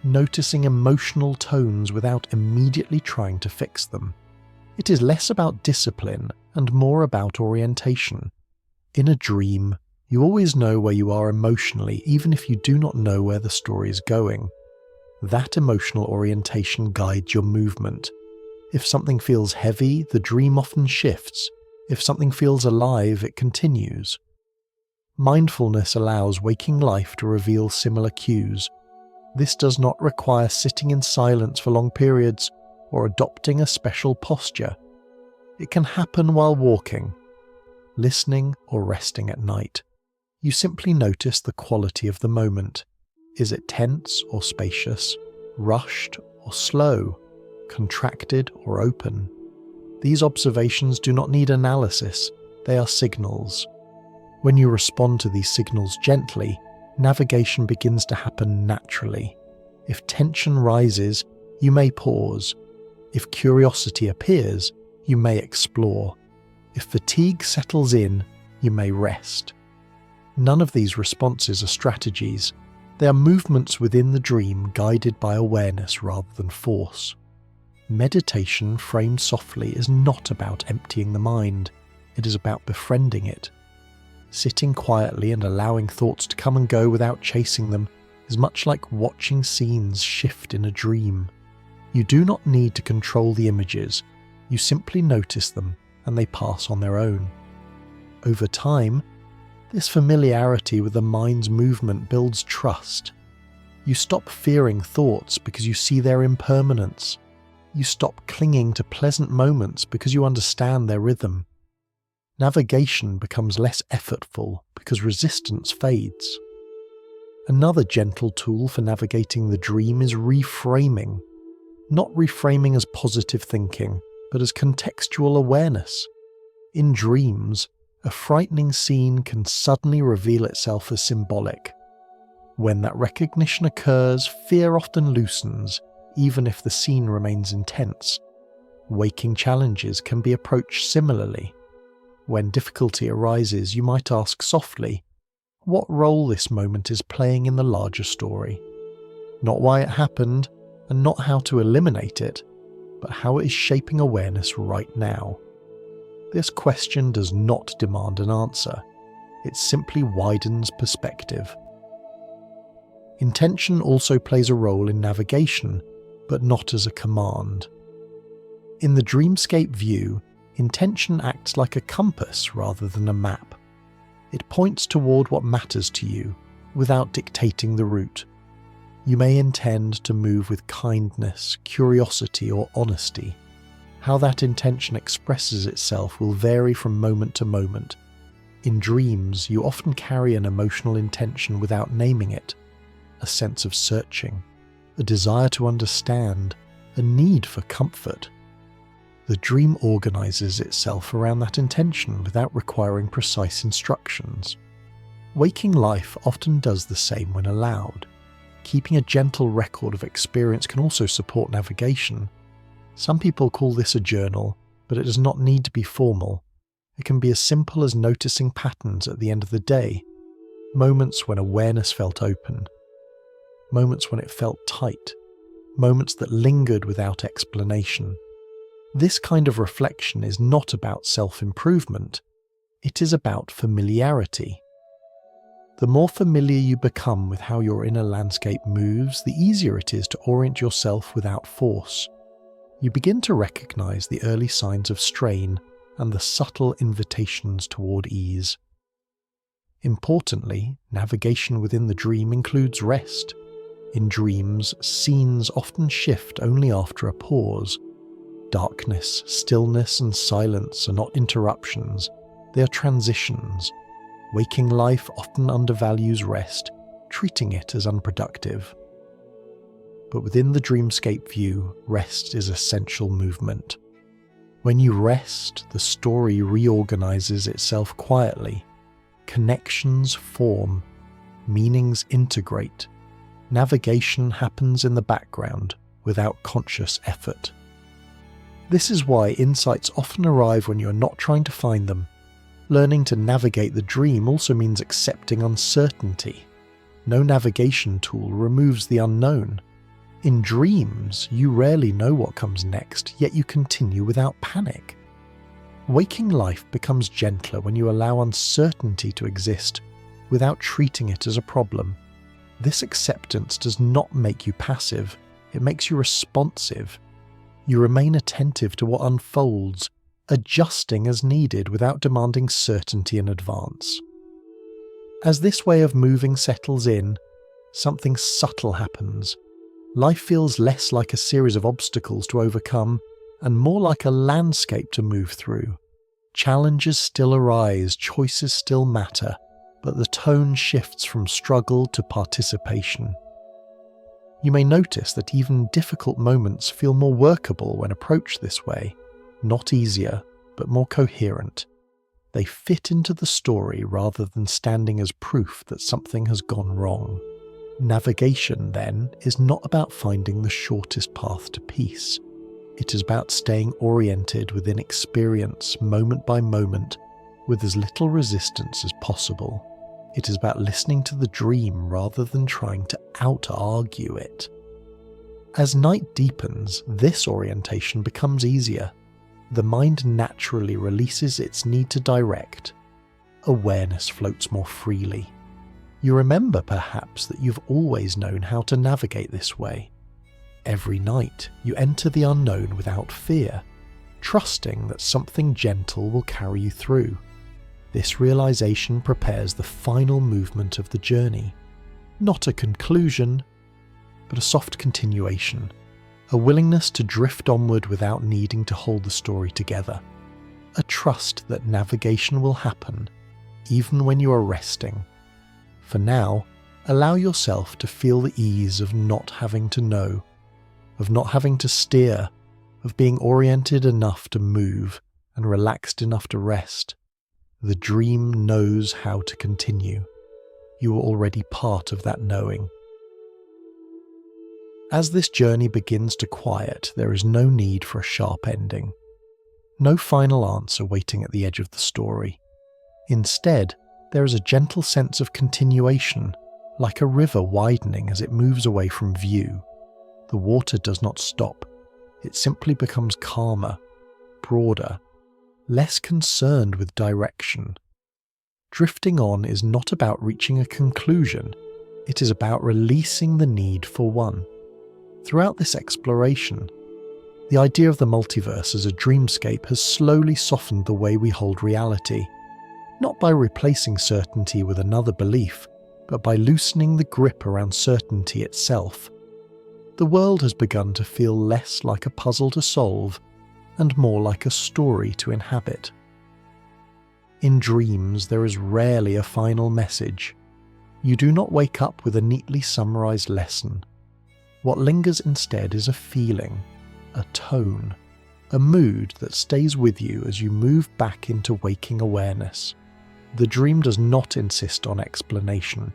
noticing emotional tones without immediately trying to fix them. It is less about discipline and more about orientation. In a dream, you always know where you are emotionally, even if you do not know where the story is going. That emotional orientation guides your movement. If something feels heavy, the dream often shifts. If something feels alive, it continues. Mindfulness allows waking life to reveal similar cues. This does not require sitting in silence for long periods or adopting a special posture. It can happen while walking, listening, or resting at night. You simply notice the quality of the moment. Is it tense or spacious, rushed or slow, contracted or open? These observations do not need analysis, they are signals. When you respond to these signals gently, navigation begins to happen naturally. If tension rises, you may pause. If curiosity appears, you may explore. If fatigue settles in, you may rest. None of these responses are strategies. They are movements within the dream guided by awareness rather than force. Meditation, framed softly, is not about emptying the mind. It is about befriending it. Sitting quietly and allowing thoughts to come and go without chasing them is much like watching scenes shift in a dream. You do not need to control the images. You simply notice them and they pass on their own. Over time, this familiarity with the mind's movement builds trust. You stop fearing thoughts because you see their impermanence. You stop clinging to pleasant moments because you understand their rhythm. Navigation becomes less effortful because resistance fades. Another gentle tool for navigating the dream is reframing. Not reframing as positive thinking, but as contextual awareness. In dreams, a frightening scene can suddenly reveal itself as symbolic. When that recognition occurs, fear often loosens, even if the scene remains intense. Waking challenges can be approached similarly. When difficulty arises, you might ask softly, what role this moment is playing in the larger story? Not why it happened, and not how to eliminate it, but how it is shaping awareness right now. This question does not demand an answer. It simply widens perspective. Intention also plays a role in navigation, but not as a command. In the Dreamscape view, intention acts like a compass rather than a map. It points toward what matters to you, without dictating the route. You may intend to move with kindness, curiosity, or honesty. How that intention expresses itself will vary from moment to moment. In dreams, you often carry an emotional intention without naming it, a sense of searching, a desire to understand, a need for comfort. The dream organizes itself around that intention without requiring precise instructions. Waking life often does the same when allowed. Keeping a gentle record of experience can also support navigation. Some people call this a journal, but it does not need to be formal. It can be as simple as noticing patterns at the end of the day, moments when awareness felt open, moments when it felt tight, moments that lingered without explanation. This kind of reflection is not about self-improvement, it is about familiarity. The more familiar you become with how your inner landscape moves, the easier it is to orient yourself without force. You begin to recognize the early signs of strain and the subtle invitations toward ease. Importantly, navigation within the dream includes rest. In dreams, scenes often shift only after a pause. Darkness, stillness, and silence are not interruptions, they are transitions. Waking life often undervalues rest, treating it as unproductive. But within the dreamscape view, rest is essential movement. When you rest, the story reorganizes itself quietly. Connections form, meanings integrate. Navigation happens in the background without conscious effort. This is why insights often arrive when you are not trying to find them. Learning to navigate the dream also means accepting uncertainty. No navigation tool removes the unknown. In dreams, you rarely know what comes next, yet you continue without panic. Waking life becomes gentler when you allow uncertainty to exist without treating it as a problem. This acceptance does not make you passive, it makes you responsive. You remain attentive to what unfolds, adjusting as needed without demanding certainty in advance. As this way of moving settles in, something subtle happens. Life feels less like a series of obstacles to overcome and more like a landscape to move through. Challenges still arise, choices still matter, but the tone shifts from struggle to participation. You may notice that even difficult moments feel more workable when approached this way, not easier, but more coherent. They fit into the story rather than standing as proof that something has gone wrong. Navigation, then, is not about finding the shortest path to peace. It is about staying oriented within experience, moment by moment, with as little resistance as possible. It is about listening to the dream rather than trying to out-argue it. As night deepens, this orientation becomes easier. The mind naturally releases its need to direct. Awareness floats more freely. You remember perhaps that you've always known how to navigate this way. Every night, you enter the unknown without fear, trusting that something gentle will carry you through. This realization prepares the final movement of the journey. Not a conclusion, but a soft continuation. A willingness to drift onward without needing to hold the story together. A trust that navigation will happen, even when you are resting. For now, allow yourself to feel the ease of not having to know, of not having to steer, of being oriented enough to move and relaxed enough to rest. The dream knows how to continue. You are already part of that knowing. As this journey begins to quiet, there is no need for a sharp ending. No final answer waiting at the edge of the story. Instead, there is a gentle sense of continuation, like a river widening as it moves away from view. The water does not stop. It simply becomes calmer, broader, less concerned with direction. Drifting on is not about reaching a conclusion, it is about releasing the need for one. Throughout this exploration, the idea of the multiverse as a dreamscape has slowly softened the way we hold reality, not by replacing certainty with another belief, but by loosening the grip around certainty itself. The world has begun to feel less like a puzzle to solve and more like a story to inhabit. In dreams, there is rarely a final message. You do not wake up with a neatly summarized lesson. What lingers instead is a feeling, a tone, a mood that stays with you as you move back into waking awareness. The dream does not insist on explanation.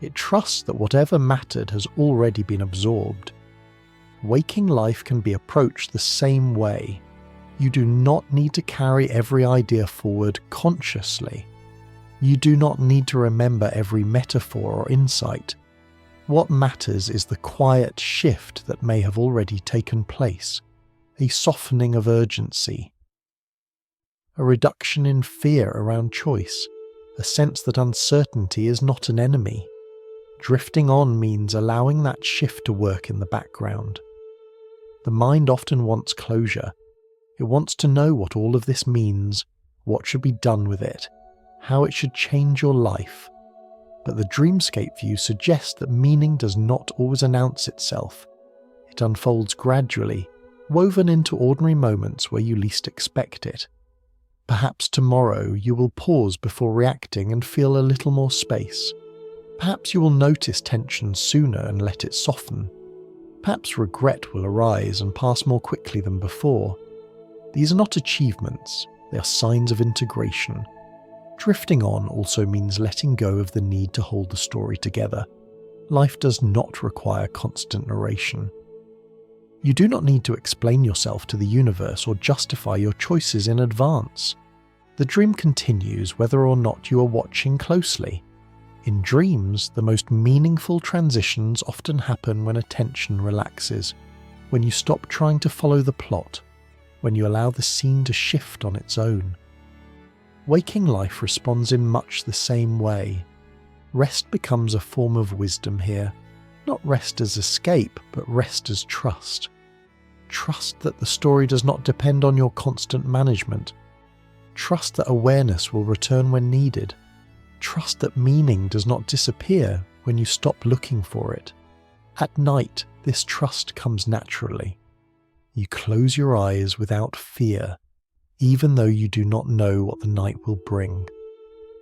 It trusts that whatever mattered has already been absorbed. Waking life can be approached the same way. You do not need to carry every idea forward consciously. You do not need to remember every metaphor or insight. What matters is the quiet shift that may have already taken place, a softening of urgency, a reduction in fear around choice, a sense that uncertainty is not an enemy. Drifting on means allowing that shift to work in the background. The mind often wants closure. It wants to know what all of this means, what should be done with it, how it should change your life. But the Dreamscape view suggests that meaning does not always announce itself. It unfolds gradually, woven into ordinary moments where you least expect it. Perhaps tomorrow you will pause before reacting and feel a little more space. Perhaps you will notice tension sooner and let it soften. Perhaps regret will arise and pass more quickly than before. These are not achievements, they are signs of integration. Drifting on also means letting go of the need to hold the story together. Life does not require constant narration. You do not need to explain yourself to the universe or justify your choices in advance. The dream continues whether or not you are watching closely. In dreams, the most meaningful transitions often happen when attention relaxes, when you stop trying to follow the plot, when you allow the scene to shift on its own. Waking life responds in much the same way. Rest becomes a form of wisdom here, not rest as escape, but rest as trust. Trust that the story does not depend on your constant management. Trust that awareness will return when needed. Trust that meaning does not disappear when you stop looking for it. At night, this trust comes naturally. You close your eyes without fear, even though you do not know what the night will bring.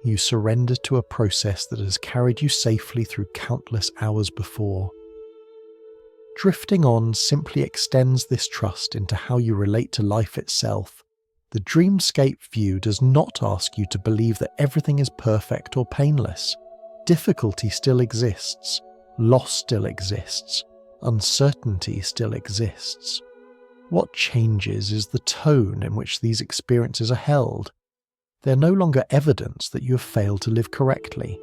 You surrender to a process that has carried you safely through countless hours before. Drifting on simply extends this trust into how you relate to life itself. The Dreamscape view does not ask you to believe that everything is perfect or painless. Difficulty still exists, loss still exists, uncertainty still exists. What changes is the tone in which these experiences are held. They are no longer evidence that you have failed to live correctly.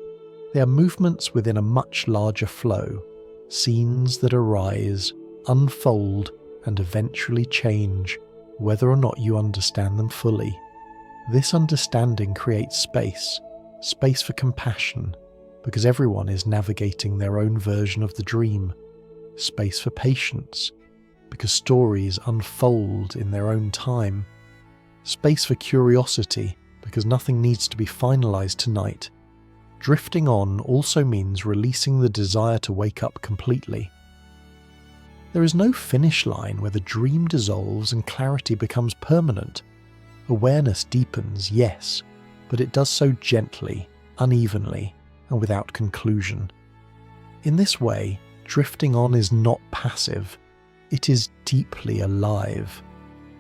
They are movements within a much larger flow, scenes that arise, unfold, and eventually change, whether or not you understand them fully. This understanding creates space for compassion, because everyone is navigating their own version of the dream. Space for patience, because stories unfold in their own time. Space for curiosity, because nothing needs to be finalized tonight. Drifting on also means releasing the desire to wake up completely. There is no finish line where the dream dissolves and clarity becomes permanent. Awareness deepens, yes, but it does so gently, unevenly, and without conclusion. In this way, drifting on is not passive. It is deeply alive.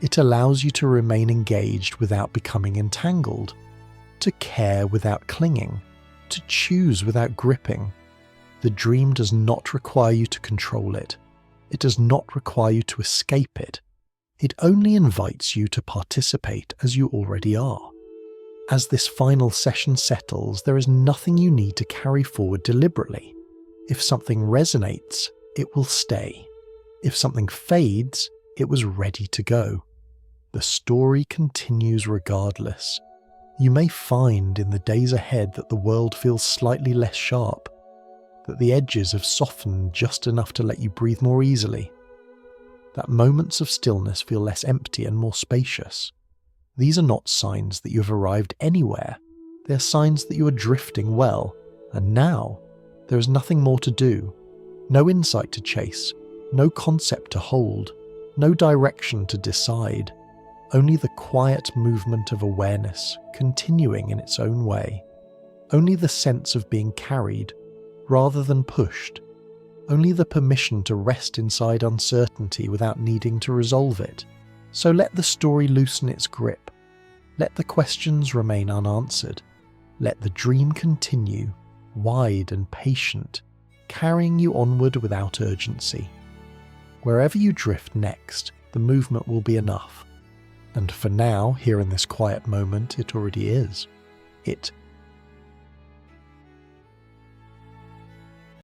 It allows you to remain engaged without becoming entangled, to care without clinging, to choose without gripping. The dream does not require you to control it. It does not require you to escape it. It only invites you to participate as you already are. As this final session settles, there is nothing you need to carry forward deliberately. If something resonates, it will stay. If something fades, it was ready to go. The story continues regardless. You may find in the days ahead that the world feels slightly less sharp, that the edges have softened just enough to let you breathe more easily, that moments of stillness feel less empty and more spacious. These are not signs that you have arrived anywhere. They are signs that you are drifting well, and now there is nothing more to do, no insight to chase, no concept to hold, no direction to decide. only the quiet movement of awareness continuing in its own way, only the sense of being carried rather than pushed, only the permission to rest inside uncertainty without needing to resolve it. So let the story loosen its grip, let the questions remain unanswered, let the dream continue, wide and patient, carrying you onward without urgency. Wherever you drift next, the movement will be enough. And for now, here in this quiet moment, it already is. It